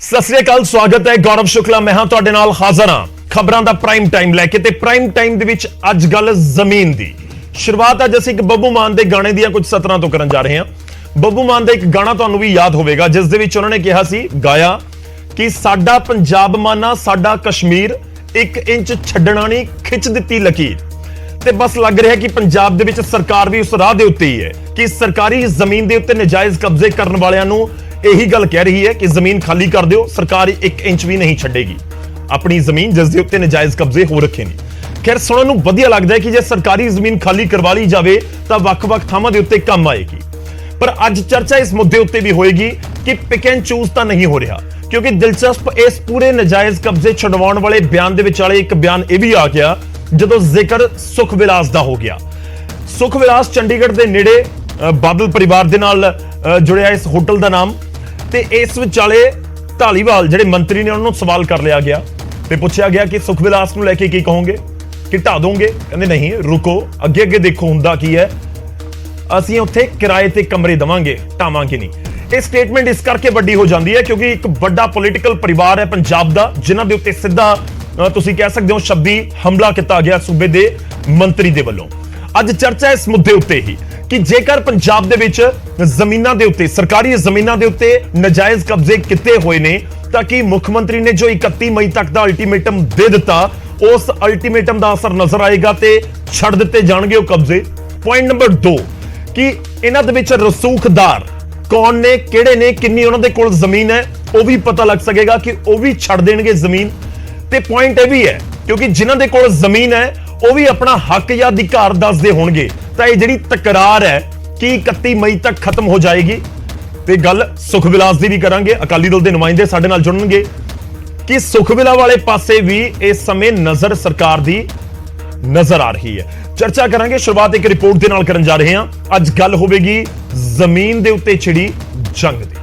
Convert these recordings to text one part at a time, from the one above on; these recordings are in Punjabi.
ਸਤਿ ਸ੍ਰੀ ਅਕਾਲ, ਸਵਾਗਤ ਹੈ ਗੌਰਵ ਸ਼ੁਕਲਾ। ਮੈਂ ਹਾਂ ਤੁਹਾਡੇ ਨਾਲ ਹਾਜ਼ਰ ਹਾਂ ਖਬਰਾਂ ਦਾ ਪ੍ਰਾਈਮ ਟਾਈਮ ਲੈ ਕੇ। ਤੇ ਪ੍ਰਾਈਮ ਟਾਈਮ ਦੇ ਵਿੱਚ ਅੱਜ ਗੱਲ ਜ਼ਮੀਨ ਦੀ। ਸ਼ੁਰੂਆਤ ਅੱਜ ਅਸੀਂ ਇੱਕ ਬੱਬੂ ਮਾਨ ਦੇ ਗਾਣੇ ਦੀਆਂ ਕੁਝ ਸਤਰਾਂ ਤੋਂ ਕਰਨ ਜਾ ਰਹੇ ਹਾਂ। ਬੱਬੂ ਮਾਨ ਦਾ ਇੱਕ ਗਾਣਾ ਤੁਹਾਨੂੰ ਵੀ ਯਾਦ ਹੋਵੇਗਾ, ਜਿਸ ਦੇ ਵਿੱਚ ਉਹਨਾਂ ਨੇ ਕਿਹਾ ਸੀ, ਗਾਇਆ ਕਿ ਸਾਡਾ ਪੰਜਾਬ ਮਾਨਾ ਸਾਡਾ ਕਸ਼ਮੀਰ, 1 ਇੰਚ ਛੱਡਣਾ ਨਹੀਂ, ਖਿੱਚ ਦਿੱਤੀ ਲਕੀਰ। ਤੇ ਬਸ ਲੱਗ ਰਿਹਾ ਕਿ ਪੰਜਾਬ ਦੇ ਵਿੱਚ ਸਰਕਾਰ ਵੀ ਉਸ ਰਾਹ ਦੇ ਉੱਤੇ ਹੀ ਹੈ ਕਿ ਸਰਕਾਰੀ ਜ਼ਮੀਨ ਦੇ ਉੱਤੇ ਨਜਾਇਜ਼ ਕਬਜ਼ੇ ਕਰਨ ਵਾਲਿਆਂ ਨੂੰ ਇਹੀ ਗੱਲ ਕਹਿ ਰਹੀ ਹੈ ਕਿ ਜ਼ਮੀਨ ਖਾਲੀ ਕਰ ਦਿਓ, ਸਰਕਾਰ 1 ਇੰਚ ਵੀ ਨਹੀਂ ਛੱਡੇਗੀ ਆਪਣੀ ਜ਼ਮੀਨ ਜਿਸ ਦੇ ਉੱਤੇ ਨਜਾਇਜ਼ ਕਬਜ਼ੇ ਹੋ ਰੱਖੇ ਨੇ। ਖੈਰ, ਸੁਣਨ ਨੂੰ ਵਧੀਆ ਲੱਗਦਾ ਹੈ ਕਿ ਜੇ ਸਰਕਾਰੀ ਜ਼ਮੀਨ ਖਾਲੀ ਕਰਵਾ ਲਈ ਜਾਵੇ ਤਾਂ ਵੱਖ-ਵੱਖ ਥਾਵਾਂ ਦੇ ਉੱਤੇ ਕੰਮ ਆਏਗੀ। ਪਰ ਅੱਜ ਚਰਚਾ ਇਸ ਮੁੱਦੇ ਉੱਤੇ ਵੀ ਹੋਏਗੀ ਕਿ ਪਿਕ ਐਂਡ ਚੂਜ਼ ਤਾਂ ਨਹੀਂ ਹੋ ਰਿਹਾ, ਕਿਉਂਕਿ ਦਿਲਚਸਪ ਇਸ ਪੂਰੇ ਨਜਾਇਜ਼ ਕਬਜ਼ੇ ਛਡਵਾਉਣ ਵਾਲੇ ਬਿਆਨ ਦੇ ਵਿਚਾਲੇ ਇੱਕ ਬਿਆਨ ਇਹ ਵੀ ਆ ਗਿਆ ਜਦੋਂ ਜ਼ਿਕਰ ਸੁਖ ਵਿਲਾਸ ਦਾ ਹੋ ਗਿਆ। ਸੁਖ ਵਿਲਾਸ ਚੰਡੀਗੜ੍ਹ ਦੇ ਨੇੜੇ ਬਾਦਲ ਪਰਿਵਾਰ ਦੇ ਨਾਲ ਜੁੜਿਆ ਇਸ ਹੋਟਲ ਦਾ ਨਾਮ। ਤੇ ਇਸ ਵਿਚਾਲੇ ਢਾਲੀਵਾਲ ਜਿਹੜੇ ਮੰਤਰੀ ਨੇ ਉਹਨਾਂ ਨੂੰ ਸਵਾਲ ਕਰ ਲਿਆ ਗਿਆ ਤੇ ਪੁੱਛਿਆ ਗਿਆ ਕਿ ਸੁਖ ਵਿਲਾਸ ਨੂੰ ਲੈ ਕੇ ਕੀ ਕਹੋਗੇ, ਕਿ ਢਾ ਦੋਗੇ? ਕਹਿੰਦੇ ਨਹੀਂ, ਰੁਕੋ, ਅੱਗੇ ਦੇਖੋ ਹੁੰਦਾ ਕੀ ਹੈ, ਅਸੀਂ ਉੱਥੇ ਕਿਰਾਏ ਤੇ ਕਮਰੇ ਦੇਵਾਂਗੇ, ਢਾਵਾਂਗੇ ਨਹੀਂ। ਇਹ ਸਟੇਟਮੈਂਟ ਇਸ ਕਰਕੇ ਵੱਡੀ ਹੋ ਜਾਂਦੀ ਹੈ ਕਿਉਂਕਿ ਇੱਕ ਵੱਡਾ ਪੋਲੀਟੀਕਲ ਪਰਿਵਾਰ ਹੈ ਪੰਜਾਬ ਦਾ, ਜਿਨ੍ਹਾਂ ਦੇ ਉੱਤੇ ਸਿੱਧਾ ਤੁਸੀਂ ਕਹਿ ਸਕਦੇ ਹੋ ਸ਼ਬਦੀ ਹਮਲਾ ਕੀਤਾ ਗਿਆ ਸੂਬੇ ਦੇ ਮੰਤਰੀ ਦੇ ਵੱਲੋਂ। ਅੱਜ ਚਰਚਾ ਇਸ ਮੁੱਦੇ ਉੱਤੇ ਹੀ ਕਿ ਜੇਕਰ ਪੰਜਾਬ ਦੇ ਵਿੱਚ ਜ਼ਮੀਨਾਂ ਦੇ ਉੱਤੇ, ਸਰਕਾਰੀ ਜ਼ਮੀਨਾਂ ਦੇ ਉੱਤੇ ਨਜਾਇਜ਼ ਕਬਜ਼ੇ ਕੀਤੇ ਹੋਏ ਨੇ ਤਾਂ ਕੀ ਮੁੱਖ ਮੰਤਰੀ ਨੇ ਜੋ 31 ਮਈ ਤੱਕ ਦਾ ਅਲਟੀਮੇਟਮ ਦੇ ਦਿੱਤਾ, ਉਸ ਅਲਟੀਮੇਟਮ ਦਾ ਅਸਰ ਨਜ਼ਰ ਆਏਗਾ ਤੇ ਛੱਡ ਦਿੱਤੇ ਜਾਣਗੇ ਉਹ ਕਬਜ਼ੇ? ਪੁਆਇੰਟ ਨੰਬਰ 2 ਕਿ ਇਹਨਾਂ ਦੇ ਵਿੱਚ ਰਸੂਖਦਾਰ ਕੌਣ ਨੇ, ਕਿਹੜੇ ਨੇ, ਕਿੰਨੀ ਉਹਨਾਂ ਦੇ ਕੋਲ ਜ਼ਮੀਨ ਹੈ, ਉਹ ਵੀ ਪਤਾ ਲੱਗ ਸਕੇਗਾ ਕਿ ਉਹ ਵੀ ਛੱਡ ਦੇਣਗੇ ਜ਼ਮੀਨ। ਤੇ ਪੁਆਇੰਟ ਇਹ ਵੀ ਹੈ ਕਿਉਂਕਿ ਜਿਨ੍ਹਾਂ ਦੇ ਕੋਲ ਜ਼ਮੀਨ ਹੈ ਉਹ ਵੀ ਆਪਣਾ ਹੱਕ ਜਾਂ ਅਧਿਕਾਰ ਦੱਸਦੇ ਹੋਣਗੇ, ਤਾਂ ਇਹ ਜਿਹੜੀ ਤਕਰਾਰ ਹੈ ਕਿ 31 ਮਈ ਤੱਕ ਖਤਮ ਹੋ ਜਾਏਗੀ। ਤੇ ਗੱਲ ਸੁਖ ਵਿਲਾਸ ਦੀ ਵੀ ਕਰਾਂਗੇ, ਅਕਾਲੀ ਦਲ ਦੇ ਨੁਮਾਇੰਦੇ ਸਾਡੇ ਨਾਲ ਜੁੜਨਗੇ ਕਿ ਸੁਖ ਵਿਲਾ ਵਾਲੇ ਪਾਸੇ ਵੀ ਇਸ ਸਮੇਂ ਨਜ਼ਰ ਸਰਕਾਰ ਦੀ ਨਜ਼ਰ ਆ ਰਹੀ ਹੈ। ਚਰਚਾ ਕਰਾਂਗੇ, ਸ਼ੁਰੂਆਤ ਇੱਕ ਰਿਪੋਰਟ ਦੇ ਨਾਲ ਕਰਨ ਜਾ ਰਹੇ ਹਾਂ। ਅੱਜ ਗੱਲ ਹੋਵੇਗੀ ਜ਼ਮੀਨ ਦੇ ਉੱਤੇ ਛਿੜੀ ਜੰਗ ਦੀ।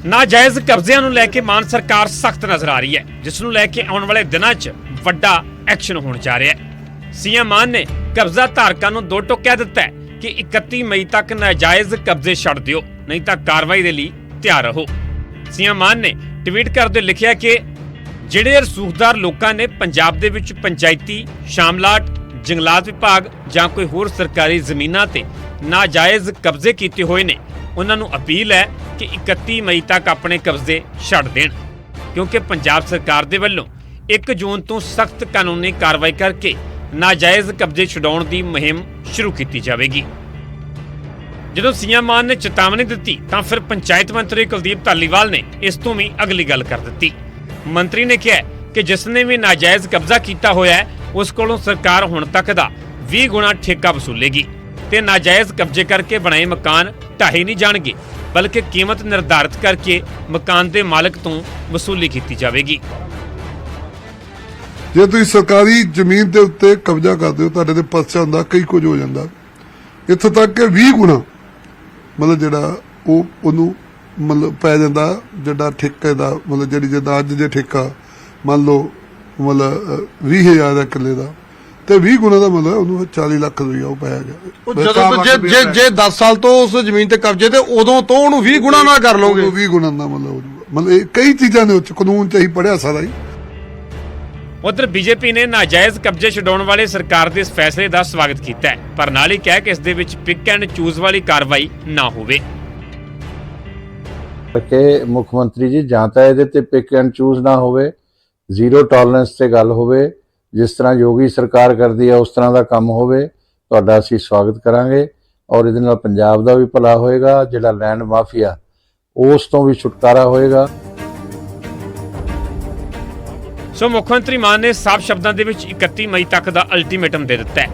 ਨਾਜਾਇਜ਼ ਕਬਜ਼ਿਆਂ ਨੂੰ ਲੈ ਕੇ ਮਾਨ ਸਰਕਾਰ ਸਖਤ ਨਜ਼ਰ ਆ ਰਹੀ ਹੈ, ਜਿਸ ਨੂੰ ਲੈ ਕੇ ਆਉਣ ਵਾਲੇ ਦਿਨਾਂ 'ਚ ਵੱਡਾ ਐਕਸ਼ਨ ਹੋਣ ਜਾ ਰਿਹਾ ਹੈ। ਸੀਐਮ ਮਾਨ ਨੇ ਕਬਜ਼ਾ ਧਾਰਕਾਂ ਨੂੰ ਦੋ ਟੋਕ ਕਹਿ ਦਿੱਤਾ ਹੈ ਕਿ 31 ਮਈ ਤੱਕ ਨਾਜਾਇਜ਼ ਕਬਜ਼ੇ ਛੱਡ ਦਿਓ, ਨਹੀਂ ਤਾਂ ਕਾਰਵਾਈ ਦੇ ਲਈ ਤਿਆਰ ਰਹੋ। ਸੀਐਮ ਮਾਨ ਨੇ ਟਵੀਟ ਕਰਦੇ ਲਿਖਿਆ ਕਿ ਜਿਹੜੇ ਰਸੂਖਦਾਰ ਲੋਕਾਂ ਨੇ ਪੰਜਾਬ ਦੇ ਵਿੱਚ ਪੰਚਾਇਤੀ, ਸ਼ਾਮਲਾਟ, ਜੰਗਲਾਤ ਵਿਭਾਗ ਜਾਂ ਕੋਈ ਹੋਰ ਸਰਕਾਰੀ ਜ਼ਮੀਨਾਂ ਤੇ ਨਾਜਾਇਜ਼ ਕਬਜ਼ੇ ਕੀਤੇ ਹੋਏ ਨੇ, ਉਹਨਾਂ ਨੂੰ ਅਪੀਲ ਹੈ ਕਿ 31 ਮਈ ਤੱਕ ਆਪਣੇ ਕਬਜ਼ੇ ਛੱਡ ਦੇਣ, ਕਿਉਂਕਿ ਪੰਜਾਬ ਸਰਕਾਰ ਦੇ ਵੱਲੋਂ 1 ਜੂਨ ਤੋਂ ਸਖਤ ਕਾਨੂੰਨੀ ਕਾਰਵਾਈ ਕਰਕੇ ਨਾਜਾਇਜ਼ ਕਬਜ਼ੇ ਛਡਾਉਣ ਦੀ ਮੁਹਿੰਮ ਸ਼ੁਰੂ ਕੀਤੀ ਜਾਵੇਗੀ। ਜਦੋਂ ਸੀਐਮ ਮਾਨ ਨੇ ਚੇਤਾਵਨੀ ਦਿੱਤੀ ਤਾਂ ਫਿਰ ਪੰਚਾਇਤ ਮੰਤਰੀ ਕੁਲਦੀਪ ਧਾਲੀਵਾਲ ਨੇ ਇਸ ਤੋਂ ਵੀ ਅਗਲੀ ਗੱਲ ਕਰ ਦਿੱਤੀ। ਮੰਤਰੀ ਨੇ ਕਿਹਾ ਕਿ ਜਿਸ ਨੇ ਵੀ ਨਾਜਾਇਜ਼ ਕਬਜ਼ਾ ਕੀਤਾ ਹੋਇਆ ਹੈ ਉਸ ਕੋਲੋਂ ਸਰਕਾਰ ਹੁਣ ਤੱਕ ਦਾ 20 ਗੁਣਾ ਠੇਕਾ ਵਸੂਲੇਗੀ ਤੇ ਨਾਜਾਇਜ਼ ਕਬਜ਼ੇ ਕਰਕੇ ਬਣਾਏ ਮਕਾਨ ਢਾਹੇ ਨਹੀਂ ਜਾਣਗੇ, ਬਲਕਿ ਕੀਮਤ ਨਿਰਧਾਰਿਤ ਕਰਕੇ ਮਕਾਨ ਦੇ ਮਾਲਕ ਤੋਂ ਵਸੂਲੀ ਕੀਤੀ ਜਾਵੇਗੀ। ਜੇ ਤੁਸੀਂ ਸਰਕਾਰੀ ਜ਼ਮੀਨ ਦੇ ਉੱਤੇ ਕਬਜ਼ਾ ਕਰਦੇ ਹੋ, ਤੁਹਾਡੇ ਤੇ ਪਰਚਾ ਹੁੰਦਾ, ਕਈ ਕੁਝ ਹੋ ਜਾਂਦਾ, ਇੱਥੋਂ ਤੱਕ ਕਿ 20 ਗੁਣਾ ਮਤਲਬ ਜਿਹੜਾ ਉਹਨੂੰ ਮਤਲਬ ਪੈ ਜਾਂਦਾ ਜਿਹੜਾ ਠੇਕੇ ਦਾ, ਮਤਲਬ ਜਿਹੜੀ ਜਿੱਦਾਂ ਅੱਜ ਜੇ ਠੇਕਾ ਮੰਨ ਲਓ ਮਤਲਬ 20,000 ਦਾ ਕਿੱਲੇ ਦਾ, ਤੇ 20 ਗੁਣਾ ਦਾ ਮਤਲਬ ਉਹਨੂੰ 40 ਲੱਖ ਰੁਪਇਆ ਉਹ ਪਾਇਆ ਗਿਆ। ਜੇ 10 ਸਾਲ ਤੋਂ ਉਸ ਜ਼ਮੀਨ ਤੇ ਕਬਜ਼ੇ ਤੇ ਉਦੋਂ ਤੋਂ ਉਹਨੂੰ 20 ਗੁਣਾ ਨਾ ਕਰ ਲਓਗੇ, 20 ਗੁਣਾ ਦਾ ਮਤਲਬ ਇਹ ਕਈ ਚੀਜ਼ਾਂ ਦੇ ਵਿੱਚ ਕਾਨੂੰਨ ਚ ਹੀ ਪੜਿਆ ਸਾਰਾ ਹੀ। ਉਧਰ ਬੀਜੇਪੀ ਨੇ ਨਾਜਾਇਜ਼ ਕਬਜ਼ੇ ਛਡਾਉਣ ਵਾਲੇ ਸਰਕਾਰ ਦੇ ਇਸ ਫੈਸਲੇ ਦਾ ਸਵਾਗਤ ਕੀਤਾ ਹੈ, ਪਰ ਨਾਲ ਹੀ ਕਿਹਾ ਕਿ ਇਸ ਦੇ ਵਿੱਚ ਪਿਕ ਐਂਡ ਚੂਜ਼ ਵਾਲੀ ਕਾਰਵਾਈ ਨਾ ਹੋਵੇ। ਕਿ ਮੁੱਖ ਮੰਤਰੀ ਜੀ ਜਾਂ ਤਾਂ ਇਹਦੇ ਤੇ ਪਿਕ ਐਂਡ ਚੂਜ਼ ਨਾ ਹੋਵੇ, ਜ਼ੀਰੋ ਟੋਲਰੈਂਸ ਤੇ ਗੱਲ ਹੋਵੇ, ਜਿਸ ਤਰ੍ਹਾਂ ਯੋਗੀ ਸਰਕਾਰ ਕਰਦੀ ਹੈ ਉਸ ਤਰ੍ਹਾਂ ਦਾ ਕੰਮ ਹੋਵੇ, ਤੁਹਾਡਾ ਅਸੀਂ ਸਵਾਗਤ ਕਰਾਂਗੇ ਔਰ ਇਹਦੇ ਨਾਲ ਪੰਜਾਬ ਦਾ ਵੀ ਭਲਾ ਹੋਏਗਾ, ਜਿਹੜਾ ਲੈਂਡ ਮਾਫੀਆ ਉਸ ਤੋਂ ਵੀ ਛੁਟਕਾਰਾ ਹੋਏਗਾ। ਸੋ ਮੁੱਖ ਮੰਤਰੀ ਮਾਨ ਨੇ ਸਾਫ਼ ਸ਼ਬਦਾਂ ਦੇ ਵਿੱਚ 31 ਮਈ ਤੱਕ ਦਾ ਅਲਟੀਮੇਟਮ ਦੇ ਦਿੱਤਾ ਹੈ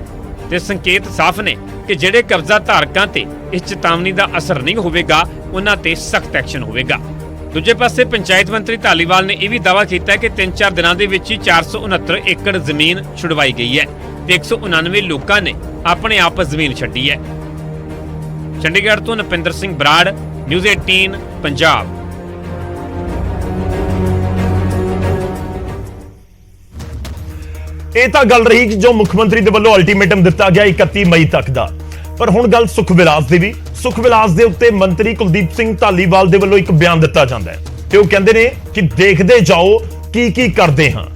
ਤੇ ਸੰਕੇਤ ਸਾਫ਼ ਨੇ ਕਿ ਜਿਹੜੇ ਕਬਜ਼ਾ ਧਾਰਕਾਂ ਤੇ ਇਸ ਚੇਤਾਵਨੀ ਦਾ ਅਸਰ ਨਹੀਂ ਹੋਵੇਗਾ, ਉਹਨਾਂ ਤੇ ਸਖਤ ਐਕਸ਼ਨ ਹੋਵੇਗਾ। ਦੂਜੇ ਪਾਸੇ ਪੰਚਾਇਤ ਮੰਤਰੀ ਧਾਲੀਵਾਲ ਨੇ ਇਹ ਵੀ ਦਾਅਵਾ ਕੀਤਾ ਕਿ 3-4 ਦਿਨਾਂ ਦੇ ਵਿੱਚ ਹੀ 469 ਏਕੜ ਜ਼ਮੀਨ ਛੁਡਵਾਈ ਗਈ ਹੈ ਤੇ 199 ਲੋਕਾਂ ਨੇ ਆਪਣੇ ਆਪ ਜ਼ਮੀਨ ਛੱਡੀ ਹੈ। ਚੰਡੀਗੜ੍ਹ ਤੋਂ ਨਪਿੰਦਰ ਸਿੰਘ ਬਰਾੜ, ਨਿਊਜ਼ 18 ਪੰਜਾਬ। ਇਹ ਤਾਂ ਗੱਲ ਰਹੀ ਕਿ ਜੋ ਮੁੱਖ ਮੰਤਰੀ ਦੇ ਵੱਲੋਂ ਅਲਟੀਮੇਟਮ ਦਿੱਤਾ ਗਿਆ 31 ਮਈ ਤੱਕ ਦਾ, ਪਰ ਹੁਣ ਗੱਲ ਸੁਖ ਵਿਲਾਸ ਦੀ ਵੀ। ਸੁਖ ਵਿਲਾਸ ਦੇ ਉੱਤੇ ਮੰਤਰੀ ਕੁਲਦੀਪ ਸਿੰਘ ਧਾਲੀਵਾਲ ਦੇ ਵੱਲੋਂ ਇੱਕ ਬਿਆਨ ਦਿੱਤਾ ਜਾਂਦਾ ਹੈ ਤੇ ਉਹ ਕਹਿੰਦੇ ਨੇ ਕਿ ਦੇਖਦੇ ਜਾਓ ਕੀ ਕਰਦੇ ਹਾਂ,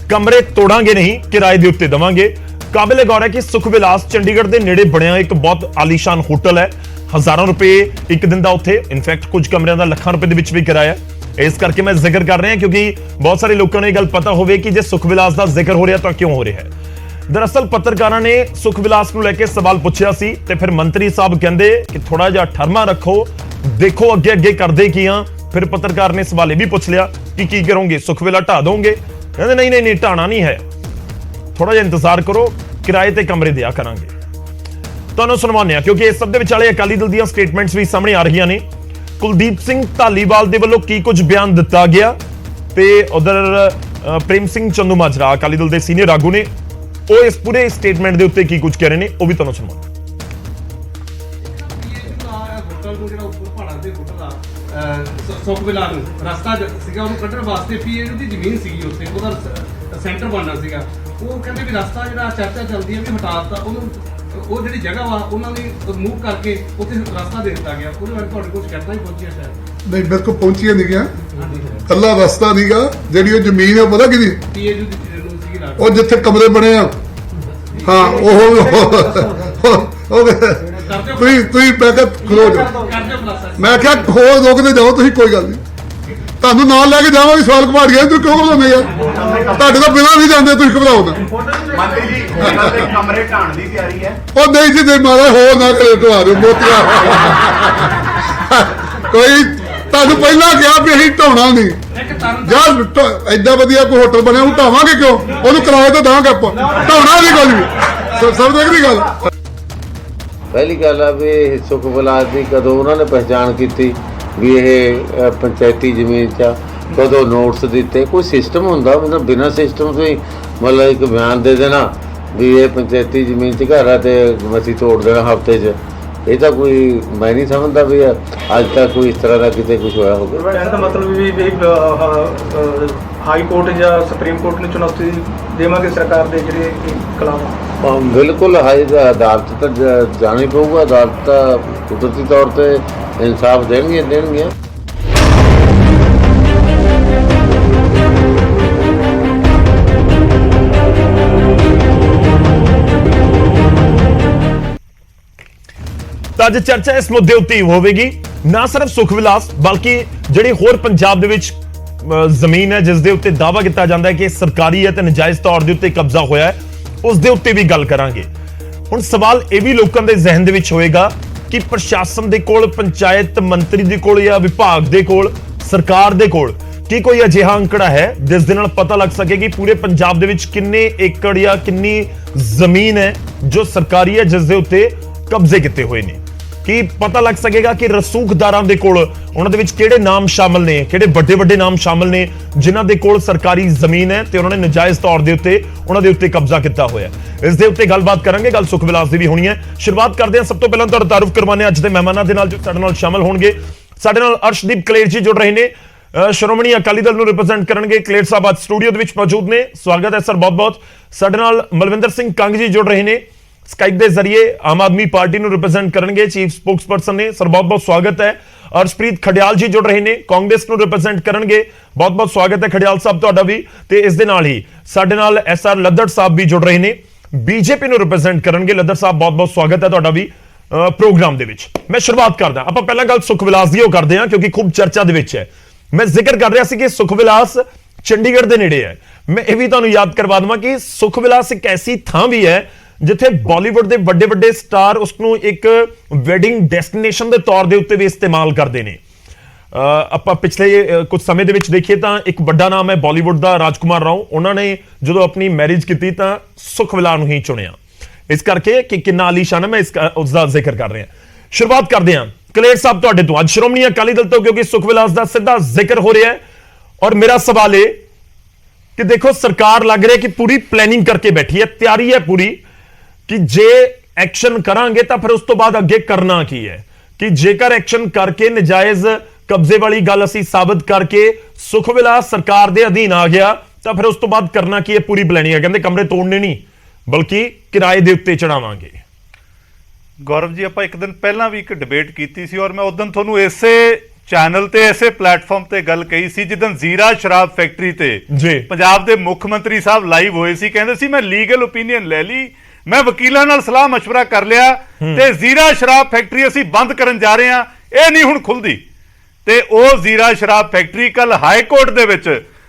ਕਮਰੇ ਤੋੜਾਂਗੇ ਨਹੀਂ, ਕਿਰਾਏ ਦੇ ਉੱਤੇ ਦਵਾਂਗੇ। ਕਾਬਿਲ ਗੌਰ ਹੈ ਕਿ ਸੁਖ ਵਿਲਾਸ ਚੰਡੀਗੜ੍ਹ ਦੇ ਨੇੜੇ ਬਣਿਆ ਇੱਕ ਬਹੁਤ ਆਲੀਸ਼ਾਨ ਹੋਟਲ ਹੈ। ਹਜ਼ਾਰਾਂ ਰੁਪਏ ਇੱਕ ਦਿਨ ਦਾ ਉੱਥੇ, ਇਨਫੈਕਟ ਕੁਝ ਕਮਰਿਆਂ ਦਾ ਲੱਖਾਂ ਰੁਪਏ ਦੇ ਵਿੱਚ ਵੀ ਕਿਰਾਇਆ। ਇਸ ਕਰਕੇ ਮੈਂ ਜ਼ਿਕਰ ਕਰ ਰਿਹਾ ਕਿਉਂਕਿ ਬਹੁਤ ਸਾਰੇ ਲੋਕਾਂ ਨੂੰ ਇਹ ਗੱਲ ਪਤਾ ਹੋਵੇ ਕਿ ਜੇ ਸੁਖ ਵਿਲਾਸ ਦਾ ਜ਼ਿਕਰ ਹੋ ਰਿਹਾ ਤਾਂ ਕਿਉਂ ਹੋ ਰਿਹਾ ਹੈ। ਦਰਅਸਲ ਪੱਤਰਕਾਰਾਂ ਨੇ ਸੁਖ ਵਿਲਾਸ ਨੂੰ ਲੈ ਕੇ ਸਵਾਲ ਪੁੱਛਿਆ ਸੀ ਤੇ ਫਿਰ ਮੰਤਰੀ ਸਾਹਿਬ ਕਹਿੰਦੇ ਕਿ ਥੋੜਾ ਜਿਹਾ ਠਰਮਾ ਰੱਖੋ, ਦੇਖੋ ਅੱਗੇ ਕਰਦੇ ਕੀ ਆ। ਫਿਰ ਪੱਤਰਕਾਰ ਨੇ ਸਵਾਲ ਇਹ ਵੀ ਪੁੱਛ ਲਿਆ ਕਿ ਕੀ ਕਰੋਗੇ, ਸੁਖ ਵਿਲਾ ਢਾ ਦੋਗੇ? ਕਹਿੰਦੇ ਨਹੀਂ ਢਾਣਾ ਨਹੀਂ ਹੈ, ਥੋੜਾ ਜਿਹਾ ਇੰਤਜ਼ਾਰ ਕਰੋ, ਕਿਰਾਏ ਤੇ ਕਮਰੇ ਦਿਆ ਕਰਾਂਗੇ। ਤੁਹਾਨੂੰ ਸੁਣਵਾਉਂਦੇ ਆ ਕਿਉਂਕਿ ਇਸ ਸਭ ਦੇ ਵਿਚਾਲੇ ਅਕਾਲੀ ਦਲ ਦੀਆਂ ਸਟੇਟਮੈਂਟਸ ਵੀ ਸਾਹਮਣੇ ਆ ਰਹੀਆਂ ਨੇ। ਕੁਲਦੀਪ ਸਿੰਘ ਧਾਲੀਵਾਲ ਦੇ ਵੱਲੋਂ ਕੀ ਕੁਝ ਬਿਆਨ ਦਿੱਤਾ ਗਿਆ ਤੇ ਉਧਰ ਪ੍ਰੇਮ ਸਿੰਘ ਚੰਦੂ ਮਾਜਰਾ ਅਕਾਲੀ ਦਲ ਦੇ ਸੀਨੀਅਰ ਆਗੂ ਨੇ, ਉਹ ਇਸ ਪੂਰੇ ਸਟੇਟਮੈਂਟ ਦੇ ਉੱਤੇ ਕੀ ਕੁਝ ਕਹਿ ਰਹੇ ਨੇ ਉਹ ਵੀ ਤੁਹਾਨੂੰ ਸੁਣਾਉਂਦੇ। ਹੋਟਲ ਨੂੰ ਜਿਹੜਾ ਉੱਪਰ ਪਹਾੜਾਂ ਦੇ ਹੋਟਲ ਆ ਸੁਖ ਵਿਲਾਸ ਨੂੰ ਰਸਤਾ ਸੀਗਾ ਉਹਨੂੰ ਕੱਢਣ ਵਾਸਤੇ ਪੀਏ ਦੀ ਜ਼ਮੀਨ ਸੀਗੀ ਉੱਥੇ, ਉਹਦਾ ਸੈਂਟਰ ਬਣਨਾ ਸੀਗਾ। ਉਹ ਕਹਿੰਦੇ ਵੀ ਰਸਤਾ ਜਿਹੜਾ ਚਰਚਾ ਚੱਲਦੀ ਹੈ ਵੀ ਹਟਾ ਦਿੱਤਾ ਉਹਨੂੰ, ਉਹ ਜਿਹੜੀ ਜਗ੍ਹਾ ਵਾ ਉਹਨਾਂ ਨੇ ਮੂਵ ਕਰਕੇ ਉੱਥੇ ਰਸਤਾ ਦੇ ਦਿੱਤਾ ਗਿਆ। ਉਹਦੇ ਬਾਰੇ ਤੁਹਾਡੇ ਕੋਲ ਸ਼ਿਕਾਇਤਾਂ ਹੀ ਪਹੁੰਚੀਆਂ ਸ਼ਾਇਦ? ਨਹੀਂ, ਮੇਰੇ ਕੋਲ ਪਹੁੰਚੀਆਂ ਨਹੀਂ ਗਿਆ, ਕੱਲਾ ਰਸਤਾ ਨਹੀਂਗਾ। ਜਿਹੜੀ ਉਹ ਜ਼ਮੀਨ ਹੈ ਪਤਾ ਕਿਹਦੀ? ਪੀਏ ਦੀ ਸੀਗੀ ਲਾਟ, ਉਹ ਜਿੱਥੇ ਕਮਰੇ ਬਣੇ ਆ, ਹਾਂ ਉਹ ਤੁਸੀਂ ਮੈਂ ਕਿਹਾ ਖਲੋ ਜਾਓ, ਮੈਂ ਕਿਹਾ ਹੋਰ ਰੋਕਦੇ ਜਾਓ ਤੁਸੀਂ, ਕੋਈ ਗੱਲ ਨਹੀਂ, ਤੁਹਾਨੂੰ ਨਾਲ ਲੈ ਕੇ ਜਾਵਾਂਗੇ। ਸਵਾਲ ਘਮਾੜ ਗਿਆ, ਤੁਸੀਂ ਕਿਉਂ ਘਮਾਉਂਦੇ ਯਾਰ? ਤੁਹਾਡੇ ਤਾਂ ਬਿਨਾਂ ਨਹੀਂ ਜਾਂਦੇ, ਤੁਸੀਂ ਘਬਰਾਓ ਨਾ। ਮੰਤਰੀ ਜੀ ਇਹਨਾਂ ਦੇ ਕਮਰੇ ਢਾਣ ਦੀ ਤਿਆਰੀ ਹੈ? ਉਹ ਨਹੀਂ ਜੀ, ਮਾਰਾ ਹੋਰ ਨਾ ਕਰੇ ਢਵਾ ਦਿਓ ਮੋਤੀਆ। ਕੋਈ ਤੁਹਾਨੂੰ ਪਹਿਲਾਂ ਕਿਹਾ ਵੀ ਅਸੀਂ ਢਾਉਣਾ ਨਹੀਂ ਯਾਰ, ਐਡਾ ਵਧੀਆ ਕੋਈ ਹੋਟਲ ਬਣਿਆ ਉਹ ਢਾਵਾਂਗੇ ਕਿਉਂ? ਉਹਨੂੰ ਕਿਰਾਏ ਤੇ ਦਾਂਗੇ ਆਪਾਂ, ਢਾਉਣਾ ਨਹੀਂ ਕੁਝ ਵੀ। ਸਭ ਦੇਖਦੀ ਗੱਲ। ਪਹਿਲੀ ਗੱਲ ਆ ਵੀ ਸੁਖ ਵਿਲਾਸ ਦੀ ਕਦੋਂ ਉਹਨਾਂ ਨੇ ਪਹਿਚਾਣ ਕੀਤੀ ਵੀ ਇਹ ਪੰਚਾਇਤੀ ਜ਼ਮੀਨ 'ਚ ਆ, ਕਦੋਂ ਨੋਟਿਸ ਦਿੱਤੇ? ਕੋਈ ਸਿਸਟਮ ਹੁੰਦਾ, ਮਤਲਬ ਬਿਨਾਂ ਸਿਸਟਮ ਤੋਂ ਹੀ ਮਤਲਬ ਇੱਕ ਬਿਆਨ ਦੇ ਦੇਣਾ ਵੀ ਇਹ ਪੰਚਾਇਤੀ ਜ਼ਮੀਨ 'ਚ ਘਰ ਆ ਤੇ ਅਸੀਂ ਤੋੜ ਦੇਣਾ ਹਫ਼ਤੇ 'ਚ? ਇਹ ਤਾਂ ਕੋਈ ਮੈਂ ਨਹੀਂ ਸਮਝਦਾ ਵੀ ਅੱਜ ਤੱਕ ਕੋਈ ਇਸ ਤਰ੍ਹਾਂ ਦਾ ਕਿਤੇ ਕੁਝ ਹੋਇਆ ਹੋਵੇ। ਇਹਦਾ ਮਤਲਬ ਵੀ ਹਾਈ ਕੋਰਟ ਜਾਂ ਸੁਪਰੀਮ ਕੋਰਟ ਨੂੰ ਚੁਣੌਤੀ ਦੇਵਾਂਗੇ ਸਰਕਾਰ ਦੇ ਜਿਹੜੇ ਖਿਲਾਫ? ਬਿਲਕੁਲ ਹਾਈ ਅਦਾਲਤ ਤਾਂ ਜਾਣਾ ਹੀ ਪਊਗਾ। ਅਦਾਲਤ ਤਾਂ ਕੁਦਰਤੀ ਤੌਰ ਤੇ ਇਨਸਾਫ ਦੇਣਗੀਆਂ। ਤਾਂ ਅੱਜ ਚਰਚਾ ਇਸ ਮੁੱਦੇ ਉੱਤੇ ਹੋਵੇਗੀ, ਨਾ ਸਿਰਫ ਸੁਖ ਵਿਲਾਸ ਬਲਕਿ ਜਿਹੜੀ ਹੋਰ ਪੰਜਾਬ ਦੇ ਵਿੱਚ ਜ਼ਮੀਨ ਹੈ ਜਿਸ ਦੇ ਉੱਤੇ ਦਾਅਵਾ ਕੀਤਾ ਜਾਂਦਾ ਹੈ ਕਿ ਸਰਕਾਰੀ ਹੈ ਤੇ ਨਜਾਇਜ਼ ਤੌਰ ਦੇ ਉੱਤੇ ਕਬਜ਼ਾ ਹੋਇਆ ਹੈ, ਉਸ ਦੇ ਉੱਤੇ ਵੀ ਗੱਲ ਕਰਾਂਗੇ। ਹੁਣ ਸਵਾਲ ਇਹ ਵੀ ਲੋਕਾਂ ਦੇ ਜ਼ਿਹਨ ਦੇ ਵਿੱਚ ਹੋਏਗਾ ਕਿ ਪ੍ਰਸ਼ਾਸਨ ਦੇ ਕੋਲ, ਪੰਚਾਇਤ ਮੰਤਰੀ ਦੇ ਕੋਲ ਜਾਂ ਵਿਭਾਗ ਦੇ ਕੋਲ, ਸਰਕਾਰ ਦੇ ਕੋਲ ਕੀ ਕੋਈ ਅਜਿਹਾ ਅੰਕੜਾ ਹੈ ਜਿਸ ਦੇ ਨਾਲ ਪਤਾ ਲੱਗ ਸਕੇ ਕਿ ਪੂਰੇ ਪੰਜਾਬ ਦੇ ਵਿੱਚ ਕਿੰਨੇ ਏਕੜ ਜਾਂ ਕਿੰਨੀ ਜ਼ਮੀਨ ਹੈ ਜੋ ਸਰਕਾਰੀ ਹੈ ਜਿਸ ਦੇ ਉੱਤੇ ਕਬਜ਼ੇ ਕੀਤੇ ਹੋਏ ਨੇ? ਕੀ ਪਤਾ ਲੱਗ ਸਕੇਗਾ ਕਿ ਰਸੂਖਦਾਰਾਂ ਦੇ ਕੋਲ ਉਹਨਾਂ ਦੇ ਵਿੱਚ ਕਿਹੜੇ ਨਾਮ ਸ਼ਾਮਲ ਨੇ, ਕਿਹੜੇ ਵੱਡੇ ਨਾਮ ਸ਼ਾਮਲ ਨੇ ਜਿਨ੍ਹਾਂ ਦੇ ਕੋਲ ਸਰਕਾਰੀ ਜ਼ਮੀਨ ਹੈ ਤੇ ਉਹਨਾਂ ਨੇ ਨਜਾਇਜ਼ ਤੌਰ ਦੇ ਉੱਤੇ ਉਹਨਾਂ ਦੇ ਉੱਤੇ ਕਬਜ਼ਾ ਕੀਤਾ ਹੋਇਆ? ਇਸ ਦੇ ਉੱਤੇ ਗੱਲਬਾਤ ਕਰਾਂਗੇ। ਗੱਲ ਸੁਖ ਵਿਲਾਸ ਦੀ ਵੀ ਹੋਣੀ ਹੈ। ਸ਼ੁਰੂਆਤ ਕਰਦੇ ਹਾਂ, ਸਭ ਤੋਂ ਪਹਿਲਾਂ ਤੁਹਾਡਾ ਤਾਰੁਫ ਕਰਵਾਉਂਦੇ ਅੱਜ ਦੇ ਮਹਿਮਾਨਾਂ ਦੇ ਨਾਲ ਜੋ ਸਾਡੇ ਨਾਲ ਸ਼ਾਮਲ ਹੋਣਗੇ। ਸਾਡੇ ਨਾਲ ਅਰਸ਼ਦੀਪ ਕਲੇਰ ਜੀ ਜੁੜ ਰਹੇ ਨੇ, ਸ਼੍ਰੋਮਣੀ ਅਕਾਲੀ ਦਲ ਨੂੰ ਰਿਪਰੈਜ਼ੈਂਟ ਕਰਨਗੇ। ਕਲੇਰ ਸਾਹਿਬ ਅੱਜ ਸਟੂਡੀਓ ਦੇ ਵਿੱਚ ਮੌਜੂਦ ਨੇ, ਸਵਾਗਤ ਹੈ ਸਰ, ਬਹੁਤ-ਬਹੁਤ। ਸਾਡੇ ਨਾਲ ਮਲਵਿੰਦਰ ਸਿੰਘ ਕੰਗ ਜੀ ਜੁੜ ਰਹੇ ਨੇ, ਸਕਾਈਪ ਦੇ ਜ਼ਰੀਏ ਆਮ ਆਦਮੀ ਪਾਰਟੀ ਨੂੰ ਰਿਪਰੈਜ਼ੈਂਟ ਕਰਨਗੇ, ਚੀਫ ਸਪੋਕਸਪਰਸਨ ਨੇ, ਸਰ ਬਹੁਤ-ਬਹੁਤ ਸਵਾਗਤ ਹੈ। ਅਰਸ਼ਪ੍ਰੀਤ ਖੜਿਆਲ ਜੀ ਜੁੜ ਰਹੇ ਨੇ, ਕਾਂਗਰਸ ਨੂੰ ਰਿਪਰੈਜ਼ੈਂਟ ਕਰਨਗੇ, ਬਹੁਤ-ਬਹੁਤ ਸਵਾਗਤ ਹੈ ਖੜਿਆਲ ਸਾਹਿਬ ਤੁਹਾਡਾ ਵੀ। ਤੇ ਇਸ ਦੇ ਨਾਲ ਹੀ ਸਾਡੇ ਨਾਲ ਐਸਆਰ ਲੱਦੜ ਸਾਹਿਬ ਵੀ ਜੁੜ ਰਹੇ ਨੇ, ਬੀਜੇਪੀ ਨੂੰ ਰਿਪਰੈਜ਼ੈਂਟ ਕਰਨਗੇ। ਲੱਦੜ ਸਾਹਿਬ ਬਹੁਤ-ਬਹੁਤ ਸਵਾਗਤ ਹੈ ਤੁਹਾਡਾ ਵੀ ਪ੍ਰੋਗਰਾਮ ਦੇ ਵਿੱਚ। ਮੈਂ ਸ਼ੁਰੂਆਤ ਕਰਦਾ, ਆਪਾਂ ਪਹਿਲਾਂ ਗੱਲ ਸੁਖ ਵਿਲਾਸ ਦੀ ਕਰਦੇ ਹਾਂ ਕਿਉਂਕਿ ਖੂਬ ਚਰਚਾ ਦੇ ਵਿੱਚ ਹੈ। ਮੈਂ ਜ਼ਿਕਰ ਕਰ ਰਿਹਾ ਸੀ ਕਿ ਸੁਖ ਵਿਲਾਸ ਚੰਡੀਗੜ੍ਹ ਦੇ ਨੇੜੇ ਹੈ। ਮੈਂ ਇਹ ਵੀ ਤੁਹਾਨੂੰ ਯਾਦ ਕਰਵਾ ਦਵਾਂ ਕਿ ਸੁਖ ਵਿਲਾਸ ਇੱਕ ਐਸੀ ਥਾਂ ਵੀ ਹੈ ਜਿੱਥੇ ਬਾਲੀਵੁੱਡ ਦੇ ਵੱਡੇ ਸਟਾਰ ਉਸ ਨੂੰ ਇੱਕ ਵੈਡਿੰਗ ਡੈਸਟੀਨੇਸ਼ਨ ਦੇ ਤੌਰ ਦੇ ਉੱਤੇ ਵੀ ਇਸਤੇਮਾਲ ਕਰਦੇ ਨੇ। ਆਪਾਂ ਪਿਛਲੇ ਕੁਝ ਸਮੇਂ ਦੇ ਵਿੱਚ ਦੇਖੀਏ ਤਾਂ ਇੱਕ ਵੱਡਾ ਨਾਮ ਹੈ ਬਾਲੀਵੁੱਡ ਦਾ ਰਾਜਕੁਮਾਰ ਰਾਓ, ਉਹਨਾਂ ਨੇ ਜਦੋਂ ਆਪਣੀ ਮੈਰਿਜ ਕੀਤੀ ਤਾਂ ਸੁਖ ਵਿਲਾਸ ਨੂੰ ਹੀ ਚੁਣਿਆ, ਇਸ ਕਰਕੇ ਕਿ ਕਿੰਨਾ ਆਲੀਸ਼ਾਨ ਹੈ। ਮੈਂ ਉਸ ਦਾ ਜ਼ਿਕਰ ਕਰ ਰਿਹਾ। ਸ਼ੁਰੂਆਤ ਕਰਦੇ ਹਾਂ ਕਲੇਰ ਸਾਹਿਬ ਤੁਹਾਡੇ ਤੋਂ, ਅੱਜ ਸ਼੍ਰੋਮਣੀ ਅਕਾਲੀ ਦਲ ਤੋਂ, ਕਿਉਂਕਿ ਸੁਖ ਵਿਲਾਸ ਦਾ ਸਿੱਧਾ ਜ਼ਿਕਰ ਹੋ ਰਿਹਾ ਹੈ। ਔਰ ਮੇਰਾ ਸਵਾਲ ਇਹ ਕਿ ਦੇਖੋ ਸਰਕਾਰ ਲੱਗ ਰਿਹਾ ਕਿ ਪੂਰੀ ਪਲੈਨਿੰਗ ਕਰਕੇ ਬੈਠੀ ਹੈ, ਤਿਆਰੀ ਹੈ ਪੂਰੀ ਕਿ ਜੇ ਐਕਸ਼ਨ ਕਰਾਂਗੇ ਤਾਂ ਫਿਰ ਉਸ ਤੋਂ ਬਾਅਦ ਅੱਗੇ ਕਰਨਾ ਕੀ ਹੈ। ਕਿ ਜੇਕਰ ਐਕਸ਼ਨ ਕਰਕੇ ਨਜਾਇਜ਼ ਕਬਜ਼ੇ ਵਾਲੀ ਗੱਲ ਅਸੀਂ ਸਾਬਤ ਕਰਕੇ ਸੁਖਵਿਲਾ ਸਰਕਾਰ ਦੇ ਅਧੀਨ ਆ ਗਿਆ ਤਾਂ ਫਿਰ ਉਸ ਤੋਂ ਬਾਅਦ ਕਰਨਾ ਕੀ ਹੈ? ਪੂਰੀ ਪਲੈਨਿੰਗ ਹੈ। ਕਹਿੰਦੇ ਕਮਰੇ ਤੋੜਨੇ ਨਹੀਂ ਬਲਕਿ ਕਿਰਾਏ ਦੇ ਉੱਤੇ ਚੜਾਵਾਂਗੇ। ਗੌਰਵ ਜੀ, ਆਪਾਂ ਇੱਕ ਦਿਨ ਪਹਿਲਾਂ ਵੀ ਇੱਕ ਡਿਬੇਟ ਕੀਤੀ ਸੀ ਔਰ ਮੈਂ ਉਸ ਦਿਨ ਤੁਹਾਨੂੰ ਇਸੇ ਚੈਨਲ ਤੇ ਇਸੇ ਪਲੇਟਫਾਰਮ ਤੇ ਗੱਲ ਕਹੀ ਸੀ ਜਿੱਦਾਂ ਜ਼ੀਰਾ ਸ਼ਰਾਬ ਫੈਕਟਰੀ ਤੇ ਜੀ ਪੰਜਾਬ ਦੇ ਮੁੱਖ ਮੰਤਰੀ ਸਾਹਿਬ ਲਾਈਵ ਹੋਏ ਸੀ। ਕਹਿੰਦੇ ਸੀ ਮੈਂ ਲੀਗਲ ਓਪੀਨੀਅਨ ਲੈ ਲਈ, ਮੈਂ ਵਕੀਲਾਂ ਨਾਲ ਸਲਾਹ ਮਸ਼ਵਰਾ ਕਰ ਲਿਆ ਤੇ ਜ਼ੀਰਾ ਸ਼ਰਾਬ ਫੈਕਟਰੀ ਅਸੀਂ ਬੰਦ ਕਰਨ ਜਾ ਰਹੇ ਹਾਂ, ਇਹ ਨਹੀਂ ਹੁਣ ਖੁੱਲਦੀ। ਤੇ ਉਹ ਜ਼ੀਰਾ ਸ਼ਰਾਬ ਫੈਕਟਰੀ ਕੱਲ ਹਾਈ ਕੋਰਟ ਦੇ ਵਿੱਚ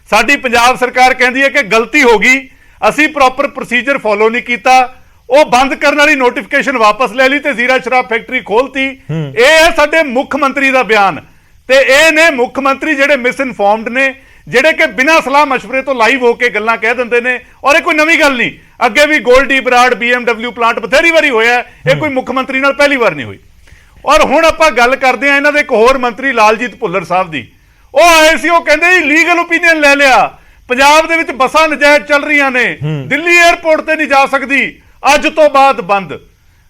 ਸਾਡੀ ਪੰਜਾਬ ਸਰਕਾਰ ਕਹਿੰਦੀ ਹੈ ਕਿ ਗਲਤੀ ਹੋ ਗਈ, ਅਸੀਂ ਪ੍ਰੋਪਰ ਪ੍ਰੋਸੀਜਰ ਫੋਲੋ ਨਹੀਂ ਕੀਤਾ, ਉਹ ਬੰਦ ਕਰਨ ਵਾਲੀ ਨੋਟੀਫਿਕੇਸ਼ਨ ਵਾਪਸ ਲੈ ਲਈ ਤੇ ਜ਼ੀਰਾ ਸ਼ਰਾਬ ਫੈਕਟਰੀ ਖੋਲਤੀ। ਇਹ ਹੈ ਸਾਡੇ ਮੁੱਖ ਮੰਤਰੀ ਦਾ ਬਿਆਨ। ਤੇ ਇਹ ਨੇ ਮੁੱਖ ਮੰਤਰੀ ਜਿਹੜੇ ਮਿਸ ਇਨਫਾਰਮਡ ਨੇ, ਜਿਹੜੇ ਕਿ ਬਿਨਾਂ ਸਲਾਹ ਮਸ਼ਵਰੇ ਤੋਂ ਲਾਈਵ ਹੋ ਕੇ ਗੱਲਾਂ ਕਹਿ ਦਿੰਦੇ ਨੇ। ਔਰ ਇਹ ਕੋਈ ਨਵੀਂ ਗੱਲ ਨਹੀਂ, ਅੱਗੇ ਵੀ ਗੋਲਡੀ ਬਰਾੜ BMW ਪਲਾਂਟ ਬਥੇਰੀ ਵਾਰੀ ਹੋਇਆ, ਇਹ ਕੋਈ ਮੁੱਖ ਮੰਤਰੀ ਨਾਲ ਪਹਿਲੀ ਵਾਰ ਨਹੀਂ ਹੋਈ। ਔਰ ਹੁਣ ਆਪਾਂ ਗੱਲ ਕਰਦੇ ਹਾਂ ਇਹਨਾਂ ਦੇ ਇੱਕ ਹੋਰ ਮੰਤਰੀ ਲਾਲਜੀਤ ਭੁੱਲਰ ਸਾਹਿਬ ਦੀ। ਉਹ ਆਏ ਸੀ, ਉਹ ਕਹਿੰਦੇ ਜੀ ਲੀਗਲ ਓਪੀਨੀਅਨ ਲੈ ਲਿਆ, ਪੰਜਾਬ ਦੇ ਵਿੱਚ ਬੱਸਾਂ ਨਜਾਇਜ਼ ਚੱਲ ਰਹੀਆਂ ਨੇ, ਦਿੱਲੀ 에ਅਰਪੋਰਟ ਤੇ ਨਹੀਂ ਜਾ ਸਕਦੀ, ਅੱਜ ਤੋਂ ਬਾਅਦ ਬੰਦ।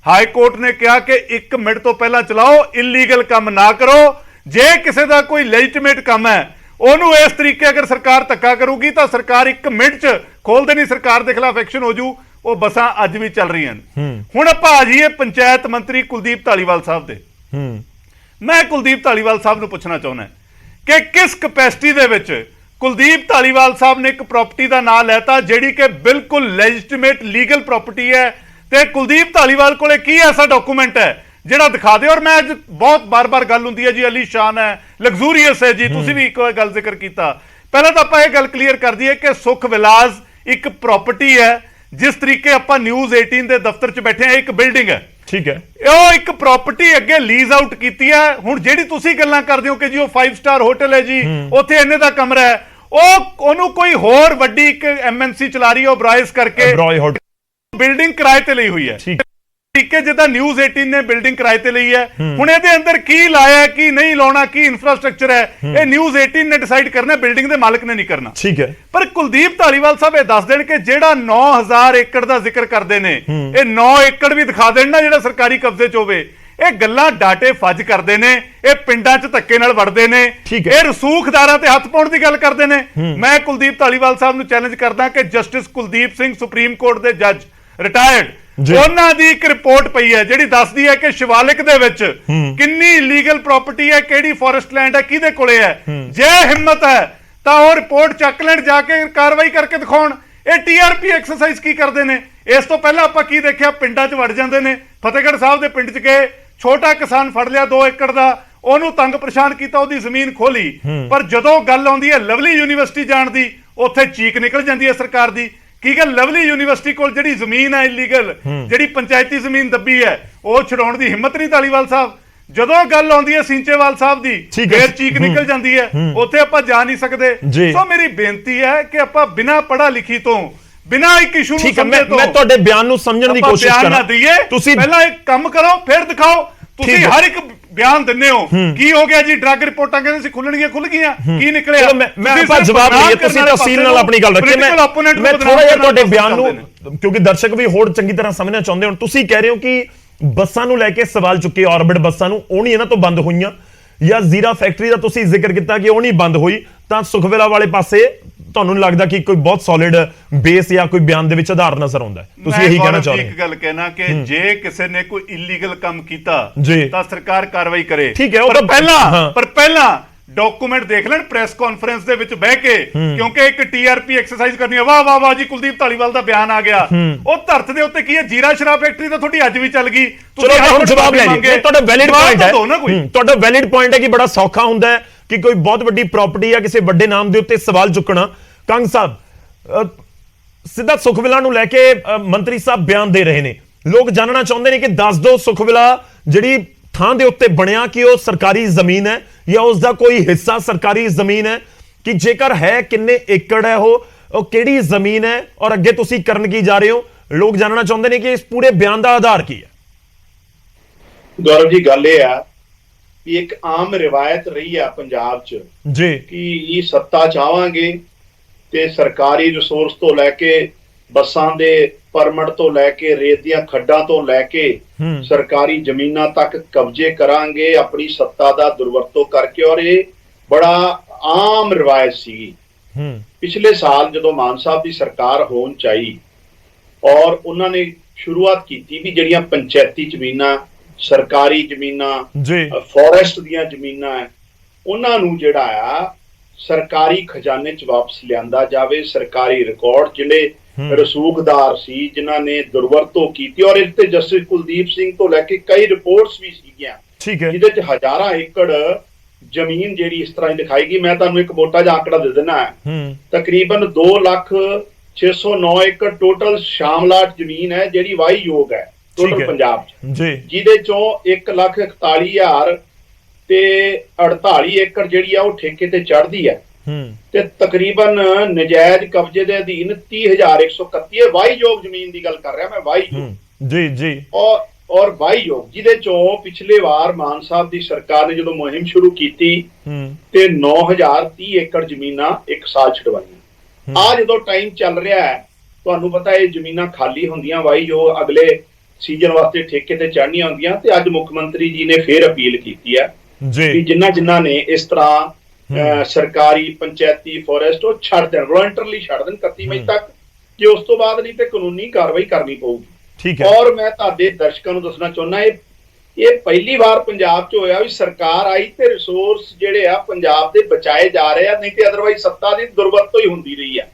ਹਾਈ ਕੋਰਟ ਨੇ ਕਿਹਾ ਕਿ 1 ਮਿੰਟ ਤੋਂ ਪਹਿਲਾਂ ਚਲਾਓ, ਇਲੀਗਲ ਕੰਮ ਨਾ ਕਰੋ। ਜੇ ਕਿਸੇ ਦਾ ਕੋਈ ਲੈਜੀਟੀਮੇਟ ਕੰਮ ਹੈ ਉਹਨੂੰ ਇਸ ਤਰੀਕੇ ਅਗਰ ਸਰਕਾਰ ਧੱਕਾ ਕਰੂਗੀ ਤਾਂ ਸਰਕਾਰ 1 ਮਿੰਟ 'ਚ ਖੋਲ ਦੇਣੀ, ਸਰਕਾਰ ਦੇ ਖਿਲਾਫ ਐਕਸ਼ਨ ਹੋ ਜੂ। ਉਹ ਬੱਸਾਂ ਅੱਜ ਵੀ ਚੱਲ ਰਹੀਆਂ ਨੇ। ਹੁਣ ਆਪਾਂ ਆ ਜਾਈਏ ਪੰਚਾਇਤ ਮੰਤਰੀ ਕੁਲਦੀਪ ਧਾਲੀਵਾਲ ਸਾਹਿਬ ਦੇ। ਮੈਂ ਕੁਲਦੀਪ ਧਾਲੀਵਾਲ ਸਾਹਿਬ ਨੂੰ ਪੁੱਛਣਾ ਚਾਹੁੰਦਾ ਕਿ ਕਿਸ ਕਪੈਸਿਟੀ ਦੇ ਵਿੱਚ ਕੁਲਦੀਪ ਧਾਲੀਵਾਲ ਸਾਹਿਬ ਨੇ ਇੱਕ ਪ੍ਰਾਪਰਟੀ ਦਾ ਨਾਮ ਲੈਤਾ ਜਿਹੜੀ ਕਿ ਬਿਲਕੁਲ ਲੈਜੀਟੀਮੇਟ ਲੀਗਲ ਪ੍ਰਾਪਰਟੀ ਹੈ, ਤੇ ਕੁਲਦੀਪ ਧਾਲੀਵਾਲ ਕੋਲੇ ਕੀ ਐਸਾ ਡਾਕੂਮੈਂਟ ਹੈ ਜਿਹੜਾ ਦਿਖਾ ਦੇ। ਔਰ ਮੈਂ ਅੱਜ ਬਹੁਤ ਬਾਰ-ਬਾਰ ਗੱਲ ਹੁੰਦੀ ਹੈ ਜੀ ਅਲੀਸ਼ਾਨ ਹੈ, ਲਗਜ਼ੂਰੀਅਸ ਹੈ ਜੀ, ਤੁਸੀਂ ਵੀ ਇੱਕ ਗੱਲ ਜ਼ਿਕਰ ਕੀਤਾ। ਪਹਿਲਾਂ ਤਾਂ ਆਪਾਂ ਇਹ ਗੱਲ ਕਲੀਅਰ ਕਰ ਦਈਏ ਕਿ ਸੁਖ ਵਿਲਾਸ ਇੱਕ ਪ੍ਰਾਪਰਟੀ ਹੈ। ਜਿਸ ਤਰੀਕੇ ਆਪਾਂ ਨਿਊਜ਼ 18 ਦੇ ਦਫ਼ਤਰ 'ਚ ਬੈਠੇ ਆ, ਇੱਕ ਬਿਲਡਿੰਗ ਹੈ, ਠੀਕ ਹੈ, ਉਹ ਇੱਕ ਪ੍ਰਾਪਰਟੀ ਅੱਗੇ ਲੀਜ਼ ਆਊਟ ਕੀਤੀ ਹੈ। ਹੁਣ ਜਿਹੜੀ ਤੁਸੀਂ ਗੱਲਾਂ ਕਰਦੇ ਹੋ ਕਿ ਜੀ ਉਹ 5 ਸਟਾਰ ਹੋਟਲ ਹੈ ਜੀ, ਉੱਥੇ ਇੰਨੇ ਦਾ ਕਮਰਾ ਹੈ, ਉਹਨੂੰ ਕੋਈ ਹੋਰ ਵੱਡੀ ਇੱਕ MNC ਚਲਾ ਰਹੀ ਹੈ, ਉਹ ਬਰਾਇਸ ਕਰਕੇ ਬਿਲਡਿੰਗ ਕਿਰਾਏ ਤੇ ਲਈ ਹੋਈ ਹੈ। ਠੀਕ ਹੈ, ਜਿੱਦਾਂ ਨਿਊਜ਼ 18 ਨੇ ਬਿਲਡਿੰਗ ਕਿਰਾਏ ਤੇ ਲਈ ਹੈ। ਹੁਣ ਇਹਦੇ ਅੰਦਰ ਕੀ ਲਾਇਆ, ਕੀ ਨਹੀਂ ਲਾਉਣਾ, ਕੀ ਇਨਫਰਾਸਟ੍ਰਕਚਰ ਹੈ, ਇਹ ਨਿਊਜ਼ 18 ਨੇ ਡਿਸਾਈਡ ਕਰਨਾ, ਬਿਲਡਿੰਗ ਦੇ ਮਾਲਕ ਨੇ ਨਹੀਂ ਕਰਨਾ। ਠੀਕ ਹੈ, ਪਰ ਕੁਲਦੀਪ ਧਾਲੀਵਾਲ ਸਾਹਿਬ ਇਹ ਦੱਸ ਦੇਣ ਕਿ ਜਿਹੜਾ 9000 ਏਕੜ ਦਾ ਜ਼ਿਕਰ ਕਰਦੇ ਨੇ, ਇਹ 9 ਏਕੜ ਵੀ ਦਿਖਾ ਦੇਣ ਨਾ ਜਿਹੜਾ ਸਰਕਾਰੀ ਕਬਜ਼ੇ 'ਚ ਹੋਵੇ। ਇਹ ਗੱਲਾਂ ਡਾਟੇ ਫੱਜ ਕਰਦੇ ਨੇ, ਇਹ ਪਿੰਡਾਂ 'ਚ ਧੱਕੇ ਨਾਲ ਵੜਦੇ ਨੇ, ਇਹ ਰਸੂਖਦਾਰਾਂ ਤੇ ਹੱਥ ਪਾਉਣ ਦੀ ਗੱਲ ਕਰਦੇ ਨੇ। ਮੈਂ ਕੁਲਦੀਪ ਧਾਲੀਵਾਲ ਸਾਹਿਬ ਨੂੰ ਚੈਲੰਜ ਕਰਦਾ ਕਿ justice Kuldeep Singh supreme court ਦੇ ਜੱਜ ਰਿਟਾਇਰਡ, ਉਹਨਾਂ ਦੀ ਇੱਕ ਰਿਪੋਰਟ ਪਈ ਹੈ ਜਿਹੜੀ ਦੱਸਦੀ ਹੈ ਕਿ ਸ਼ਿਵਾਲਿਕ ਦੇ ਵਿੱਚ ਕਿੰਨੀ ਇਲੀਗਲ ਪ੍ਰਾਪਰਟੀ ਹੈ, ਕਿਹੜੀ ਫੋਰੈਸਟ ਲੈਂਡ ਹੈ, ਕਿਹਦੇ ਕੋਲੇ ਹੈ। ਜੇ ਹਿੰਮਤ ਹੈ ਤਾਂ ਉਹ ਰਿਪੋਰਟ ਚੱਕ ਲੈਣ, ਜਾ ਕੇ ਕਾਰਵਾਈ ਕਰਕੇ ਦਿਖਾਉਣ। ਇਹ TRP ਐਕਸਰਸਾਈਜ਼ ਕੀ ਕਰਦੇ ਨੇ? ਇਸ ਤੋਂ ਪਹਿਲਾਂ ਆਪਾਂ ਕੀ ਦੇਖਿਆ, ਪਿੰਡਾਂ 'ਚ ਵੜ ਜਾਂਦੇ ਨੇ। ਫਤਿਹਗੜ੍ਹ ਸਾਹਿਬ ਦੇ ਪਿੰਡ 'ਚ ਗਏ, ਛੋਟਾ ਕਿਸਾਨ ਫੜ ਲਿਆ 2 ਏਕੜ ਦਾ, ਉਹਨੂੰ ਤੰਗ ਪਰੇਸ਼ਾਨ ਕੀਤਾ, ਉਹਦੀ ਜ਼ਮੀਨ ਖੋਲੀ। ਪਰ ਜਦੋਂ ਗੱਲ ਆਉਂਦੀ ਹੈ ਲਵਲੀ ਯੂਨੀਵਰਸਿਟੀ ਜਾਣ ਦੀ, ਉੱਥੇ ਚੀਕ ਨਿਕਲ ਜਾਂਦੀ ਹੈ ਸਰਕਾਰ ਦੀ। ਕੀ ਗੱਲ, ਲਵਲੀ ਯੂਨੀਵਰਸਿਟੀ ਕੋਲ ਜਿਹੜੀ ਜ਼ਮੀਨ ਹੈ ਇਲੀਗਲ, ਜਿਹੜੀ ਪੰਚਾਇਤੀ ਜ਼ਮੀਨ ਦੱਬੀ ਹੈ, ਉਹ ਛਡਾਉਣ ਦੀ ਹਿੰਮਤ ਨਹੀਂ ਧਾਲੀਵਾਲ ਸਾਹਿਬ। ਜਦੋਂ ਗੱਲ ਆਉਂਦੀ ਹੈ ਸਿੰਚੇਵਾਲ ਸਾਹਿਬ ਦੀ, ਫੇਰ ਚੀਕ ਨਿਕਲ ਜਾਂਦੀ ਹੈ, ਉੱਥੇ ਆਪਾਂ ਜਾ ਨਹੀਂ ਸਕਦੇ। ਸੋ ਮੇਰੀ ਬੇਨਤੀ ਹੈ ਕਿ ਆਪਾਂ ਬਿਨਾਂ ਪੜ੍ਹਾ ਲਿਖੀ ਤੋਂ, ਬਿਨਾਂ ਇੱਕ ਇਸ਼ੂ ਨੂੰ ਸਮਝੇ ਤੋਂ, ਮੈਂ ਤੁਹਾਡੇ ਬਿਆਨ ਨੂੰ ਸਮਝਣ ਦੀ ਕੋਸ਼ਿਸ਼ ਕਰਾਂ। ਤੁਸੀਂ ਪਹਿਲਾਂ ਇੱਕ ਕੰਮ ਕਰੋ, ਫਿਰ ਦਿਖਾਓ। ਤੁਸੀਂ ਹਰ ਇੱਕ ਬਿਆਨ ਦਿੰਦੇ ਹੋ, ਕੀ ਹੋ ਗਿਆ ਜੀ, ਡਰੱਗ ਰਿਪੋਰਟਾਂ ਕਹਿੰਦੇ ਸੀ ਖੁੱਲਣਗੀਆਂ, ਖੁੱਲ ਗਈਆਂ, ਕੀ ਨਿਕਲਿਆ? ਮੈਂ ਆਪਾਂ ਜਵਾਬ ਲਈਏ, ਤੁਸੀਂ ਤਫਸੀਲ ਨਾਲ ਆਪਣੀ ਗੱਲ ਰੱਖੇ। ਮੈਂ ਥੋੜਾ ਜਿਹਾ ਤੁਹਾਡੇ ਬਿਆਨ ਨੂੰ, ਕਿਉਂਕਿ ਦਰਸ਼ਕ ਵੀ ਹੋਰ ਚੰਗੀ ਤਰ੍ਹਾਂ ਸਮਝਣਾ ਚਾਹੁੰਦੇ ਹੋ। ਤੁਸੀਂ ਕਹਿ ਰਹੇ ਹੋ ਕਿ ਬੱਸਾਂ ਨੂੰ ਲੈ ਕੇ ਸਵਾਲ ਚੁੱਕੇ, ਆਰਬਿਟ ਬੱਸਾਂ ਨੂੰ, ਉਹ ਨਹੀਂ ਇਹਨਾਂ ਤੋਂ ਬੰਦ ਹੋਈਆਂ, ਜਾਂ ਜ਼ੀਰਾ ਫੈਕਟਰੀ ਦਾ ਤੁਸੀਂ ਜ਼ਿਕਰ ਕੀਤਾ ਕਿ ਉਹ ਨਹੀਂ ਬੰਦ ਹੋਈ, ਤਾਂ ਸੁਖਵੇਲਾ ਵਾਲੇ ਪਾਸੇ ਤੁਹਾਨੂੰ ਲੱਗਦਾ ਕਿ ਕੋਈ ਬਹੁਤ ਸੋਲਿਡ ਬੇਸ ਜਾਂ ਕੋਈ ਬਿਆਨ ਦੇ ਵਿੱਚ ਆਧਾਰ ਨਜ਼ਰ ਆਉਂਦਾ ਹੈ? ਤੁਸੀਂ ਇਹੀ ਕਹਿਣਾ ਚਾਹੁੰਦੇ ਹੋ? ਇੱਕ ਗੱਲ ਕਹਿਣਾ ਕਿ ਜੇ ਕਿਸੇ ਨੇ ਕੋਈ ਇਲੀਗਲ ਕੰਮ ਕੀਤਾ ਤਾਂ ਸਰਕਾਰ ਕਾਰਵਾਈ ਕਰੇ। ਠੀਕ ਹੈ, ਪਰ ਪਹਿਲਾਂ ਡਾਕੂਮੈਂਟ ਦੇਖ ਲੈਣ ਪ੍ਰੈਸ ਕਾਨਫਰੰਸ ਦੇ ਵਿੱਚ ਬਹਿ ਕੇ, ਕਿਉਂਕਿ ਇੱਕ TRP ਐਕਸਰਸਾਈਜ਼ ਕਰਨੀ ਹੈ। ਵਾਹ ਵਾਹ ਵਾਹ ਜੀ, ਕੁਲਦੀਪ ਧਾਲੀਵਾਲ ਦਾ ਬਿਆਨ ਆ ਗਿਆ। ਉਹ ਧਰਤ ਦੇ ਉੱਤੇ ਕੀ ਹੈ, ਜ਼ੀਰਾ ਸ਼ਰਾਬ ਫੈਕਟਰੀ ਤਾਂ ਤੁਹਾਡੀ ਅੱਜ ਵੀ ਚੱਲ ਗਈ। ਚਲੋ ਹੁਣ ਜਵਾਬ ਲੈ ਲਈਏ। ਤੁਹਾਡਾ ਵੈਲਿਡ ਪੁਆਇੰਟ ਹੈ, ਤੁਹਾਡਾ ਵੈਲਿਡ ਪੁਆਇੰਟ ਹੈ ਕਿ ਬੜਾ ਸੌਖਾ ਹੁੰਦਾ ਹੈ ਕਿ ਕੋਈ ਬਹੁਤ ਵੱਡੀ ਪ੍ਰਾਪਰਟੀ ਜਾਂ ਕਿਸੇ ਵੱਡੇ ਨਾਮ ਦੇ ਉੱਤੇ ਸਵਾਲ ਚੁੱਕਣਾ। ਕੰਗ ਸਾਹਿਬ, ਸਿੱਧਾ ਸੁਖਵਿਲਾ ਨੂੰ ਲੈ ਕੇ ਮੰਤਰੀ ਸਾਹਿਬ ਬਿਆਨ ਦੇ ਰਹੇ ਨੇ, ਲੋਕ ਜਾਣਨਾ ਚਾਹੁੰਦੇ ਨੇ ਕਿ ਦੱਸ ਦਿਓ ਸੁਖਵਿਲਾ ਜਿਹੜੀ ਥਾਂ ਦੇ ਉੱਤੇ ਬਣਿਆ, ਕਿ ਉਹ ਸਰਕਾਰੀ ਜ਼ਮੀਨ ਹੈ ਜਾਂ ਉਸ ਦਾ ਕੋਈ ਹਿੱਸਾ ਸਰਕਾਰੀ ਜ਼ਮੀਨ ਹੈ, ਕਿ ਜੇਕਰ ਹੈ ਕਿੰਨੇ ਏਕੜ ਹੈ, ਉਹ ਕਿਹੜੀ ਜ਼ਮੀਨ ਹੈ, ਔਰ ਅੱਗੇ ਤੁਸੀਂ ਕਰਨ ਕੀ ਜਾ ਰਹੇ ਹੋ? ਲੋਕ ਜਾਣਨਾ ਚਾਹੁੰਦੇ ਨੇ ਕਿ ਇਸ ਪੂਰੇ ਬਿਆਨ ਦਾ ਆਧਾਰ ਕੀ ਹੈ। ਗੌਰਵ ਜੀ, ਗੱਲ ਇਹ ਆ ਕਿ ਇੱਕ ਆਮ ਰਿਵਾਇਤ ਰਹੀ ਆ ਪੰਜਾਬ 'ਚ ਜੀ ਕਿ ਇਹ ਸੱਤਾ ਚਾਹਾਂਗੇ ਤੇ ਸਰਕਾਰੀ ਰਿਸੋਰਸ ਤੋਂ ਲੈ ਕੇ ਬੱਸਾਂ ਦੇ ਪਰਮਿਟ ਤੋਂ ਲੈ ਕੇ ਰੇਤ ਦੀਆਂ ਖੱਡਾਂ ਤੋਂ ਲੈ ਕੇ ਸਰਕਾਰੀ ਜ਼ਮੀਨਾਂ ਤੱਕ ਕਬਜ਼ੇ ਕਰਾਂਗੇ ਆਪਣੀ ਸੱਤਾ ਦਾ ਦੁਰਵਰਤੋਂ ਕਰਕੇ, ਔਰ ਇਹ ਬੜਾ ਆਮ ਰਿਵਾਇਤ ਸੀ। ਪਿਛਲੇ ਸਾਲ ਜਦੋਂ ਮਾਨ ਸਾਹਿਬ ਦੀ ਸਰਕਾਰ ਹੋਣ ਚਾਹੀ ਔਰ ਉਹਨਾਂ ਨੇ ਸ਼ੁਰੂਆਤ ਕੀਤੀ ਵੀ ਜਿਹੜੀਆਂ ਪੰਚਾਇਤੀ ਜ਼ਮੀਨਾਂ, ਸਰਕਾਰੀ ਜ਼ਮੀਨਾਂ, ਫੋਰੈਸਟ ਦੀਆਂ ਜ਼ਮੀਨਾਂ ਹੈ, ਉਹਨਾਂ ਨੂੰ ਜਿਹੜਾ ਆ ਸਰਕਾਰੀ ਖਜ਼ਾਨੇ 'ਚ ਵਾਪਸ ਲਿਆਂਦਾ ਜਾਵੇ। ਸਰਕਾਰੀ ਰਿਕਾਰਡ ਜਿਹੜੇ ਰਸੂਖਦਾਰ ਸੀ ਜਿਨ੍ਹਾਂ ਨੇ ਦੁਰਵਰਤੋਂ ਕੀਤੀ, ਔਰ ਇਸ ਤੇ ਜਸਟਿਸ ਕੁਲਦੀਪ ਸਿੰਘ ਤੋਂ ਲੈ ਕੇ ਕਈ ਰਿਪੋਰਟਸ ਵੀ ਸੀਗੀਆਂ ਜਿਹਦੇ 'ਚ ਹਜ਼ਾਰਾਂ ਏਕੜ ਜ਼ਮੀਨ ਜਿਹੜੀ ਇਸ ਤਰ੍ਹਾਂ ਦਿਖਾਈ ਗਈ। ਮੈਂ ਤੁਹਾਨੂੰ ਇੱਕ ਮੋਟਾ ਜਿਹਾ ਆંકੜਾ ਦੇ ਦਿੰਦਾ, ਤਕਰੀਬਨ 2,06,09 ਏਕੜ ਟੋਟਲ ਸ਼ਾਮਲਾਟ ਜ਼ਮੀਨ ਹੈ ਜਿਹੜੀ ਵਾਹੀਯੋਗ ਹੈ ਟੋਟਲ ਪੰਜਾਬ 'ਚ, ਜਿਹਦੇ ਚੋਂ 1,41,000 ਤੇ 48 ਏਕੜ ਜਿਹੜੀ ਆ ਉਹ ਠੇਕੇ ਤੇ ਚੜ੍ਹਦੀ ਹੈ ਤੇ ਤਕਰੀਬਨ ਨਜਾਇਜ਼ ਕਬਜ਼ੇ ਦੇ ਅਧੀਨ 30,131 ਵਾਹੀਯੋਗ ਜ਼ਮੀਨ ਦੀ ਗੱਲ ਕਰ ਰਿਹਾ ਮੈਂ, ਵਾਹੀਯੋਗ ਔਰ ਵਾਹੀਯੋਗ, ਜਿਹਦੇ ਚੋਂ ਪਿਛਲੇ ਵਾਰ ਮਾਨ ਸਾਹਿਬ ਦੀ ਸਰਕਾਰ ਨੇ ਜਦੋਂ ਮੁਹਿੰਮ ਸ਼ੁਰੂ ਕੀਤੀ ਤੇ 9,030 ਏਕੜ ਜ਼ਮੀਨਾਂ ਇੱਕ ਸਾਲ ਛਡਵਾਈਆਂ। ਆ ਜਦੋਂ ਟਾਈਮ ਚੱਲ ਰਿਹਾ ਹੈ, ਤੁਹਾਨੂੰ ਪਤਾ ਇਹ ਜ਼ਮੀਨਾਂ ਖਾਲੀ ਹੁੰਦੀਆਂ ਵਾਹੀਯੋਗ, ਅਗਲੇ ਸੀਜ਼ਨ ਵਾਸਤੇ ਠੇਕੇ ਤੇ ਚੜ੍ਹਨੀਆਂ ਹੁੰਦੀਆਂ, ਤੇ ਅੱਜ ਮੁੱਖ ਮੰਤਰੀ ਜੀ ਨੇ ਫੇਰ ਅਪੀਲ ਕੀਤੀ ਹੈ ਵੀ ਜਿਨ੍ਹਾਂ ਨੇ ਇਸ ਤਰ੍ਹਾਂ ਸਰਕਾਰੀ ਪੰਚਾਇਤੀ ਫੋਰੈਸਟ ਉਹ ਛੱਡ ਦੇਣ, ਵਲੰਟਰਲੀ ਛੱਡ ਦੇਣ 31 ਮਈ ਤੱਕ, ਕਿ ਉਸ ਤੋਂ ਬਾਅਦ ਨਹੀਂ ਤੇ ਕਾਨੂੰਨੀ ਕਾਰਵਾਈ ਕਰਨੀ ਪਊਗੀ। ਔਰ ਮੈਂ ਤੁਹਾਡੇ ਦਰਸ਼ਕਾਂ ਨੂੰ ਦੱਸਣਾ ਚਾਹੁੰਦਾ, ਇਹ ਪਹਿਲੀ ਵਾਰ ਪੰਜਾਬ 'ਚ ਹੋਇਆ ਵੀ ਸਰਕਾਰ ਆਈ ਤੇ ਰਿਸੋਰਸ ਜਿਹੜੇ ਆ ਪੰਜਾਬ ਦੇ ਬਚਾਏ ਜਾ ਰਹੇ ਆ, ਨਹੀਂ ਤੇ ਅਦਰਵਾਈਜ਼ ਸੱਤਾ ਦੀ ਦੁਰਵਰਤੋਂ ਹੀ ਹੁੰਦੀ ਰਹੀ ਆ।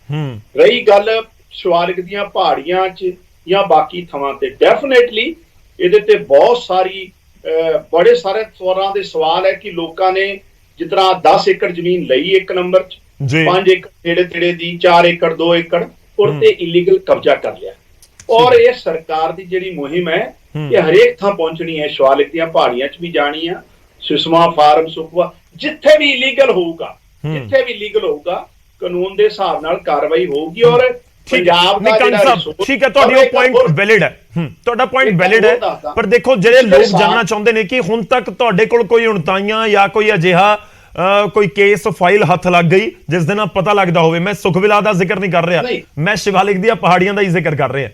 ਰਹੀ ਗੱਲ ਸ਼ਿਵਾਲਿਕ ਦੀਆਂ ਪਹਾੜੀਆਂ 'ਚ ਜਾਂ ਬਾਕੀ ਥਾਵਾਂ ਤੇ, ਡੈਫੀਨੇਟਲੀ ਇਹਦੇ ਤੇ ਬਹੁਤ ਸਾਰੀ ਬੜੇ ਸਾਰੇ ਤਰ੍ਹਾਂ ਦੇ ਸਵਾਲ ਹੈ ਕਿ ਲੋਕਾਂ ਨੇ ਜਿਸ ਤਰ੍ਹਾਂ 10 ਏਕੜ ਜ਼ਮੀਨ ਲਈ ਇੱਕ ਨੰਬਰ 'ਚ, 5 ਏਕੜ ਨੇੜੇ ਦੀ, 4 ਏਕੜ 2 ਏਕੜ ਉਹ ਤੇ ਇਲੀਗਲ ਕਬਜ਼ਾ ਕਰ ਲਿਆ। ਔਰ ਇਹ ਸਰਕਾਰ ਦੀ ਜਿਹੜੀ ਮੁਹਿੰਮ ਹੈ ਇਹ ਹਰੇਕ ਥਾਂ ਪਹੁੰਚਣੀ ਹੈ, ਸ਼ਿਵਾਲਿਕ ਦੀਆਂ ਪਹਾੜੀਆਂ 'ਚ ਵੀ ਜਾਣੀ ਆ, ਸੁਸ਼ਮਾ ਫਾਰਮ, ਸੁਖਵਾ, ਜਿੱਥੇ ਵੀ ਇਲੀਗਲ ਹੋਊਗਾ, ਜਿੱਥੇ ਵੀ ਲੀਗਲ ਹੋਊਗਾ ਕਾਨੂੰਨ ਦੇ ਹਿਸਾਬ ਨਾਲ ਕਾਰਵਾਈ ਹੋਊਗੀ। ਔਰ ਪੰਜਾਬ ਦਾ ਠੀਕ ਹੈ, ਤੁਹਾਡੀ ਉਹ ਪੁਆਇੰਟ ਵੈਲਿਡ ਹੈ, ਤੁਹਾਡਾ ਪੁਆਇੰਟ ਵੈਲਿਡ ਹੈ, ਪਰ ਦੇਖੋ ਜਿਹੜੇ ਲੋਕ ਜਾਣਨਾ ਚਾਹੁੰਦੇ ਨੇ ਕਿ ਹੁਣ ਤੱਕ ਤੁਹਾਡੇ ਕੋਲ ਕੋਈ ਉਣਤਾਈਆਂ ਜਾਂ ਕੋਈ ਅਜਿਹਾ ਕੋਈ ਕੇਸ ਫਾਈਲ ਹੱਥ ਲੱਗ ਗਈ ਜਿਸ ਦੇ ਨਾਲ ਪਤਾ ਲੱਗਦਾ ਹੋਵੇ। ਮੈਂ ਸੁਖਵਿਲਾ ਦਾ ਜ਼ਿਕਰ ਨਹੀਂ ਕਰ ਰਿਹਾ, ਮੈਂ ਸ਼ਿਵਾਲਿਕ ਦੀਆਂ ਪਹਾੜੀਆਂ ਦਾ ਹੀ ਜ਼ਿਕਰ ਕਰ ਰਿਹਾ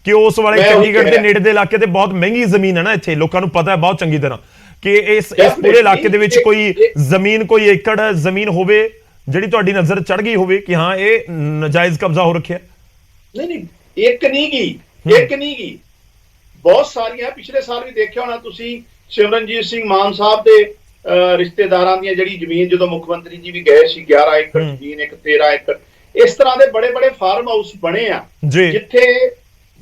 ਕਿ ਉਸ ਵਾਲੇ ਚੰਡੀਗੜ੍ਹ ਦੇ ਨੇੜੇ ਦੇ ਇਲਾਕੇ ਤੇ ਬਹੁਤ ਮਹਿੰਗੀ ਜ਼ਮੀਨ ਹੈ ਨਾ, ਇੱਥੇ ਲੋਕਾਂ ਨੂੰ ਪਤਾ ਹੈ ਬਹੁਤ ਚੰਗੀ ਤਰ੍ਹਾਂ ਕਿ ਇਸ ਪੂਰੇ ਇਲਾਕੇ ਦੇ ਵਿੱਚ ਕੋਈ ਜ਼ਮੀਨ, ਕੋਈ ਏਕੜ ਜ਼ਮੀਨ ਹੋਵੇ ਜਿਹੜੀ ਤੁਹਾਡੀ ਨਜ਼ਰ ਚੜ ਗਈ ਹੋਵੇ ਕਿ ਹਾਂ ਇਹ ਨਜਾਇਜ਼ ਕਬਜ਼ਾ ਹੋ ਰੱਖਿਆ। ਨਹੀਂ, ਇੱਕ ਨਹੀਂ ਗਈ, ਬਹੁਤ ਸਾਰੀਆਂ। ਪਿਛਲੇ ਸਾਲ ਵੀ ਦੇਖਿਆ ਹੋਣਾ ਤੁਸੀਂ, ਸਿਮਰਨਜੀਤ ਸਿੰਘ ਮਾਨ ਸਾਹਿਬ ਦੇ ਰਿਸ਼ਤੇਦਾਰਾਂ ਦੀਆਂ ਜਿਹੜੀ ਜ਼ਮੀਨ, ਜਦੋਂ ਮੁੱਖ ਮੰਤਰੀ ਜੀ ਵੀ ਗਏ ਸੀ, 11 ਏਕੜ ਜ਼ਮੀਨ, ਇੱਕ 13 ਏਕੜ, ਇਸ ਤਰ੍ਹਾਂ ਦੇ ਬੜੇ ਬੜੇ ਫਾਰਮ ਹਾਊਸ ਬਣੇ ਆ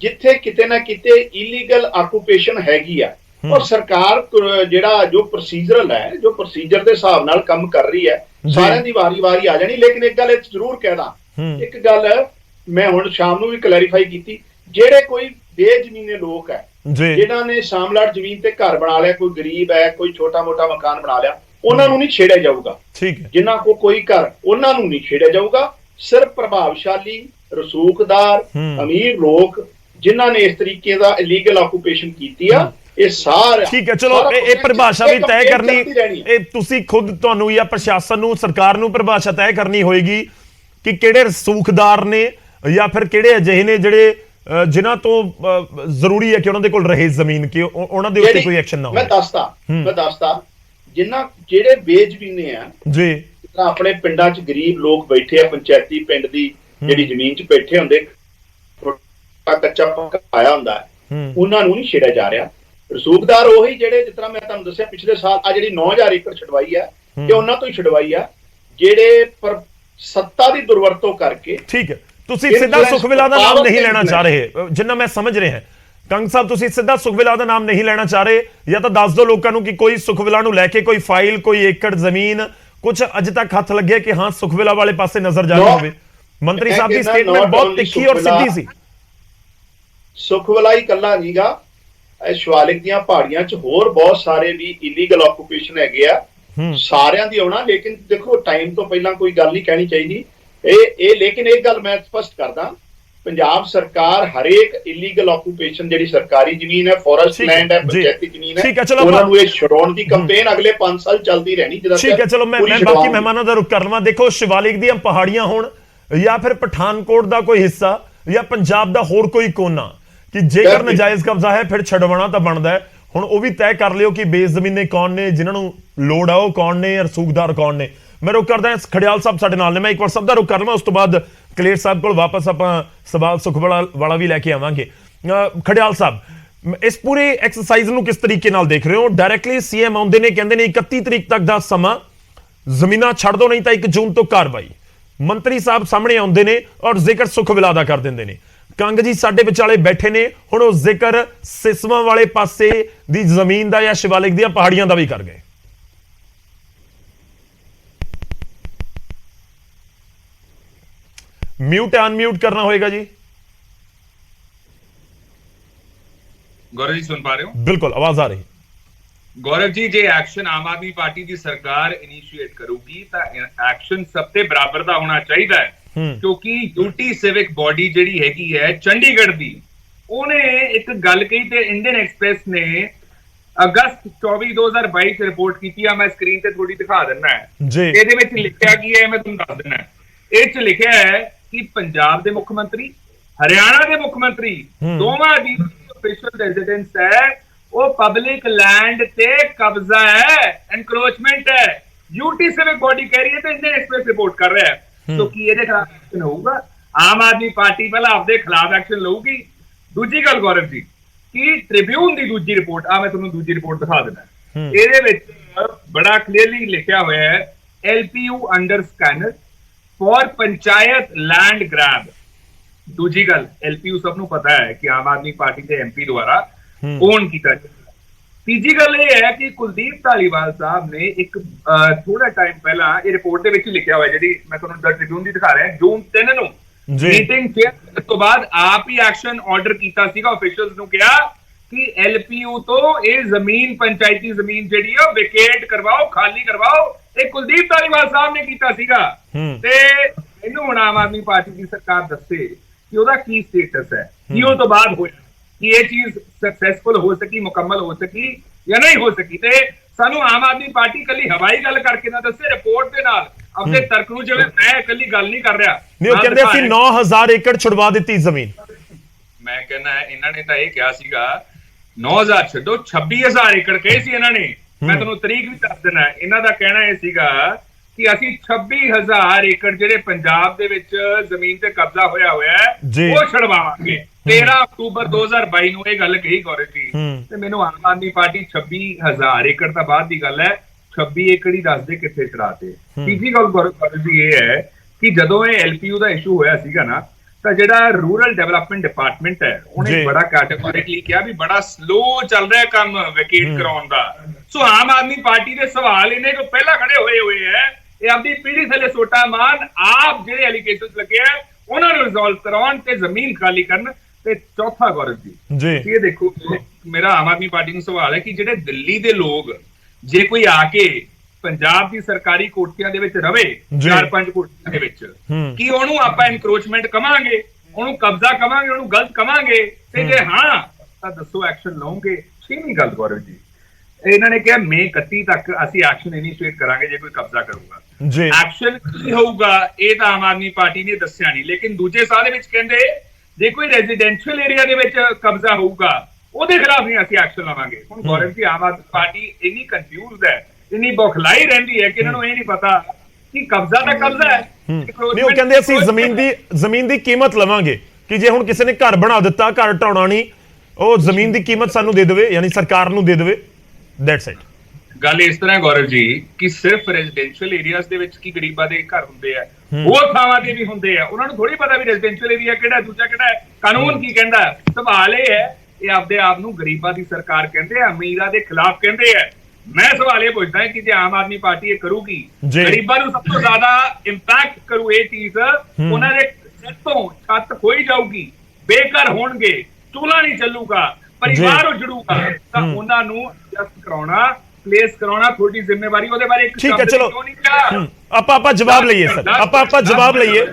ਜਿੱਥੇ ਕਿਤੇ ਨਾ ਕਿਤੇ ਇਲੀਗਲ ਆਕੂਪੇਸ਼ਨ ਹੈਗੀ ਆ। ਔਰ ਸਰਕਾਰ ਜਿਹੜਾ ਜੋ ਪ੍ਰੋਸੀਜਰਲ ਹੈ, ਜੋ ਪ੍ਰੋਸੀਜਰ ਦੇ ਹਿਸਾਬ ਨਾਲ ਕੰਮ ਕਰ ਰਹੀ ਹੈ, ਸਾਰਿਆਂ ਦੀ ਵਾਰੀ ਆ ਜਾਣੀ। ਲੇਕਿਨ ਇੱਕ ਗੱਲ ਇਹ ਜ਼ਰੂਰ ਕਹਿਦਾ, ਇੱਕ ਗੱਲ ਮੈਂ ਹੁਣ ਸ਼ਾਮ ਨੂੰ ਵੀ ਕਲੈਰੀਫਾਈ ਕੀਤੀ, ਜਿਹੜੇ ਕੋਈ ਬੇਜ਼ਮੀਨੇ ਲੋਕ ਹੈ ਜਿਨ੍ਹਾਂ ਨੇ ਸ਼ਾਮਲਾਟ ਜ਼ਮੀਨ ਤੇ ਘਰ ਬਣਾ ਲਿਆ, ਕੋਈ ਗਰੀਬ ਹੈ, ਕੋਈ ਛੋਟਾ ਮੋਟਾ ਮਕਾਨ ਬਣਾ ਲਿਆ, ਉਹਨਾਂ ਨੂੰ ਨਹੀਂ ਛੇੜਿਆ ਜਾਊਗਾ। ਜਿਨ੍ਹਾਂ ਕੋ ਕੋਈ ਘਰ, ਉਹਨਾਂ ਨੂੰ ਨਹੀਂ ਛੇੜਿਆ ਜਾਊਗਾ। ਸਿਰਫ ਪ੍ਰਭਾਵਸ਼ਾਲੀ, ਰਸੂਖਦਾਰ, ਅਮੀਰ ਲੋਕ ਜਿਨ੍ਹਾਂ ਨੇ ਇਸ ਤਰੀਕੇ ਦਾ ਇਲੀਗਲ ਆਕੂਪੇਸ਼ਨ ਕੀਤੀ ਆ, ਇਹ ਸਾਰਾ ਠੀਕ ਹੈ। ਚਲੋ ਇਹ ਪਰਿਭਾਸ਼ਾ ਵੀ ਤੈਅ ਕਰਨੀ, ਇਹ ਤੁਸੀਂ ਖੁਦ, ਤੁਹਾਨੂੰ ਜਾਂ ਪ੍ਰਸ਼ਾਸਨ ਨੂੰ, ਸਰਕਾਰ ਨੂੰ ਪਰਿਭਾਸ਼ਾ ਤੈਅ ਕਰਨੀ ਹੋਏਗੀ ਕਿ ਕਿਹੜੇ ਰਸੂਖਦਾਰ ਨੇ ਜਾਂ ਫਿਰ ਕਿਹੜੇ ਅਜਿਹੇ ਨੇ ਜਿਹੜੇ ਜਿਨ੍ਹਾਂ ਤੋਂ ਜ਼ਰੂਰੀ ਹੈ ਕਿ ਉਹਨਾਂ ਦੇ ਕੋਲ ਰਹੇ ਜ਼ਮੀਨ, ਕਿ ਉਹਨਾਂ ਦੇ ਉੱਤੇ ਕੋਈ ਐਕਸ਼ਨ ਨਾ ਹੋਵੇ। ਮੈਂ ਦੱਸਦਾ ਜਿਹੜੇ ਬੇਜ਼ਮੀਨੇ ਆ ਜੀ, ਆਪਣੇ ਪਿੰਡਾਂ 'ਚ ਗਰੀਬ ਲੋਕ ਬੈਠੇ ਆ, ਪੰਚਾਇਤੀ ਪਿੰਡ ਦੀ ਜਿਹੜੀ ਜ਼ਮੀਨ 'ਚ ਬੈਠੇ ਹੁੰਦੇ, ਕੱਚਾ ਪੱਕਾ ਆਇਆ ਹੁੰਦਾ, ਉਹਨਾਂ ਨੂੰ ਨਹੀਂ ਛੇੜਿਆ ਜਾ ਰਿਹਾ। ਰਸੂਖਦਾਰ ਉਹੀ ਜਿਹੜੇ, ਜਿਸ ਤਰ੍ਹਾਂ ਮੈਂ ਤੁਹਾਨੂੰ ਦੱਸਿਆ, ਪਿਛਲੇ ਸਾਲ ਆ ਜਿਹੜੀ 9,000 ਏਕੜ ਛਡਵਾਈ ਆ, ਇਹ ਉਹਨਾਂ ਤੋਂ ਹੀ ਛਡਵਾਈ ਆ ਜਿਹੜੇ ਸੱਤਾ ਦੀ ਦੁਰਵਰਤੋਂ ਕਰਕੇ। ਠੀਕ ਹੈ, ਤੁਸੀਂ ਸਿੱਧਾ ਸੁਖਵਿਲਾ ਦਾ ਨਾਮ ਨਹੀਂ ਲੈਣਾ ਚਾਹ ਰਹੇ, ਜਿੰਨਾ ਮੈਂ ਸਮਝ ਰਿਹਾ। ਕੰਗ ਸਾਹਿਬ, ਤੁਸੀਂ ਸਿੱਧਾ ਸੁਖਵਿਲਾ ਦਾ ਨਾਮ ਨਹੀਂ ਲੈਣਾ ਚਾਹ ਰਹੇ, ਜਾਂ ਤਾਂ ਦੱਸ ਦਿਓ ਲੋਕਾਂ ਨੂੰ ਕਿ ਕੋਈ ਸੁਖਵਿਲਾ ਨੂੰ ਲੈ ਕੇ ਕੋਈ ਫਾਈਲ, ਕੋਈ ਏਕੜ ਜ਼ਮੀਨ, ਕੁਝ ਅੱਜ ਤੱਕ ਹੱਥ ਲੱਗਿਆ ਕਿ ਹਾਂ ਸੁਖਵਿਲਾ ਵਾਲੇ ਪਾਸੇ ਨਜ਼ਰ ਜਾ ਰਹੀ ਹੋਵੇ। ਮੰਤਰੀ ਸਾਹਿਬ ਦੀ ਸਟੇਟਮੈਂਟ ਬਹੁਤ ਤਿੱਖੀ ਔਰ ਸਿੱਧੀ ਸੀ। ਸੁਖਵਿਲਾ ਹੀ ਇਕੱਲਾ ਨਹੀਂਗਾ, ਸ਼ਿਵਾਲਿਕ ਦੀਆਂ ਪਹਾੜੀਆਂ 'ਚ ਹੋਰ ਬਹੁਤ ਸਾਰੇ ਵੀ ਇਲੀਗਲ ਆਕੂਪੇਸ਼ਨ ਹੈਗੇ ਆ, ਸਾਰਿਆਂ ਦੀ ਆਉਣਾ। ਲੇਕਿਨ ਦੇਖੋ, ਟਾਈਮ ਤੋਂ ਪਹਿਲਾਂ ਕੋਈ ਗੱਲ ਨਹੀਂ ਕਹਿਣੀ ਚਾਹੀਦੀ ਲੇਕਿਨ ਇੱਕ ਗੱਲ ਮੈਂ ਸਪਸ਼ਟ ਕਰਦਾ, ਪੰਜਾਬ ਸਰਕਾਰ ਹਰੇਕ ਇਲੀਗਲ ਆਕੂਪੇਸ਼ਨ ਜਿਹੜੀ ਸਰਕਾਰੀ ਜ਼ਮੀਨ ਹੈ, ਫੋਰੈਸਟ ਲੈਂਡ ਹੈ, ਪੰਚਾਇਤੀ ਜ਼ਮੀਨ ਹੈ, ਉਹਨਾਂ ਨੂੰ ਇਹ ਛਡਾਉਣ ਦੀ ਕੰਪੇਨ ਅਗਲੇ 5 ਸਾਲ ਚੱਲਦੀ ਰਹਿਣੀ। ਠੀਕ ਹੈ, ਚਲੋ ਮੈਂ ਬਾਕੀ ਮਹਿਮਾਨਾਂ ਦਾ ਰੁਖ ਕਰ ਲਵਾਂ। ਦੇਖੋ, ਸ਼ਿਵਾਲਿਕ ਦੀਆਂ ਪਹਾੜੀਆਂ ਹੋਣ ਜਾਂ ਫਿਰ ਪਠਾਨਕੋਟ ਦਾ ਕੋਈ ਹਿੱਸਾ ਜਾਂ ਪੰਜਾਬ ਦਾ ਹੋਰ ਕੋਈ ਕੋਨਾ ਕਿ ਜੇਕਰ ਨਜਾਇਜ਼ ਕਬਜ਼ਾ ਹੈ ਫਿਰ ਛਡਵਾਉਣਾ ਤਾਂ ਬਣਦਾ ਹੈ। ਹੁਣ ਉਹ ਵੀ ਤੈਅ ਕਰ ਲਿਓ ਕਿ ਬੇਜ਼ਮੀਨੇ ਕੌਣ ਨੇ, ਜਿਨ੍ਹਾਂ ਨੂੰ ਲੋੜ ਆ ਉਹ ਕੌਣ ਨੇ, ਰਸੂਖਦਾਰ ਕੌਣ ਨੇ। ਮੈਂ ਰੁਕ ਕਰਦਾ ਖੜਿਆਲ ਸਾਹਿਬ ਸਾਡੇ ਨਾਲ ਨੇ, ਮੈਂ ਇੱਕ ਵਾਰ ਸਭ ਦਾ ਰੁਕ ਕਰ ਲਵਾਂ, ਉਸ ਤੋਂ ਬਾਅਦ ਕਲੇਰ ਸਾਹਿਬ ਕੋਲ ਵਾਪਸ ਆਪਾਂ ਸਵਾਲ ਸੁਖ ਵਾਲਾ ਵੀ ਲੈ ਕੇ ਆਵਾਂਗੇ। ਖੜਿਆਲ ਸਾਹਿਬ, ਇਸ ਪੂਰੇ ਐਕਸਰਸਾਈਜ਼ ਨੂੰ ਕਿਸ ਤਰੀਕੇ ਨਾਲ ਦੇਖ ਰਹੇ ਹੋ? ਡਾਇਰੈਕਟਲੀ ਸੀਐਮ ਆਉਂਦੇ ਨੇ, ਕਹਿੰਦੇ ਨੇ 31 ਤਰੀਕ ਤੱਕ ਦਾ ਸਮਾਂ, ਜ਼ਮੀਨਾਂ ਛੱਡ ਦੋ ਨਹੀਂ ਤਾਂ 1 ਜੂਨ ਤੋਂ ਕਾਰਵਾਈ। ਮੰਤਰੀ ਸਾਹਿਬ ਸਾਹਮਣੇ ਆਉਂਦੇ ਨੇ ਔਰ ਜ਼ਿਕਰ ਸੁਖ ਵਿਲਾ ਕਰ ਦਿੰਦੇ ਨੇ। ਕੰਗ ਜੀ ਸਾਡੇ ਵਿਚਾਲੇ ਬੈਠੇ ਨੇ, ਹੁਣ ਉਹ ਜ਼ਿਕਰ ਸਿਸਵਾਂ ਵਾਲੇ ਪਾਸੇ ਦੀ ਜ਼ਮੀਨ ਦਾ ਜਾਂ ਸ਼ਿਵਾਲਿਕ ਦੀਆਂ ਪਹਾੜੀਆਂ ਦਾ ਵੀ ਕਰ ਗਏ। म्यूट अनम्यूट करना होएगा जी। गौरव जी सुन पा रहे हो? बिल्कुल आवाज आ रही। गौरव जी जे एक्शन आम आदमी पार्टी की सरकार इनिशिएट करूगी तो एक्शन सबते बराबर दा होना चाहिए है, क्योंकि यूटी सिविक बॉडी जिहड़ी हैगी है चंडीगढ़ दी, ਉਹਨੇ ਇੱਕ ਗੱਲ ਕਹੀ ਤੇ ਇੰਡੀਅਨ ਐਕਸਪ੍ਰੈਸ ਨੇ ਅਗਸਤ 24 2022 ਚ ਰਿਪੋਰਟ ਕੀਤੀ ਆ। ਮੈਂ ਸਕਰੀਨ ਤੇ ਥੋੜੀ ਦਿਖਾ ਦਿੰਦਾ ਹੈ। ਇਹਦੇ ਵਿੱਚ ਲਿਖਿਆ ਕੀ ਹੈ ਮੈਂ ਤੁਹਾਨੂੰ ਦੱਸ ਦਿੰਦਾ। ਇਹ ਚ ਲਿਖਿਆ ਹੈ ਕਿ ਪੰਜਾਬ ਦੇ ਮੁੱਖ ਮੰਤਰੀ, ਹਰਿਆਣਾ ਦੇ ਮੁੱਖ ਮੰਤਰੀ ਦੋਵਾਂ ਦੀ ऑफिशियल रेजिडेंस है वो पब्लिक लैंड ते कब्जा है, एनक्रोचमेंट है। यूटी सिविक बॉडी कह रही है तो इंडियन एक्सप्रेस रिपोर्ट कर रहा है। तो की ਇਹਦੇ ਖਿਲਾਫ एक्शन होगा? आम आदमी पार्टी ਪਹਿਲਾਂ ਆਪਦੇ ਖਿਲਾਫ एक्शन ਲਊਗੀ। ਦੂਜੀ ਗੱਲ ਗੌਰਵ ਜੀ ਕਿ ਟ੍ਰਿਬਿਊਨ ਦੀ ਦੂਜੀ ਰਿਪੋਰਟ ਆ, ਮੈਂ ਤੁਹਾਨੂੰ ਦੂਜੀ ਰਿਪੋਰਟ ਦਿਖਾ ਦਿੰਦਾ। ਇਹਦੇ ਵਿੱਚ ਬੜਾ ਕਲੀਅਰਲੀ ਲਿਖਿਆ ਹੋਇਆ ਹੈ LPU under scanner for panchayat land grab. दूजी गल LPU सब नूं पता है कि आम आदमी पार्टी के MP द्वारा ओन किया जाता। तीजी गल ये है कि कुलदीप धालीवाल साहब ने एक थोड़ा टाइम पहला ये रिपोर्ट दे विच लिखिया हुआ जी, मैं तुहानूं द ट्रिब्यून दी दिखा रहा है, जून 3 नूं मीटिंग चेयर तो बाद आप ही एक्शन ऑर्डर कीता सीगा, ऑफिशियल्स नूं कहा कि LPU तो ये जमीन पंचायती जमीन जिहड़ी है वेकेट करवाओ, खाली करवाओ। ये कुलदीप धालीवाल साहब ने कीता सीगा ते इहनूं हुण आम आदमी पार्टी की सरकार दस्से कि ਉਹਦਾ ਕੀ ਸਟੇਟਸ ਹੈ, ਕੀ ਉਹ ਤੋਂ ਬਾਅਦ ਹੋਇਆ, ਕਿ ਇਹ ਚੀਜ਼ ਸਕਸੈਸਫੁਲ ਹੋ ਸਕੀ, ਮੁਕੰਮਲ ਹੋ ਸਕੀ ਜਾਂ ਨਹੀਂ ਹੋ ਸਕੀ। ਤੇ ਸਾਨੂੰ ਆਮ ਆਦਮੀ ਪਾਰਟੀ ਕੱਲੀ ਹਵਾਈ ਗੱਲ ਕਰਕੇ ਨਾ ਦੱਸੇ, ਰਿਪੋਰਟ ਦੇ ਨਾਲ ਆਪਣੇ ਤਰਕ ਨੂੰ, ਜਿਵੇਂ ਮੈਂ ਕੱਲੀ ਗੱਲ ਨਹੀਂ ਕਰ ਰਿਹਾ। ਨਹੀਂ, ਉਹ ਕਹਿੰਦੇ ਅਸੀਂ 9000 ਏਕੜ ਛੁਡਵਾ ਦਿੱਤੀ ਜ਼ਮੀਨ। ਮੈਂ ਕਹਿੰਦਾ ਇਹਨਾਂ ਨੇ ਤਾਂ ਇਹ ਕਿਹਾ ਸੀਗਾ 9000 ਛੱਡੋ 26000 ਏਕੜ ਕਹੇ ਸੀ ਇਹਨਾਂ ਨੇ। ਮੈਂ ਤੁਹਾਨੂੰ ਤਰੀਕ ਵੀ ਦੱਸ ਦੇਣਾ। ਇਹਨਾਂ ਦਾ ਕਹਿਣਾ ਇਹ ਸੀਗਾ ਕਿ ਅਸੀਂ 26000 ਏਕੜ ਜਿਹੜੇ ਪੰਜਾਬ ਦੇ ਵਿੱਚ ਜ਼ਮੀਨ ਤੇ ਕਬਜ਼ਾ ਹੋਇਆ ਹੈ ਉਹ ਛਡਵਾਵਾਂਗੇ। 13 ਅਕਤੂਬਰ 2022 ਨੂੰ ਇਹ ਗੱਲ ਕਹੀ ਗੌਰਵ ਜੀ। ਤੇ ਮੈਨੂੰ ਆਮ ਆਦਮੀ ਪਾਰਟੀ 26000 ਏਕੜ ਤਾਂ ਬਾਅਦ ਦੀ ਗੱਲ ਹੈ, 26 ਏਕੜ ਹੀ ਦੱਸਦੇ ਕਿੱਥੇ ਛਡਾਤੇ। ਤੀਜੀ ਗੱਲ ਗੌਰਵ ਜੀ ਇਹ ਹੈ ਕਿ ਜਦੋਂ ਇਹ LPU ਦਾ ਇਸ਼ੂ ਹੋਇਆ ਸੀਗਾ ਨਾ, ਤਾਂ ਜਿਹੜਾ ਰੂਰਲ ਡਿਵੈਲਪਮੈਂਟ ਡਿਪਾਰਟਮੈਂਟ ਹੈ ਉਹਨੇ ਬੜਾ ਕੈਟੇਗੋਰਿਕਲੀ ਕਿਹਾ ਵੀ ਬੜਾ ਸਲੋ ਚੱਲ ਰਿਹਾ ਕੰਮ ਵੈਕੇਟ ਕਰਾਉਣ ਦਾ। ਸੋ ਆਮ ਆਦਮੀ ਪਾਰਟੀ ਦੇ ਸਵਾਲ ਇਹਨੇ ਜੋ ਪਹਿਲਾਂ ਖੜੇ ਹੋਏ ਹੈ, ਇਹ ਆਪਣੀ ਪੀੜੀ ਥੱਲੇ ਸੋਟਾ ਮਾਰਨ, ਆਪ ਜਿਹੜੇ ਐਲੀਗੇਸ਼ਨਸ ਲੱਗੇ ਆ ਉਹਨਾਂ ਨੂੰ ਰਿਜ਼ੋਲਵ ਕਰਾਉਣ ਤੇ ਜ਼ਮੀਨ ਖਾਲੀ ਕਰਨ। ਤੇ ਚੌਥਾ ਗੌਰਵ ਜੀ ਇਹ ਦੇਖੋ, ਮੇਰਾ ਆਮ ਆਦਮੀ ਪਾਰਟੀ ਨੂੰ ਸਵਾਲ ਹੈ ਕਿ ਜਿਹੜੇ ਦਿੱਲੀ ਦੇ ਲੋਕ ਜੇ ਕੋਈ ਆ ਕੇ ਪੰਜਾਬ ਦੀ ਸਰਕਾਰੀ ਕੋਠੀਆਂ ਦੇ ਵਿੱਚ ਰਵੇ, 4-5 ਕੋਠੀਆਂ ਦੇ ਵਿੱਚ, ਕੀ ਉਹਨੂੰ ਆਪਾਂ ਐਨਕਰੋਚਮੈਂਟ ਕਵਾਂਗੇ, ਉਹਨੂੰ ਕਬਜ਼ਾ ਕਵਾਂਗੇ, ਉਹਨੂੰ ਗਲਤ ਕਵਾਂਗੇ? ਤੇ ਜੇ ਹਾਂ ਤਾਂ ਦੱਸੋ ਐਕਸ਼ਨ ਲਓਗੇ? ਛੇਵੀਂ ਗੱਲ ਗੌਰਵ ਜੀ, ਇਹਨਾਂ ਨੇ ਕਿਹਾ ਮਈ 31 ਤੱਕ ਅਸੀਂ ਐਕਸ਼ਨ ਇਨੀਸ਼ੀਏਟ ਕਰਾਂਗੇ ਜੇ ਕੋਈ ਕਬਜ਼ਾ ਕਰੂਗਾ। ਐਕਸ਼ਨ ਕੀ ਹੋਊਗਾ ਇਹ ਤਾਂ ਆਮ ਆਦਮੀ ਪਾਰਟੀ ਨੇ ਦੱਸਿਆ ਨਹੀਂ, ਲੇਕਿਨ ਦੂਜੇ ਸਾਹ ਦੇ ਵਿੱਚ ਕਹਿੰਦੇ ਜੇ ਕੋਈ ਰੈਜ਼ੀਡੈਂਸ਼ੀਅਲ ਏਰੀਆ ਦੇ ਵਿੱਚ ਕਬਜ਼ਾ ਹੋਊਗਾ ਉਹਦੇ ਖਿਲਾਫ ਨਹੀਂ ਅਸੀਂ ਐਕਸ਼ਨ ਲਵਾਂਗੇ। ਹੁਣ ਗੌਰਵ ਜੀ ਆਮ ਆਦਮੀ ਪਾਰਟੀ ਇੰਨੀ ਕਨਫਿਊਜ਼ਡ ਹੈ, ਇੰਨੀ ਬੌਖਲਾਈ ਰਹਿੰਦੀ ਹੈ ਕਿ ਇਹਨਾਂ ਨੂੰ ਇਹ ਨਹੀਂ ਪਤਾ ਕਿ ਕਬਜ਼ਾ ਤਾਂ ਕਬਜ਼ਾ ਹੈ। ਨਹੀਂ, ਉਹ ਕਹਿੰਦੇ ਅਸੀਂ ਜ਼ਮੀਨ ਦੀ ਕੀਮਤ ਲਵਾਂਗੇ ਕਿ ਜੇ ਹੁਣ ਕਿਸੇ ਨੇ ਘਰ ਬਣਾ ਦਿੱਤਾ, ਘਰ ਢਾਉਣਾ ਨਹੀਂ, ਉਹ ਜ਼ਮੀਨ ਦੀ ਕੀਮਤ ਸਾਨੂੰ ਦੇ ਦੇਵੇ, ਯਾਨੀ ਸਰਕਾਰ ਨੂੰ ਦੇ ਦੇਵੇ। That's it. ਗੱਲ ਇਸ ਤਰ੍ਹਾਂ ਗੌਰਵ ਜੀ ਕਿ ਸਿਰਫ ਰੈਜ਼ੀਡੈਂਸ਼ੀਅਲ ਏਰੀਆਜ਼ ਦੇ ਵਿੱਚ ਕੀ ਗਰੀਬਾਂ ਦੇ ਘਰ ਹੁੰਦੇ ਆ, ਹੋਰ ਥਾਵਾਂ ਤੇ ਵੀ ਹੁੰਦੇ ਆ। ਉਹਨਾਂ ਨੂੰ ਥੋੜੀ ਪਤਾ ਵੀ ਰੈਜ਼ੀਡੈਂਸ਼ੀਅਲ ਏਰੀਆ ਕਿਹੜਾ, ਦੂਜਾ ਕਿਹੜਾ ਹੈ, ਕਾਨੂੰਨ ਕੀ ਕਹਿੰਦਾ। ਸਵਾਲ ਇਹ ਹੈ ਇਹ ਆਪਦੇ ਆਪ ਨੂੰ ਗਰੀਬਾਂ ਦੀ ਸਰਕਾਰ ਕਹਿੰਦੇ ਆ, ਅਮੀਰਾਂ ਦੇ ਖਿਲਾਫ ਕਹਿੰਦੇ ਆ। ਮੈਂ ਸਵਾਲ ਇਹ ਪੁੱਛਦਾ ਕਿ ਜੇ ਆਮ ਆਦਮੀ ਪਾਰਟੀ ਇਹ ਕਰੂਗੀ, ਗਰੀਬਾਂ ਨੂੰ ਸਭ ਤੋਂ ਜ਼ਿਆਦਾ ਇੰਪੈਕਟ ਕਰੂ ਇਹ ਚੀਜ਼, ਉਹਨਾਂ ਦੇ ਸਿਰ ਤੋਂ ਛੱਤ ਖੋਈ ਜਾਊਗੀ, ਬੇਘਰ ਹੋਣਗੇ, ਚੂਲਾ ਨਹੀਂ ਚੱਲੂਗਾ, ਪਰਿਵਾਰ ਉਜੜੂਗਾ, ਤਾਂ ਉਹਨਾਂ ਨੂੰ ਜਸਟ ਕਰਾਉਣਾ, ਪਲੇਸ ਕਰਾਉਣਾ ਤੁਹਾਡੀ ਜ਼ਿੰਮੇਵਾਰੀ। ਉਹਦੇ ਬਾਰੇ ਇੱਕ ਠੀਕ ਹੈ, ਚਲੋ ਆਪਾਂ ਜਵਾਬ ਲਈਏ ਸਰ, ਆਪਾਂ ਜਵਾਬ ਲਈਏ।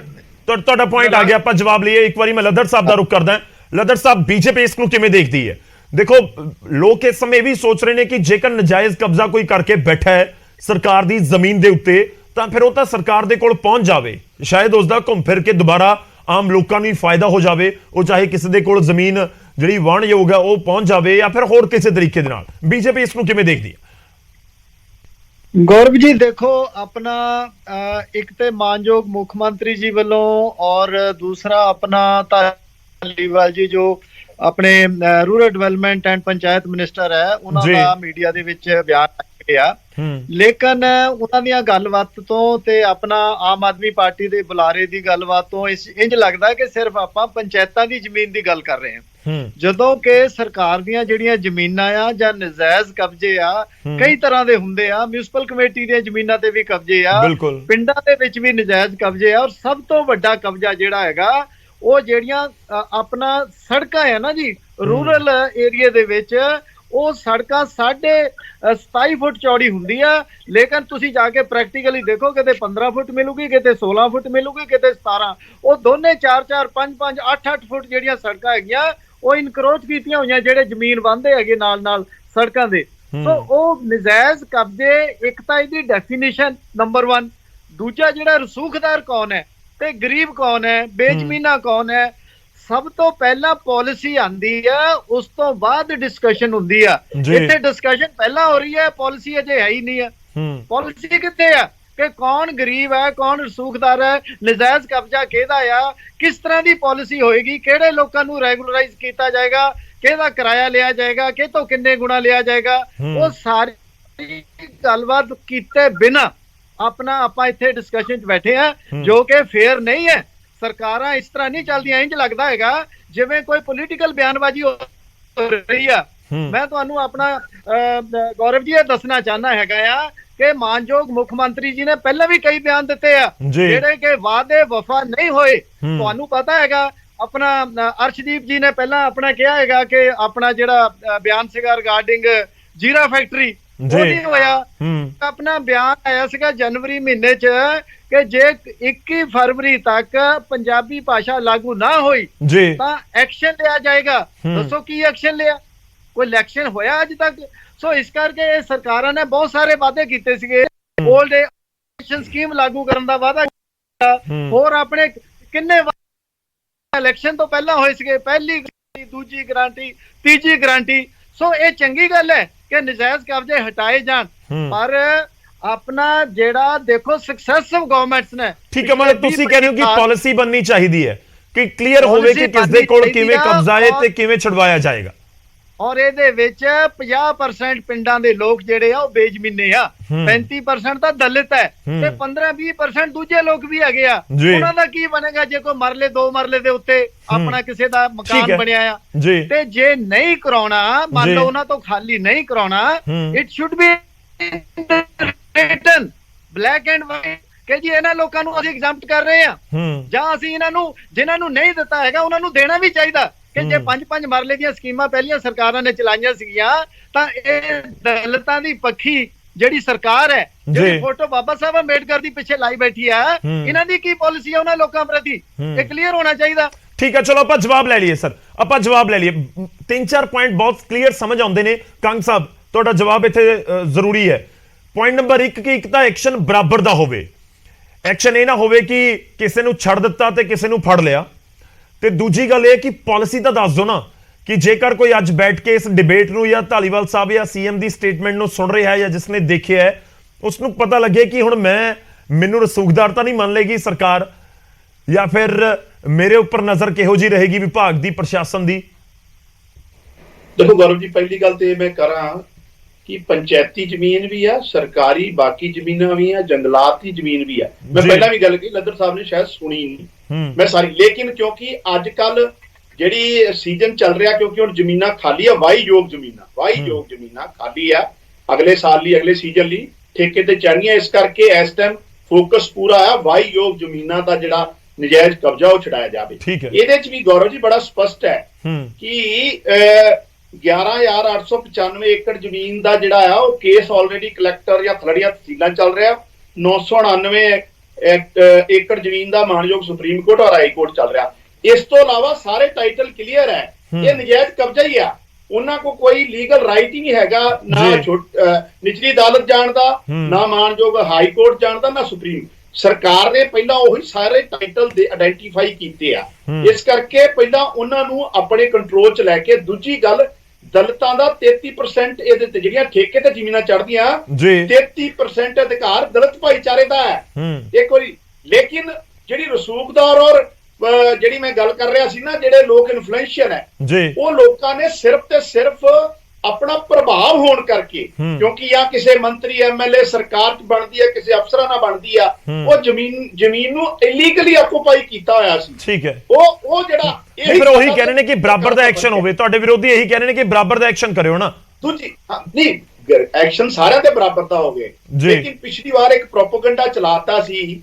ਤੁਹਾਡਾ ਪੁਆਇੰਟ ਆ ਗਿਆ, ਆਪਾਂ ਜਵਾਬ ਲਈਏ। ਇੱਕ ਵਾਰੀ ਮੈਂ ਲੱਦੜ ਸਾਹਿਬ ਦਾ ਰੁਖ ਕਰਦਾ। ਲੱਦੜ ਸਾਹਿਬ, ਬੀਜੇਪੀ ਇਸ ਨੂੰ ਕਿਵੇਂ ਦੇਖਦੀ ਹੈ? ਦੇਖੋ, ਲੋਕ ਇਸ ਸਮੇਂ ਵੀ ਸੋਚ ਰਹੇ ਨੇ ਕਿ ਜੇਕਰ ਨਜਾਇਜ਼ ਕਬਜ਼ਾ ਕੋਈ ਕਰਕੇ ਬੈਠਾ ਹੈ ਸਰਕਾਰ ਦੀ ਜ਼ਮੀਨ ਦੇ ਉੱਤੇ, ਤਾਂ ਫਿਰ ਉਹ ਤਾਂ ਸਰਕਾਰ ਦੇ ਕੋਲ ਪਹੁੰਚ ਜਾਵੇ, ਸ਼ਾਇਦ ਉਸ ਦਾ ਘੁੰਮ ਫਿਰ ਕੇ ਦੁਬਾਰਾ ਆਮ ਲੋਕਾਂ ਨੂੰ ਹੀ ਫਾਇਦਾ ਹੋ ਜਾਵੇ, ਉਹ ਚਾਹੇ ਕਿਸੇ ਦੇ ਕੋਲ ਜ਼ਮੀਨ ਜਿਹੜੀ ਵਾਹਣਯੋਗ ਹੈ ਉਹ ਪਹੁੰਚ ਜਾਵੇ ਜਾਂ ਫਿਰ ਹੋਰ ਕਿਸੇ ਤਰੀਕੇ ਦੇ ਨਾਲ। ਬੀਜੇਪੀ ਇਸ ਨੂੰ ਕਿਵੇਂ ਦੇਖਦੀ ਹੈ? गौरव जी देखो अपना एक ते मानयोग मुख्यमंत्री जी वालों और दूसरा अपना धालीवाल जी जो अपने rural development and panchayat minister है उन्होंने मीडिया दे विच बयान किया, लेकिन उन्होंने गलबात तो ते अपना आम आदमी पार्टी दे बुलारे दी गलबात तो इंज लगदा कि सिर्फ आपां पंचायतां दी जमीन दी गल कर रहे हैं, ਜਦੋਂ ਕਿ ਸਰਕਾਰ ਦੀਆਂ ਜਿਹੜੀਆਂ ਜ਼ਮੀਨਾਂ ਆ ਜਾਂ ਨਜਾਇਜ਼ ਕਬਜ਼ੇ ਆ ਕਈ ਤਰ੍ਹਾਂ ਦੇ ਹੁੰਦੇ ਆ। ਮਿਊਨਿਸਪਲ ਕਮੇਟੀ ਦੀਆਂ ਜ਼ਮੀਨਾਂ ਤੇ ਵੀ ਕਬਜ਼ੇ ਆ, ਪਿੰਡਾਂ ਦੇ ਵਿੱਚ ਵੀ ਨਜਾਇਜ਼ ਕਬਜ਼ੇ ਆ, ਔਰ ਸਭ ਤੋਂ ਵੱਡਾ ਕਬਜ਼ਾ ਜਿਹੜਾ ਹੈਗਾ ਉਹ ਜਿਹੜੀਆਂ ਆਪਣਾ ਸੜਕਾਂ ਆ ਨਾ ਜੀ ਰੂਰਲ ਏਰੀਆ ਦੇ ਵਿੱਚ, ਉਹ ਸੜਕਾਂ 27.5 ਫੁੱਟ ਚੌੜੀ ਹੁੰਦੀ ਆ, ਲੇਕਿਨ ਤੁਸੀਂ ਜਾ ਕੇ ਪ੍ਰੈਕਟੀਕਲੀ ਦੇਖੋ ਕਿਤੇ 15 ਫੁੱਟ ਮਿਲੂਗੀ, ਕਿਤੇ 16 ਫੁੱਟ ਮਿਲੂਗੀ, ਕਿਤੇ 17। ਉਹ ਦੋਨੇ 4-4 5-5 8-8 ਫੁੱਟ ਜਿਹੜੀਆਂ ਸੜਕਾਂ ਹੈਗੀਆਂ ਉਹ ਇਨਕਰੋਚ ਕੀਤੀਆਂ ਹੋਈਆਂ ਜਿਹੜੇ ਜ਼ਮੀਨ ਵਾਂਦੇ ਹੈਗੇ ਨਾਲ ਸੜਕਾਂ ਦੇ। ਸੋ ਉਹ ਨਜਾਇਜ਼ ਕਬਜ਼ੇ, ਇੱਕ ਤਾਂ ਇਹਦੀ ਡੈਫੀਨੇਸ਼ਨ ਨੰਬਰ 1, ਦੂਜਾ ਜਿਹੜਾ ਰਸੂਖਦਾਰ ਕੌਣ ਹੈ ਤੇ ਗਰੀਬ ਕੌਣ ਹੈ, ਬੇਜ਼ਮੀਨਾ ਕੌਣ ਹੈ, ਸਭ ਤੋਂ ਪਹਿਲਾਂ ਪਾਲਿਸੀ ਆਂਦੀ ਆ, ਉਸ ਤੋਂ ਬਾਅਦ ਡਿਸਕਸ਼ਨ ਹੁੰਦੀ ਆ। ਇੱਥੇ ਡਿਸਕਸ਼ਨ ਪਹਿਲਾਂ ਹੋ ਰਹੀ ਹੈ, ਪਾਲਿਸੀ ਅਜੇ ਹੈ ਹੀ ਨਹੀਂ ਆ। ਪਾਲਿਸੀ ਕਿੱਥੇ ਆ ਕਿ ਕੌਣ ਗਰੀਬ ਹੈ, ਕੌਣ ਰਸੂਖਦਾਰ ਹੈ, ਨਜਾਇਜ਼ ਕਬਜ਼ਾ ਕਿਹਦਾ ਆ, ਕਿਸ ਤਰ੍ਹਾਂ ਦੀ ਪਾਲਿਸੀ ਹੋਏਗੀ, ਕਿਹੜੇ ਲੋਕਾਂ ਨੂੰ ਰੈਗੂਲਰਾਈਜ਼ ਕੀਤਾ ਜਾਏਗਾ, ਕਿਹਦਾ ਕਿਰਾਇਆ ਲਿਆ ਜਾਏਗਾ, ਕਿਤੋਂ ਕਿੰਨੇ ਗੁਣਾ ਲਿਆ ਜਾਏਗਾ, ਉਹ ਸਾਰੀ ਗੱਲਬਾਤ ਕੀਤੇ ਬਿਨਾਂ ਆਪਣਾ ਆਪਾਂ ਇੱਥੇ ਡਿਸਕਸ਼ਨ 'ਚ ਬੈਠੇ ਆ, ਜੋ ਕਿ ਫੇਅਰ ਨਹੀਂ ਹੈ। ਸਰਕਾਰਾਂ ਇਸ ਤਰ੍ਹਾਂ ਨਹੀਂ ਚੱਲਦੀਆਂ, ਇੰਜ ਲੱਗਦਾ ਹੈਗਾ ਜਿਵੇਂ ਕੋਈ ਪੋਲੀਟੀਕਲ ਬਿਆਨਬਾਜ਼ੀ ਹੋ ਰਹੀ ਆ। ਮੈਂ ਤੁਹਾਨੂੰ ਆਪਣਾ ਗੌਰਵ ਜੀ ਇਹ ਦੱਸਣਾ ਚਾਹੁੰਦਾ ਹੈਗਾ ਆ ਕਿ ਮਾਨਯੋਗ ਮੁੱਖ ਮੰਤਰੀ ਜੀ ਨੇ ਪਹਿਲਾਂ ਵੀ ਕਈ ਬਿਆਨ ਦਿੱਤੇ ਆ ਜਿਹੜੇ ਕਿ ਵਾਅਦੇ ਵਫਾ ਨਹੀਂ ਹੋਏ। ਤੁਹਾਨੂੰ ਪਤਾ ਹੈਗਾ ਆਪਣਾ ਅਰਸ਼ਦੀਪ ਜੀ ਨੇ ਪਹਿਲਾਂ ਆਪਣਾ ਕਿਹਾ ਹੈਗਾ ਕਿ ਆਪਣਾ ਜਿਹੜਾ ਬਿਆਨ ਸੀਗਾ ਰਿਗਾਰਡਿੰਗ ਜੀਰਾ ਫੈਕਟਰੀ ਉਹ ਨਹੀਂ ਹੋਇਆ। ਆਪਣਾ ਬਿਆਨ ਆਇਆ ਸੀਗਾ ਜਨਵਰੀ ਮਹੀਨੇ 'ਚ ਕਿ ਜੇ 21 ਫਰਵਰੀ ਤੱਕ ਪੰਜਾਬੀ ਭਾਸ਼ਾ ਲਾਗੂ ਨਾ ਹੋਈ ਤਾਂ ਐਕਸ਼ਨ ਲਿਆ ਜਾਏਗਾ। ਦੱਸੋ ਕੀ ਐਕਸ਼ਨ ਲਿਆ? ਕੋਈ ਇਲੈਕਸ਼ਨ ਹੋਇਆ ਅੱਜ ਤੱਕ? ਸੋ ਇਸ ਕਰਕੇ ਇਹ ਸਰਕਾਰਾਂ ਨੇ ਬਹੁਤ ਸਾਰੇ ਵਾਅਦੇ ਕੀਤੇ ਸੀਗੇ, 올ਡ ਏਜ ਸਕੀਮ ਲਾਗੂ ਕਰਨ ਦਾ ਵਾਅਦਾ ਕੀਤਾ, ਹੋਰ ਆਪਣੇ ਕਿੰਨੇ ਇਲੈਕਸ਼ਨ ਤੋਂ ਪਹਿਲਾਂ ਹੋਏ ਸੀਗੇ, ਪਹਿਲੀ ਗਾਰੰਟੀ, ਦੂਜੀ ਗਾਰੰਟੀ, ਤੀਜੀ ਗਾਰੰਟੀ। ਸੋ ਇਹ ਚੰਗੀ ਗੱਲ ਹੈ ਕਿ ਨਜਾਇਜ਼ ਕਬਜ਼ੇ ਹਟਾਏ ਜਾਣ, ਪਰ ਆਪਣਾ ਜਿਹੜਾ ਦੇਖੋ ਸਕਸੈਸਫੁਲ ਗਵਰਨਮੈਂਟਸ ਨੇ। ਠੀਕ ਹੈ, ਮਤਲਬ ਤੁਸੀਂ ਕਹਿ ਰਹੇ ਹੋ ਕਿ ਪਾਲਿਸੀ ਬਣਨੀ ਚਾਹੀਦੀ ਹੈ ਕਿ ਕਲੀਅਰ ਹੋਵੇ ਕਿ ਕਿਸ ਦੇ ਕੋਲ ਕਿਵੇਂ ਕਬਜ਼ਾ ਹੈ ਤੇ ਕਿਵੇਂ ਛੁਡਵਾਇਆ ਜਾਏਗਾ। ਔਰ ਇਹਦੇ ਵਿੱਚ 50% ਪਿੰਡਾਂ ਦੇ ਲੋਕ ਜਿਹੜੇ ਆ ਉਹ ਬੇਜ਼ਮੀਨੇ ਆ, 35% ਤਾਂ ਦਲਿਤ ਹੈ ਤੇ 15-20% ਦੂਜੇ ਲੋਕ ਵੀ ਹੈਗੇ ਆ। ਉਹਨਾਂ ਦਾ ਕੀ ਬਣੇਗਾ ਜੇ ਕੋਈ ਮਰਲੇ 2 ਮਰਲੇ ਦੇ ਉੱਤੇ ਆਪਣਾ ਕਿਸੇ ਦਾ ਮਕਾਨ ਬਣਿਆ ਆ ਤੇ ਜੇ ਨਹੀਂ ਕਰਾਉਣਾ, ਮੰਨ ਲਓ ਉਹਨਾਂ ਤੋਂ ਖਾਲੀ ਨਹੀਂ ਕਰਾਉਣਾ, it should be written black and white ਕਿ ਜੀ ਇਹਨਾਂ ਲੋਕਾਂ ਨੂੰ ਅਸੀਂ ਐਗਜ਼ੈਂਪਟ ਕਰ ਰਹੇ ਆ, ਜਾਂ ਅਸੀਂ ਇਹਨਾਂ ਨੂੰ ਜਿਨ੍ਹਾਂ ਨੂੰ ਨਹੀਂ ਦਿੱਤਾ ਹੈਗਾ ਉਹਨਾਂ ਨੂੰ ਦੇਣਾ ਵੀ ਚਾਹੀਦਾ। ਕਿ ਜੇ 5-5 ਮਰਲੇ ਦੀਆਂ ਸਕੀਮਾਂ ਪਹਿਲੀਆਂ ਸਰਕਾਰਾਂ ਨੇ ਚਲਾਈਆਂ ਸੀਗੀਆਂ ਤਾਂ ਇਹ ਦਲਿਤਾਂ ਦੀ ਪੱਖੀ ਜਿਹੜੀ ਸਰਕਾਰ ਹੈ, ਜਿਹੜੀ ਫੋਟੋ ਬਾਬਾ ਸਾਹਿਬ ਅੰਬੇਡਕਰ ਦੀ ਪਿੱਛੇ ਲਾਈ ਬੈਠੀ ਹੈ, ਇਹਨਾਂ ਦੀ ਕੀ ਪਾਲਿਸੀ ਹੈ ਉਹਨਾਂ ਲੋਕਾਂ ਪ੍ਰਤੀ, ਇਹ ਕਲੀਅਰ ਹੋਣਾ ਚਾਹੀਦਾ। ਠੀਕ ਹੈ, ਚਲੋ ਆਪਾਂ ਜਵਾਬ ਲੈ ਲਈਏ ਸਰ, ਆਪਾਂ ਜਵਾਬ ਲੈ ਲਈਏ। 3-4 ਪੁਆਇੰਟ ਬਹੁਤ ਕਲੀਅਰ ਸਮਝ ਆਉਂਦੇ ਨੇ। ਕੰਗ ਸਾਹਿਬ ਤੁਹਾਡਾ ਜਵਾਬ ਇੱਥੇ ਜ਼ਰੂਰੀ ਹੈ। ਪੁਆਇੰਟ ਨੰਬਰ 1 ਕਿ ਇੱਕ ਤਾਂ ਐਕਸ਼ਨ ਬਰਾਬਰ ਦਾ ਹੋਵੇ, ਐਕਸ਼ਨ ਇਹ ਨਾ ਹੋਵੇ ਕਿ ਕਿਸੇ ਨੂੰ ਛੱਡ ਦਿੱਤਾ ਤੇ ਕਿਸੇ ਨੂੰ ਫੜ ਲਿਆ। ਤੇ ਦੂਜੀ ਗੱਲ ਇਹ ਕਿ ਪਾਲਿਸੀ ਤਾਂ ਦੱਸ ਦਿਓ ਨਾ ਕਿ ਜੇਕਰ ਕੋਈ ਅੱਜ ਬੈਠ ਕੇ ਇਸ ਡਿਬੇਟ ਨੂੰ ਜਾਂ ਧਾਲੀਵਾਲ ਸਾਹਿਬ ਜਾਂ ਸੀਐਮ ਦੀ ਸਟੇਟਮੈਂਟ ਨੂੰ ਸੁਣ ਰਿਹਾ ਹੈ ਜਾਂ ਜਿਸਨੇ ਦੇਖਿਆ ਹੈ ਉਸ ਨੂੰ ਪਤਾ ਲੱਗੇ ਕਿ ਹੁਣ ਮੈਨੂੰ ਰਸੂਖਦਾਰ ਤਾਂ ਨਹੀਂ ਮੰਨ ਲੇਗੀ ਸਰਕਾਰ, ਜਾਂ ਫਿਰ ਮੇਰੇ ਉੱਪਰ ਨਜ਼ਰ ਕਿਹੋ ਜੀ ਰਹੇਗੀ ਵਿਭਾਗ ਦੀ, ਪ੍ਰਸ਼ਾਸਨ ਦੀ। ਦੇਖੋ ਗੌਰਵ ਜੀ, ਪਹਿਲੀ ਗੱਲ ਤੇ ਮੈਂ ਕਰਾਂ ਕਿ ਪੰਚਾਇਤੀ ਜ਼ਮੀਨ ਵੀ ਆ, ਸਰਕਾਰੀ ਬਾਕੀ ਜ਼ਮੀਨਾਂ ਵੀ ਆ, ਜੰਗਲਾਤ ਦੀ ਜ਼ਮੀਨ ਵੀ ਆ। ਮੈਂ ਪਹਿਲਾਂ ਵੀ ਗੱਲ ਕੀਤੀ, ਲੱਦਰ ਸਾਹਿਬ ਨੇ ਸ਼ਾਇਦ ਸੁਣੀ ਨਹੀਂ ਮੈਂ ਸਾਰੀ, ਲੇਕਿਨ ਕਿਉਂਕਿ ਅੱਜ ਕੱਲ ਜਿਹੜੀ ਸੀਜ਼ਨ ਚੱਲ ਰਿਹਾ, ਕਿਉਂਕਿ ਹੁਣ ਜ਼ਮੀਨਾਂ ਖਾਲੀ ਆ, ਵਾਹੀਯੋਗ ਜ਼ਮੀਨਾਂ ਖਾਲੀ ਆ, ਅਗਲੇ ਸਾਲ ਲਈ, ਅਗਲੇ ਸੀਜ਼ਨ ਲਈ ਠੇਕੇ ਤੇ ਚੜ੍ਹਨੀਆਂ, ਇਸ ਕਰਕੇ ਇਸ ਟਾਈਮ ਫੋਕਸ ਪੂਰਾ ਆ ਵਾਹੀਯੋਗ ਜ਼ਮੀਨਾਂ ਦਾ ਜਿਹੜਾ ਨਜਾਇਜ਼ ਕਬਜ਼ਾ ਉਹ ਛਡਾਇਆ ਜਾਵੇ। ਇਹਦੇ ਚ ਵੀ ਗੌਰਵ ਜੀ ਬੜਾ ਸਪਸ਼ਟ ਹੈ ਕਿ 11,895 ਏਕੜ ਜ਼ਮੀਨ ਦਾ ਜਿਹੜਾ ਆ ਉਹ ਕੇਸ ਆਲਰੇਡੀ ਕਲੈਕਟਰ ਜਾਂ ਥਲੜੀਆਂ ਤਹਿਸੀਲਾਂ ਚੱਲ ਰਿਹਾ, 999 ਏਕੜ ਜ਼ਮੀਨ ਦਾ ਮਾਨਯੋਗ ਸੁਪਰੀਮ ਕੋਰਟ ਔਰ ਹਾਈ ਕੋਰਟ ਚੱਲ ਰਿਹਾ। ਇਸ ਤੋਂ ਇਲਾਵਾ ਸਾਰੇ ਟਾਈਟਲ ਕਲੀਅਰ ਹੈ, ਇਹ ਨਜਾਇਜ਼ ਕਬਜ਼ਾ ਹੀ ਆ, ਉਹਨਾਂ ਕੋ ਕੋਈ ਲੀਗਲ ਰਾਈਟ ਹੀ ਨਹੀਂ ਹੈਗਾ, ਨਾ ਨਿਚਲੀ ਅਦਾਲਤ ਜਾਣ ਦਾ, ਨਾ ਮਾਨਯੋਗ ਹਾਈ ਕੋਰਟ ਜਾਣ ਦਾ, ਨਾ ਸੁਪਰੀਮ। ਸਰਕਾਰ ਨੇ ਪਹਿਲਾਂ ਉਹੀ ਸਾਰੇ ਟਾਈਟਲ ਦੇ ਆਇਡੈਂਟੀਫਾਈ ਕੀਤੇ ਆ। ਇਸ ਕਰਕੇ ਪਹਿਲਾਂ ਉਹਨਾਂ ਨੂੰ ਆਪਣੇ ਕੰਟਰੋਲ 'ਚ ਲੈ ਕੇ, ਦੂਜੀ ਗੱਲ ਦਲਿਤਾਂ ਦਾ 33% ਇਹਦੇ ਤੇ ਜਿਹੜੀਆਂ ਠੇਕੇ ਤੇ ਜ਼ਮੀਨਾਂ ਚੜ੍ਹਦੀਆਂ 33% ਅਧਿਕਾਰ ਦਲਿਤ ਭਾਈਚਾਰੇ ਦਾ ਹੈ ਇੱਕ ਵਾਰੀ। ਲੇਕਿਨ ਜਿਹੜੀ ਰਸੂਖਦਾਰ ਔਰ ਜਿਹੜੀ ਮੈਂ ਗੱਲ ਕਰ ਰਿਹਾ ਸੀ ਨਾ, ਜਿਹੜੇ ਲੋਕ ਇਨਫਲੂਐਂਸ਼ੀਅਲ ਹੈ, ਉਹ ਲੋਕਾਂ ਨੇ ਸਿਰਫ ਤੇ ਸਿਰਫ ਆਪਣਾ ਪ੍ਰਭਾਵ ਹੋਣ ਕਰਕੇ, ਕਿਉਂਕਿ ਜਾਂ ਕਿਸੇ ਮੰਤਰੀ ਐਮਐਲਏ ਸਰਕਾਰ 'ਚ ਬਣਦੀ ਹੈ, ਕਿਸੇ ਅਫਸਰਾਂ ਨਾਲ ਬਣਦੀ ਆ, ਉਹ ਜ਼ਮੀਨ ਨੂੰ ਇਲੀਗਲੀ ਆਕੂਪਾਈ ਕੀਤਾ ਹੋਇਆ ਸੀ। ਠੀਕ ਹੈ, ਉਹ ਜਿਹੜਾ ਫਿਰ ਉਹੀ ਕਹਿ ਰਹੇ ਨੇ ਕਿ ਬਰਾਬਰ ਦਾ ਐਕਸ਼ਨ ਹੋਵੇ। ਤੁਹਾਡੇ ਵਿਰੋਧੀ ਇਹੀ ਕਹਿ ਰਹੇ ਨੇ ਕਿ ਬਰਾਬਰ ਦਾ ਐਕਸ਼ਨ ਕਰਿਓ ਨਾ। ਦੂਜੀ ਨਹੀਂ, ਐਕਸ਼ਨ ਸਾਰਿਆਂ ਦੇ ਬਰਾਬਰ ਦਾ ਹੋਵੇ, ਲੇਕਿਨ ਪਿਛਲੀ ਵਾਰ ਇੱਕ ਪ੍ਰੋਪੇਗੈਂਡਾ ਚਲਾਤਾ ਸੀ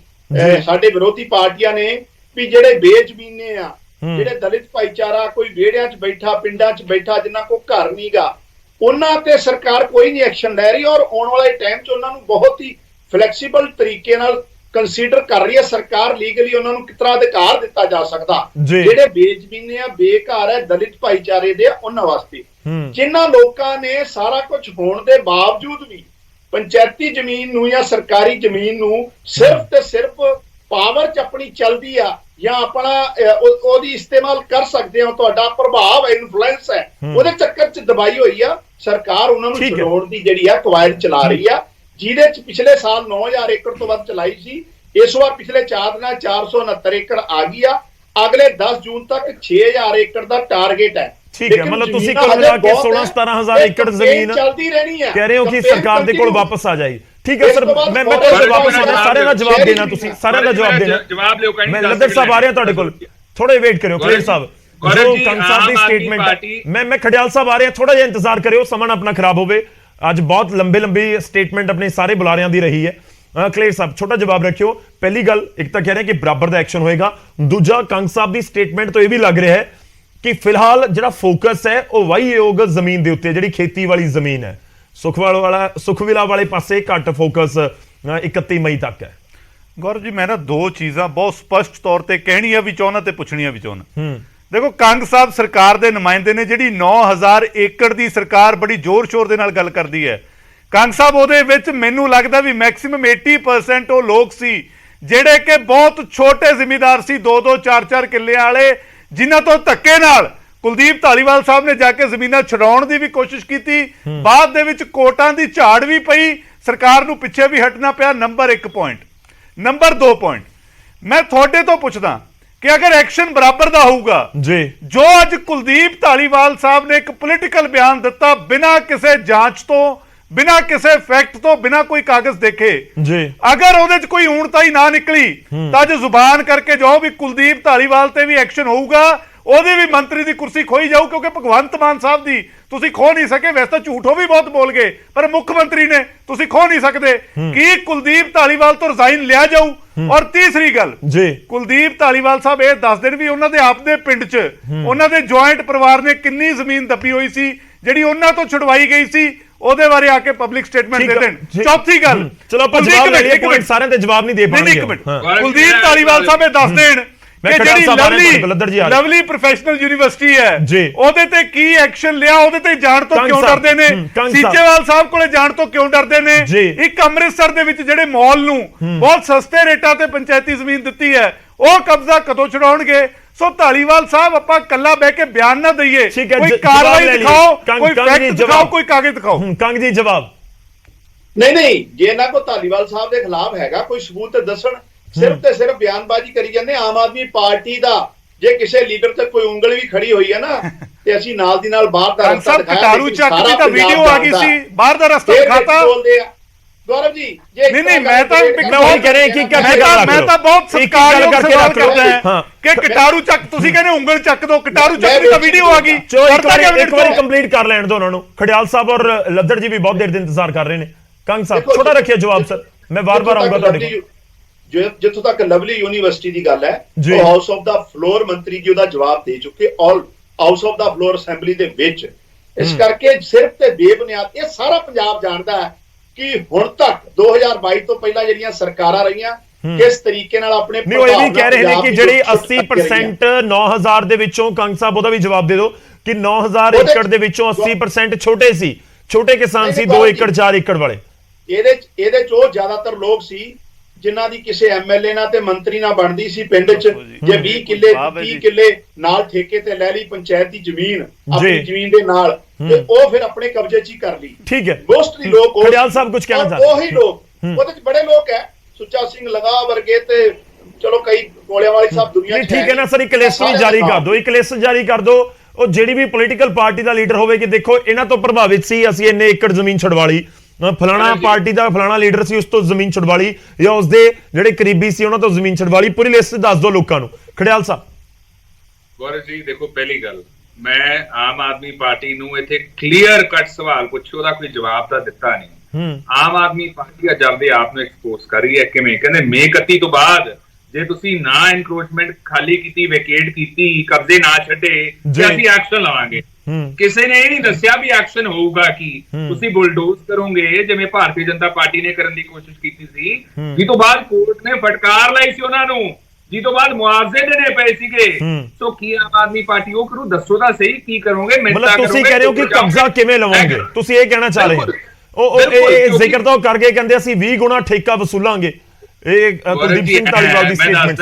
ਸਾਡੇ ਵਿਰੋਧੀ ਪਾਰਟੀਆਂ ਨੇ ਵੀ ਜਿਹੜੇ ਬੇਜ਼ਮੀਨੇ ਆ, ਜਿਹੜੇ ਦਲਿਤ ਭਾਈਚਾਰਾ, ਕੋਈ ਵਿਹੜਿਆਂ 'ਚ ਬੈਠਾ, ਪਿੰਡਾਂ 'ਚ ਬੈਠਾ, ਜਿਨ੍ਹਾਂ ਕੋਲ ਘਰ ਨਹੀਂਗਾ, ਉਹਨਾਂ ਤੇ ਸਰਕਾਰ ਕੋਈ ਨਹੀਂ ਐਕਸ਼ਨ ਲੈ ਰਹੀ, ਔਰ ਆਉਣ ਵਾਲੇ ਟਾਈਮ 'ਚ ਉਹਨਾਂ ਨੂੰ ਬਹੁਤ ਹੀ ਫਲੈਕਸੀਬਲ ਤਰੀਕੇ ਨਾਲ ਕੰਸੀਡਰ ਕਰ ਰਹੀ ਹੈ ਸਰਕਾਰ, ਲੀਗਲੀ ਉਹਨਾਂ ਨੂੰ ਕਿਸ ਤਰ੍ਹਾਂ ਅਧਿਕਾਰ ਦਿੱਤਾ ਜਾ ਸਕਦਾ। ਜਿਹੜੇ ਬੇਜ਼ਮੀਨੇ ਆ, ਬੇਘਰ ਹੈ, ਦਲਿਤ ਭਾਈਚਾਰੇ ਦੇ, ਉਹਨਾਂ ਵਾਸਤੇ ਜਿਨ੍ਹਾਂ ਲੋਕਾਂ ਨੇ ਸਾਰਾ ਕੁਝ ਹੋਣ ਦੇ ਬਾਵਜੂਦ ਵੀ ਪੰਚਾਇਤੀ ਜ਼ਮੀਨ ਨੂੰ ਜਾਂ ਸਰਕਾਰੀ ਜ਼ਮੀਨ ਨੂੰ ਸਿਰਫ ਤੇ ਸਿਰਫ ਪਾਵਰ 'ਚ ਆਪਣੀ ਚਲਦੀ ਆ ਜਾਂ ਆਪਣਾ ਉਹਦੀ ਇਸਤੇਮਾਲ ਕਰ ਸਕਦੇ ਹੋ, ਤੁਹਾਡਾ ਪ੍ਰਭਾਵ ਹੈ, ਇਨਫਲੂਐਂਸ ਹੈ, ਉਹਦੇ ਚੱਕਰ 'ਚ ਦਬਾਈ ਹੋਈ ਆ ਸਰਕਾਰ। ਉਹਨਾਂ ਨੂੰ ਛਡਾਉਣ ਦੀ ਜਿਹੜੀ ਆ ਕਵਾਇਦ ਚਲਾ ਰਹੀ ਆ, ਜਿਹਦੇ 'ਚ ਪਿਛਲੇ ਸਾਲ 9000 ਏਕੜ ਤੋਂ ਵੱਧ ਚਲਾਈ ਸੀ। ਇਸ ਵਾਰ ਪਿਛਲੇ 4 ਦਿਨਾਂ 469 ਏਕੜ ਆ ਗਈ ਆ। ਅਗਲੇ 10 ਜੂਨ ਤੱਕ 6000 ਏਕੜ ਦਾ ਟਾਰਗੇਟ ਹੈ। ਠੀਕ ਹੈ, ਮਤਲਬ ਤੁਸੀਂ ਕੋਲ ਮਿਲਾ ਕੇ 16-17 ਏਕੜ ਜ਼ਮੀਨ ਚਲਦੀ ਰਹਿਣੀ ਹੈ, ਕਹਿ ਰਹੇ ਹੋ ਕਿ ਸਰਕਾਰ ਦੇ ਕੋਲ ਵਾਪਸ ਆ ਜਾਏਗੀ। ਠੀਕ ਹੈ ਸਰ, ਮੈਂ ਤੁਹਾਡੇ ਵਾਪਸ ਆਉਣਾ, ਸਾਰਿਆਂ ਦਾ ਜਵਾਬ ਦੇਣਾ, ਤੁਸੀਂ ਸਾਰਿਆਂ ਦਾ ਜਵਾਬ ਦੇਣਾ। ਮੈਂ ਲੱਦਰ ਸਾਹਿਬ ਆ ਰਿਹਾ ਤੁਹਾਡੇ ਕੋਲ, ਥੋੜੇ ਵੇਟ ਕਰਿਓ। ਕਲੇਰ ਸਾਹਿਬ, ਜੋ ਕੰਗ ਸਾਹਿਬ ਦੀ ਸਟੇਟਮੈਂਟ, ਮੈਂ ਖੜਿਆਲ ਸਾਹਿਬ ਆ ਰਿਹਾ, ਥੋੜਾ ਜਿਹਾ ਇੰਤਜ਼ਾਰ ਕਰਿਓ, ਸਮਾਂ ਆਪਣਾ ਖਰਾਬ ਹੋਵੇ। ਅੱਜ ਬਹੁਤ ਲੰਬੀ ਸਟੇਟਮੈਂਟ ਆਪਣੇ ਸਾਰੇ ਬੁਲਾਰਿਆਂ ਦੀ ਰਹੀ ਹੈ। ਕਲੇਰ ਸਾਹਿਬ, ਛੋਟਾ ਜਵਾਬ ਰੱਖਿਓ। ਪਹਿਲੀ ਗੱਲ, ਇੱਕ ਤਾਂ ਕਹਿ ਰਹੇ ਕਿ ਬਰਾਬਰ ਦਾ ਐਕਸ਼ਨ ਹੋਏਗਾ, ਦੂਜਾ ਕੰਗ ਸਾਹਿਬ ਦੀ ਸਟੇਟਮੈਂਟ ਤੋਂ ਇਹ ਵੀ ਲੱਗ ਰਿਹਾ ਹੈ ਕਿ ਫਿਲਹਾਲ ਜਿਹੜਾ ਫੋਕਸ ਹੈ ਉਹ ਵਾਹੀਯੋਗ ਜ਼ਮੀਨ ਦੇ ਉੱਤੇ, ਜਿਹੜੀ ਖੇਤੀ ਵਾਲੀ ਜ਼ਮੀਨ ਹੈ, ਸੁਖਵਿਲਾ ਵਾਲੇ ਪਾਸੇ ਘੱਟ ਫੋਕਸ 31 ਮਈ ਤੱਕ ਹੈ। ਗੌਰਵ ਜੀ, ਮੈਂ ਨਾ ਦੋ ਚੀਜ਼ਾਂ ਬਹੁਤ ਸਪਸ਼ਟ ਤੌਰ ਤੇ ਕਹਿਣੀਆਂ ਵੀ ਚਾਹੁੰਦਾ ਤੇ ਪੁੱਛਣੀਆਂ ਵੀ ਚਾਹੁੰਦਾ। ਦੇਖੋ, ਕੰਗ ਸਾਹਿਬ ਸਰਕਾਰ ਦੇ ਨੁਮਾਇੰਦੇ ਨੇ, ਜਿਹੜੀ 9000 ਏਕੜ ਦੀ ਸਰਕਾਰ ਬੜੀ ਜ਼ੋਰ ਸ਼ੋਰ ਦੇ ਨਾਲ ਗੱਲ ਕਰਦੀ ਹੈ। ਕੰਗ ਸਾਹਿਬ, ਉਹਦੇ ਵਿੱਚ ਮੈਨੂੰ ਲੱਗਦਾ ਵੀ ਮੈਕਸਿਮਮ 80% ਉਹ ਲੋਕ ਸੀ ਜਿਹੜੇ ਕਿ ਬਹੁਤ ਛੋਟੇ ਜ਼ਿਮੀਂਦਾਰ ਸੀ, 2-2 4-4 ਕਿੱਲਿਆਂ ਵਾਲੇ, ਜਿਨ੍ਹਾਂ ਤੋਂ ਧੱਕੇ ਨਾਲ ਕੁਲਦੀਪ ਧਾਲੀਵਾਲ ਸਾਹਿਬ ਨੇ ਜਾ ਕੇ ਜ਼ਮੀਨਾਂ ਛਡਾਉਣ ਦੀ ਵੀ ਕੋਸ਼ਿਸ਼ ਕੀਤੀ। ਬਾਅਦ ਦੇ ਵਿੱਚ ਕੋਟਾਂ ਦੀ ਝਾੜ ਵੀ ਪਈ, ਸਰਕਾਰ ਨੂੰ ਪਿੱਛੇ ਵੀ ਹਟਣਾ ਪਿਆ। Number 1 point. ਨੰਬਰ 2 ਪੁਆਇੰਟ, ਮੈਂ ਤੁਹਾਡੇ ਤੋਂ ਪੁੱਛਦਾ ਕਿ ਅਗਰ ਐਕਸ਼ਨ ਬਰਾਬਰ ਦਾ ਹੋਊਗਾ ਜੀ, ਜੋ ਅੱਜ ਕੁਲਦੀਪ ਧਾਲੀਵਾਲ ਸਾਹਿਬ ਨੇ ਇੱਕ ਪੋਲੀਟੀਕਲ ਬਿਆਨ ਦਿੱਤਾ, ਬਿਨਾਂ ਕਿਸੇ ਜਾਂਚ ਤੋਂ, ਬਿਨਾਂ ਕਿਸੇ ਫੈਕਟ ਤੋਂ, ਬਿਨਾਂ ਕੋਈ ਕਾਗਜ਼ ਦੇਖੇ ਜੀ, ਅਗਰ ਉਹਦੇ 'ਚ ਕੋਈ ਊਣਤਾਈ ਨਾ ਨਿਕਲੀ ਤਾਂ ਅੱਜ ਜ਼ੁਬਾਨ ਕਰਕੇ ਜਾਓ ਵੀ ਕੁਲਦੀਪ ਧਾਲੀਵਾਲ ਤੇ ਵੀ ਐਕਸ਼ਨ ਹੋਊਗਾ, ਉਹਦੀ ਵੀ ਮੰਤਰੀ ਦੀ ਕੁਰਸੀ ਖੋਈ ਜਾਊ, ਕਿਉਂਕਿ ਭਗਵੰਤ ਮਾਨ ਸਾਹਿਬ ਦੀ ਤੁਸੀਂ ਖੋ ਨਹੀਂ ਸਕੇ। ਵੈਸੇ ਤਾਂ ਝੂਠੋ ਵੀ ਬਹੁਤ ਬੋਲ ਗਏ, ਪਰ ਮੁੱਖ ਮੰਤਰੀ ਨੇ ਤੁਸੀਂ ਖੋ ਨਹੀਂ ਸਕਦੇ। ਕੀ ਕੁਲਦੀਪ ਧਾਲੀਵਾਲ ਤੋਂ ਰਿਜ਼ਾਈਨ ਲਿਆ ਜਾਊ? ਔਰ ਤੀਸਰੀ ਗੱਲ ਜੀ, ਕੁਲਦੀਪ ਧਾਲੀਵਾਲ ਸਾਹਿਬ ਇਹ ਦੱਸ ਦੇਣ ਵੀ ਉਹਨਾਂ ਦੇ ਆਪ ਦੇ ਪਿੰਡ 'ਚ ਉਹਨਾਂ ਦੇ ਜੁਆਇੰਟ ਪਰਿਵਾਰ ਨੇ ਕਿੰਨੀ ਜ਼ਮੀਨ ਦੱਬੀ ਹੋਈ ਸੀ ਜਿਹੜੀ ਉਹਨਾਂ ਤੋਂ ਛੁਡਵਾਈ ਗਈ ਸੀ, ਉਹਦੇ ਬਾਰੇ ਆ ਕੇ ਪਬਲਿਕ ਸਟੇਟਮੈਂਟ ਦੇ ਦੇਣ। ਚੌਥੀ ਗੱਲ, ਚਲੋ ਆਪਾਂ ਜਵਾਬ ਲੈ ਲਈਏ, ਪੁਆਇੰਟ ਸਾਰਿਆਂ ਦੇ ਜਵਾਬ ਨਹੀਂ ਦੇ ਪਾਣਗੇ। ਕੁਲਦੀਪ ਧਾਲੀਵਾਲ ਸਾਹਿਬ ਇਹ ਦੱਸ ਦੇਣ ਕਿ ਜਿਹੜੀ ਲਵਲੀ ਪ੍ਰੋਫੈਸ਼ਨਲ ਯੂਨੀਵਰਸਿਟੀ ਹੈ ਉਹਦੇ ਤੇ ਕੀ ਐਕਸ਼ਨ ਲਿਆ, ਉਹਦੇ ਤੇ ਜਾਣ ਤੋਂ ਕਿਉਂ ਡਰਦੇ ਨੇ, ਸੀਚੇਵਾਲ ਸਾਹਿਬ ਕੋਲੇ ਜਾਣ ਤੋਂ ਕਿਉਂ ਡਰਦੇ ਨੇ, ਇੱਕ ਅੰਮ੍ਰਿਤਸਰ ਦੇ ਵਿੱਚ ਜਿਹੜੇ ਮਾਲ ਨੂੰ ਬਹੁਤ ਸਸਤੇ ਰੇਟਾਂ ਤੇ ਪੰਚਾਇਤੀ ਜ਼ਮੀਨ ਦਿੱਤੀ ਹੈ, ਉਹ ਕਬਜ਼ਾ ਕਦੋਂ ਛਡਾਉਣਗੇ? ਸੋ ਧਾਲੀਵਾਲ ਸਾਹਿਬ, ਆਪਾਂ ਕੱਲਾ ਬਹਿ ਕੇ ਬਿਆਨ ਨਾ ਦਈਏ, ਕੋਈ ਕਾਰਵਾਈ ਦਿਖਾਓ, ਕੋਈ ਫੈਕਟ ਦਿਖਾਓ, ਕੋਈ ਕਾਗਜ਼ ਦਿਖਾਓ। ਕੰਗ ਜੀ ਜਵਾਬ। ਨਹੀਂ, ਜੇ ਇਹਨਾਂ ਕੋ ਧਾਲੀਵਾਲ ਸਾਹਿਬ ਦੇ ਖਿਲਾਫ ਹੈਗਾ ਕੋਈ ਸਬੂਤ ਤੇ ਦੱਸਣ। ਸਿਰਫ ਤੇ ਸਿਰਫ ਬਿਆਨਬਾਜ਼ੀ ਕਰੀ ਜਾਂਦੇ। ਆਮ ਆਦਮੀ ਪਾਰਟੀ ਦਾ ਜੇ ਕਿਸੇ ਲੀਡਰ ਤੇ ਕੋਈ ਉਂਗਲ ਵੀ ਖੜੀ ਹੋਈ ਹੈ ਨਾ, ਤੇ ਅਸੀਂ ਨਾਲ ਦੀ ਨਾਲ ਬਾਹਰ ਦਾ ਰਸਤਾ ਦਿਖਾਇਆ। ਕਟਾਰੂ ਚੱਕ ਦੀ ਤਾਂ ਵੀਡੀਓ ਆ ਗਈ ਸੀ, ਬਾਹਰ ਦਾ ਰਸਤਾ ਦਿਖਾਤਾ। ਗੌਰਵ ਜੀ, ਨਹੀਂ, ਮੈਂ ਤਾਂ ਕਹਿ ਰਿਹਾ ਕਿ ਮੈਂ ਤਾਂ ਬਹੁਤ ਸਤਿਕਾਰਯੋਗ ਸਵਾਲ ਕਰਦਾ ਹਾਂ ਕਿ ਕਟਾਰੂ ਚੱਕ, ਤੁਸੀਂ ਕਹਿੰਦੇ ਉਂਗਲ ਚੱਕ ਦੋ, ਕਟਾਰੂ ਚੱਕ ਦੀ ਤਾਂ ਵੀਡੀਓ ਆ ਗਈ। ਇੱਕ ਵਾਰੀ ਕੰਪਲੀਟ ਕਰ ਲੈਣ ਦੋ ਉਹਨਾਂ ਨੂੰ। ਖੜਿਆਲ ਸਾਹਿਬ ਔਰ ਲੱਦੜ ਜੀ ਵੀ ਬਹੁਤ ਦੇਰ ਦੇ ਇੰਤਜ਼ਾਰ ਕਰ ਰਹੇ ਨੇ। ਕੰਗ ਸਾਹਿਬ, ਛੋਟਾ ਰੱਖਿਆ ਜਵਾਬ ਸਰ, ਮੈਂ ਵਾਰ-ਵਾਰ ਆਉਂਗਾ ਤੁਹਾਡੇ ਕੋਲ। ਜਿੱਥੋਂ ਤੱਕ ਲਵਲੀ ਯੂਨੀਵਰਸਿਟੀ ਦੀ ਗੱਲ ਹੈ, ਉਹ ਹਾਊਸ ਆਫ ਦਾ ਫਲੋਰ ਮੰਤਰੀ ਜੀ ਉਹਦਾ ਜਵਾਬ ਦੇ ਚੁੱਕੇ, all house of the floor assembly ਦੇ ਵਿੱਚ। ਇਸ ਕਰਕੇ ਸਿਰਫ ਤੇ ਬੇਬੁਨਿਆਦ, ਇਹ ਸਾਰਾ ਪੰਜਾਬ ਜਾਣਦਾ ਹੈ ਕਿ ਹੁਣ ਤੱਕ 2022 ਤੋਂ ਪਹਿਲਾਂ ਜਿਹੜੀਆਂ ਸਰਕਾਰਾਂ ਰਹੀਆਂ ਕਿਸ ਤਰੀਕੇ ਨਾਲ ਆਪਣੇ ਨਹੀਂ, ਉਹ ਇਹ ਵੀ ਕਹਿ ਰਹੇ ਨੇ ਕਿ ਜਿਹੜੀ 80% 9000 ਦੇ ਵਿੱਚੋਂ, ਕੰਗ ਸਾਹਿਬ ਉਹਦਾ ਵੀ ਜਵਾਬ ਦੇ ਦਿਓ ਕਿ 9000 ਏਕੜ ਦੇ ਵਿੱਚੋਂ 80% ਛੋਟੇ ਸੀ, ਛੋਟੇ ਕਿਸਾਨ ਸੀ, 2 ਏਕੜ 4 ਏਕੜ ਵਾਲੇ। ਇਹਦੇ ਚ ਉਹ ਜ਼ਿਆਦਾਤਰ ਲੋਕ ਸੀ ਜਿਨ੍ਹਾਂ ਦੀ ਕਿਸੇ ਐਮਐਲਏ ਨਾਲ ਤੇ ਮੰਤਰੀ ਨਾਲ ਬਣਦੀ ਸੀ ਪਿੰਡ 'ਚ, ਜੇ 20 ਕਿੱਲੇ 30 ਕਿੱਲੇ ਨਾਲ ਠੇਕੇ ਤੇ ਲੈ ਲਈ ਪੰਚਾਇਤ ਦੀ ਜ਼ਮੀਨ ਆਪਣੀ ਜ਼ਮੀਨ ਦੇ ਨਾਲ, ਤੇ ਉਹ ਫਿਰ ਆਪਣੇ ਕਬਜ਼ੇ 'ਚ ਹੀ ਕਰ ਲਈ। ਠੀਕ ਹੈ, ਮੋਸਟਲੀ ਲੋਕ ਖੜਿਆਲ ਸਾਹਿਬ ਕੁਝ ਕਹਿਣਾ ਚਾਹੁੰਦੇ, ਉਹੀ ਲੋਕ ਉਹਦੇ 'ਚ ਬੜੇ ਲੋਕ ਹੈ, ਸੁੱਚਾ ਸਿੰਘ ਲਗਾ ਵਰਗੇ, ਤੇ ਚਲੋ ਕਈ ਕੋਲਿਆਂ ਵਾਲੀ ਸਾਹਿਬ ਦੁਨੀਆ 'ਚ ਠੀਕ ਹੈ ਨਾ ਸਰ, ਇੱਕ ਲਿਸਟ ਵੀ ਜਾਰੀ ਕਰ ਦਿਓ, ਇੱਕ ਲਿਸਟ ਜਾਰੀ ਕਰ ਦਿਓ, ਉਹ ਜਿਹੜੀ ਵੀ ਪੋਲੀਟੀਕਲ ਪਾਰਟੀ ਦਾ ਲੀਡਰ ਹੋਵੇ ਕਿ ਦੇਖੋ ਇਹਨਾਂ ਤੋਂ ਪ੍ਰਭਾਵਿਤ ਸੀ, ਅਸੀਂ ਇੰਨੇ ਏਕੜ ਜ਼ਮੀਨ ਛਡਵਾ ਲਈ, ਫਲਾਣਾ ਪਾਰਟੀ ਦਾ ਫਲਾਣਾ ਲੀਡਰ ਸੀ ਉਸ ਤੋਂ ਜ਼ਮੀਨ ਛਡਵਾ ਲਈ, ਜਾਂ ਉਸਦੇ ਜਿਹੜੇ ਕਰੀਬੀ ਸੀ ਉਹਨਾਂ ਤੋਂ ਜ਼ਮੀਨ ਛਡਵਾ ਲਈ, ਪੂਰੀ ਲਿਸਟ ਦੱਸ ਦਿਓ ਲੋਕਾਂ ਨੂੰ। ਖੜਿਆਲ ਸਾਹਿਬ। ਗੌਰਵ ਜੀ ਦੇਖੋ, ਪਹਿਲੀ ਗੱਲ ਮੈਂ ਆਮ ਆਦਮੀ ਪਾਰਟੀ ਨੂੰ ਇੱਥੇ ਕਲੀਅਰ ਕੱਟ ਸਵਾਲ ਪੁੱਛੋ, ਉਹਦਾ ਕੋਈ ਜਵਾਬ ਤਾਂ ਦਿੱਤਾ ਨਹੀਂ। ਆਮ ਆਦਮੀ ਪਾਰਟੀ ਅੱਜ ਆਪਦੇ ਆਪ ਨੂੰ ਐਕਸਪੋਜ਼ ਕਰ ਰਹੀ ਹੈ। ਕਿਵੇਂ? ਕਹਿੰਦੇ ਮਈ 31 ਤੋਂ ਬਾਅਦ ਜੇ ਤੁਸੀਂ ਨਾ ਐਨਕਰੋਚਮੈਂਟ ਖਾਲੀ ਕੀਤੀ, ਵੈਕੇਟ ਕੀਤੀ, ਕਬਜ਼ੇ ਨਾ ਛੱਡੇ, ਤੇ ਅਸੀਂ ਐਕਸ਼ਨ ਲਵਾਂਗੇ। ਕਿਸੇ ਨੇ ਇਹ ਨਹੀਂ ਦੱਸਿਆ ਵੀ ਐਕਸ਼ਨ ਹੋਊਗਾ ਕੀ, ਤੁਸੀਂ ਬੁਲਡੋਜ਼ ਕਰੋਗੇ ਜਿਵੇਂ ਭਾਰਤੀ ਜਨਤਾ ਪਾਰਟੀ ਨੇ ਕਰਨ ਦੀ ਕੋਸ਼ਿਸ਼ ਕੀਤੀ ਸੀ, ਜਿਸ ਤੋਂ ਬਾਅਦ ਕੋਰਟ ਨੇ ਫਟਕਾਰ ਲਾਈ ਸੀ ਉਹਨਾਂ ਨੂੰ, ਜਿਸ ਤੋਂ ਬਾਅਦ ਮੁਆਵਜ਼ੇ ਦੇਣੇ ਪਏ ਸੀਗੇ। ਸੋ ਕੀ ਆਮ ਆਦਮੀ ਪਾਰਟੀ ਉਹ ਕਰੂ? ਦੱਸੋ ਤਾਂ ਸਹੀ ਕੀ ਕਰੋਗੇ? ਮਤਲਬ ਤੁਸੀਂ ਕਹਿ ਰਹੇ ਹੋ ਕਿ ਕਬਜ਼ਾ ਕਿਵੇਂ ਲਵਾਂਗੇ, ਤੁਸੀਂ ਇਹ ਕਹਿਣਾ ਚਾਹ ਰਹੇ ਹੋ? ਉਹ ਇਹ ਜ਼ਿਕਰ ਤਾਂ ਕਰਕੇ ਕਹਿੰਦੇ ਅਸੀਂ 20 ਗੁਣਾ ਠੇਕਾ ਵਸੂਲਾਂਗੇ, ਇਹ ਕੁਲਦੀਪ ਸਿੰਘ ਧਾਲੀਵਾਲ ਦੀ ਸਟੇਟਮੈਂਟ।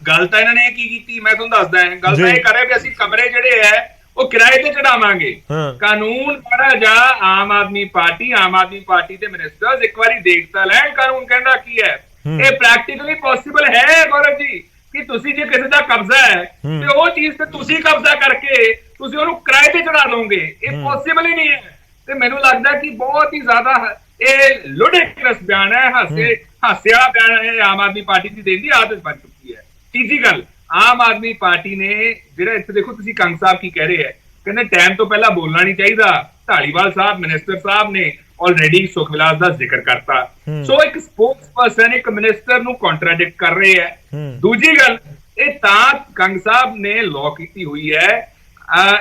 ਗੱਲ ਤਾਂ ਇਹਨਾਂ ਨੇ ਕੀ ਕੀਤੀ ਮੈਂ ਤੁਹਾਨੂੰ ਦੱਸਦਾ ਹਾਂ। ਗੱਲ ਤਾਂ ਇਹ ਕਰ ਰਿਹਾ ਵੀ ਅਸੀਂ ਕਮਰੇ ਜਿਹੜੇ ਹੈ ਉਹ ਕਿਰਾਏ ਤੇ ਚੜਾਵਾਂਗੇ। ਕਾਨੂੰਨ ਪੜਾ ਜਾ, ਆਮ ਆਦਮੀ ਪਾਰਟੀ ਦੇ ਮਿਨਿਸਟਰਸ ਇੱਕ ਵਾਰੀ ਦੇਖ ਤਾਂ ਲੈਣ ਕਾਨੂੰਨ ਕਹਿੰਦਾ ਕੀ ਹੈ। ਇਹ ਪ੍ਰੈਕਟੀਕਲੀ ਪੋਸੀਬਲ ਹੈ ਗੌਰਵ ਜੀ ਕਿ ਤੁਸੀਂ ਜੇ ਕਿਸੇ ਦਾ ਕਬਜ਼ਾ ਹੈ ਤੇ ਉਹ ਚੀਜ਼ ਤੇ ਤੁਸੀਂ ਕਬਜ਼ਾ ਕਰਕੇ ਤੁਸੀਂ ਉਹਨੂੰ ਕਿਰਾਏ ਤੇ ਚੜਾ ਦੋਗੇ, ਇਹ ਪੋਸੀਬਲ ਹੀ ਨਹੀਂ ਹੈ। ਤੇ ਮੈਨੂੰ ਲੱਗਦਾ ਕਿ ਬਹੁਤ ਹੀ ਜ਼ਿਆਦਾ ਇਹ ਲੁਡਿਕਰਸ ਬਿਆਨ ਹੈ, ਹਾਸੇ ਵਾਲਾ ਬਿਆਨ ਹੈ, ਆਮ ਆਦਮੀ ਪਾਰਟੀ ਦੀ ਦੇਣ ਦੀ ਆਦਤ ਬਣ ਚੁੱਕੀ ਹੈ। ਤੀਜੀ ਗੱਲ, ਆਮ ਆਦਮੀ ਪਾਰਟੀ ਨੇ ਜਿਹੜਾ ਇੱਥੇ ਦੇਖੋ ਤੁਸੀਂ ਕੰਗ ਸਾਹਿਬ ਕੀ ਕਹਿ ਰਹੇ ਹੈ, ਕਹਿੰਦੇ ਟਾਈਮ ਤੋਂ ਪਹਿਲਾਂ ਬੋਲਣਾ ਨਹੀਂ ਚਾਹੀਦਾ। ਧਾਲੀਵਾਲ ਸਾਹਿਬ ਮਿਨਿਸਟਰ ਸਾਹਿਬ ਨੇ ਆਲਰੇਡੀ ਸੁਖ ਵਿਲਾਸ ਦਾ ਜ਼ਿਕਰ ਕਰਤਾ। ਸੋ ਇੱਕ ਸਪੋਕਸ ਪਰਸਨ ਇੱਕ ਮਿਨਿਸਟਰ ਨੂੰ ਕੰਟਰਾਡਿਕਟ ਕਰ ਰਹੇ ਹੈ। ਦੂਜੀ ਗੱਲ, ਇਹ ਤਾਂ ਕੰਗ ਸਾਹਿਬ ਨੇ ਲਾਅ ਕੀਤੀ ਹੋਈ ਹੈ,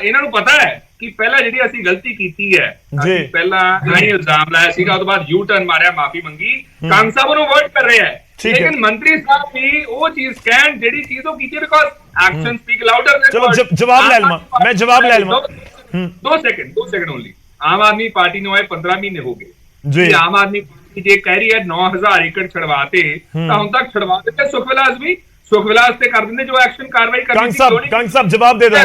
ਇਹਨਾਂ ਨੂੰ ਪਤਾ ਹੈ ਕਿ ਪਹਿਲਾਂ ਜਿਹੜੀ ਅਸੀਂ ਗਲਤੀ ਕੀਤੀ ਹੈ, ਅਸੀਂ ਪਹਿਲਾਂ ਨਹੀਂ ਇਲਜ਼ਾਮ ਲਾਇਆ ਸੀਗਾ, ਉਸ ਤੋਂ ਬਾਅਦ ਯੂ ਟਰਨ ਮਾਰਿਆ, ਮਾਫੀ ਮੰਗੀ, ਕੰਗ ਸਾਹਿਬ ਨੂੰ ਅਵੋਇਡ ਕਰ ਰਿਹਾ ਹੈ। ਲੇਕਿਨ ਮੰਤਰੀ ਸਾਹਿਬ ਵੀ ਉਹ ਚੀਜ਼ ਕਹਿਣ ਜਿਹੜੀ ਚੀਜ਼ ਉਹ ਕੀਤੀ, ਬਿਕॉज ਐਕਸ਼ਨ ਸਪੀਕ ਲਾਊਡਰ ਦੈਨ ਚਲੋ ਜਵਾਬ ਲੈ ਲਵਾਂ ਮੈਂ, ਜਵਾਬ ਲੈ ਲਵਾਂ। 2 second only. Aam Aadmi party ਨੂੰ ਆਏ 15 ਮਹੀਨੇ ਹੋ ਗਏ ਜੀ। ਆਮ ਆਦਮੀ ਪਾਰਟੀ ਜੇ ਕਹਿ ਰਹੀ ਹੈ 9000 ਏਕੜ ਛੜਵਾਤੇ, ਤਾਂ ਹੁਣ ਤੱਕ ਛੜਵਾ ਦਿੱਤੇ। ਸੁਖ ਵਿਲਾਸ ਤੇ ਕਰ ਦਿੰਦੇ ਜੋ ਐਕਸ਼ਨ ਕਾਰਵਾਈ ਕਰਨੀ ਸੀ। ਕੰਗ ਸਾਹਿਬ ਜਵਾਬ ਦੇ ਦਿਓ,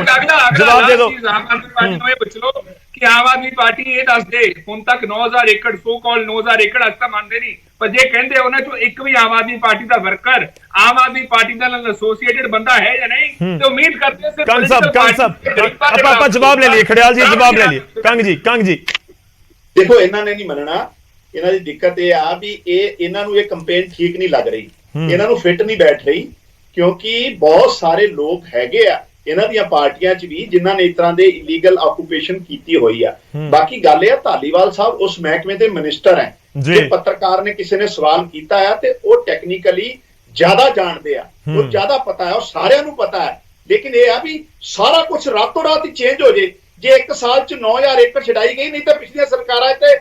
ਜਵਾਬ ਦੇ ਦਿਓ। ਆਮ ਆਦਮੀ ਪਾਰਟੀ ਨੂੰ ਇਹ ਪੁੱਛ ਲਓ ਕਿ ਆਮ ਆਦਮੀ ਪਾਰਟੀ ਇਹ ਦੱਸ ਦੇ ਹੁਣ ਤੱਕ 9000 ਏਕੜ ਸੋ ਕਾਲ 9000 ਏਕੜ ਅੱਜ ਤਾਂ ਮੰਨਦੇ ਨਹੀਂ, ਪਰ ਜੇ ਕਹਿੰਦੇ ਉਹਨਾਂ ਚੋਂ ਇੱਕ ਵੀ ਆਮ ਆਦਮੀ ਪਾਰਟੀ ਦਾ ਵਰਕਰ, ਆਮ ਆਦਮੀ ਪਾਰਟੀ ਨਾਲ ਐਸੋਸੀਏਟਡ ਬੰਦਾ ਹੈ ਜਾਂ ਨਹੀਂ, ਤੇ ਉਮੀਦ ਕਰਦੇ ਹਾਂ ਕੰਗ ਸਾਹਿਬ ਆਪਾਂ ਜਵਾਬ ਲੈ ਲਈਏ। ਖੜਿਆਲ ਜੀ ਜਵਾਬ ਲੈ ਲਈਏ। ਕੰਗ ਜੀ ਦੇਖੋ, ਇਹਨਾਂ ਨੇ ਨਹੀਂ ਮੰਨਣਾ। ਇਹਨਾਂ ਦੀ ਦਿੱਕਤ ਇਹ ਆ ਵੀ ਇਹਨਾਂ ਨੂੰ ਇਹ ਕੰਪੇਨ ਠੀਕ ਨਹੀਂ ਲੱਗ ਰਹੀ, ਇਹਨਾਂ ਨੂੰ ਫਿੱਟ ਨਹੀਂ ਬੈਠ ਰਹੀ, ਕਿਉਂਕਿ ਬਹੁਤ ਸਾਰੇ ਲੋਕ ਹੈਗੇ ਆ ਇਹਨਾਂ ਦੀਆਂ ਪਾਰਟੀਆਂ 'ਚ ਵੀ ਜਿਨ੍ਹਾਂ ਨੇ ਇਸ ਤਰ੍ਹਾਂ ਦੇ ਇਲੀਗਲ ਆਕੂਪੇਸ਼ਨ ਕੀਤੀ ਹੋਈ ਆ। ਬਾਕੀ ਗੱਲ ਇਹ ਆ, ਧਾਲੀਵਾਲ ਸਾਹਿਬ ਉਸ ਮਹਿਕਮੇ ਦੇ ਮਿਨਿਸਟਰ ਹੈ। ਜੇ ਪੱਤਰਕਾਰ ਨੇ ਕਿਸੇ ਨੇ ਸਵਾਲ ਕੀਤਾ ਆ ਤੇ ਉਹ ਟੈਕਨੀਕਲੀ ਜ਼ਿਆਦਾ ਜਾਣਦੇ ਆ, ਉਹ ਜ਼ਿਆਦਾ ਪਤਾ ਹੈ, ਉਹ ਸਾਰਿਆਂ ਨੂੰ ਪਤਾ ਹੈ। ਲੇਕਿਨ ਇਹ ਆ ਵੀ ਸਾਰਾ ਕੁਝ ਰਾਤੋਂ ਰਾਤ ਹੀ ਚੇਂਜ ਹੋ ਜੇ। ਜੇ 1 ਸਾਲ 'ਚ 9000 ਏਕੜ ਛਡਾਈ ਗਈ, ਨਹੀਂ ਤਾਂ ਪਿਛਲੀਆਂ ਸਰਕਾਰਾਂ ਤੇ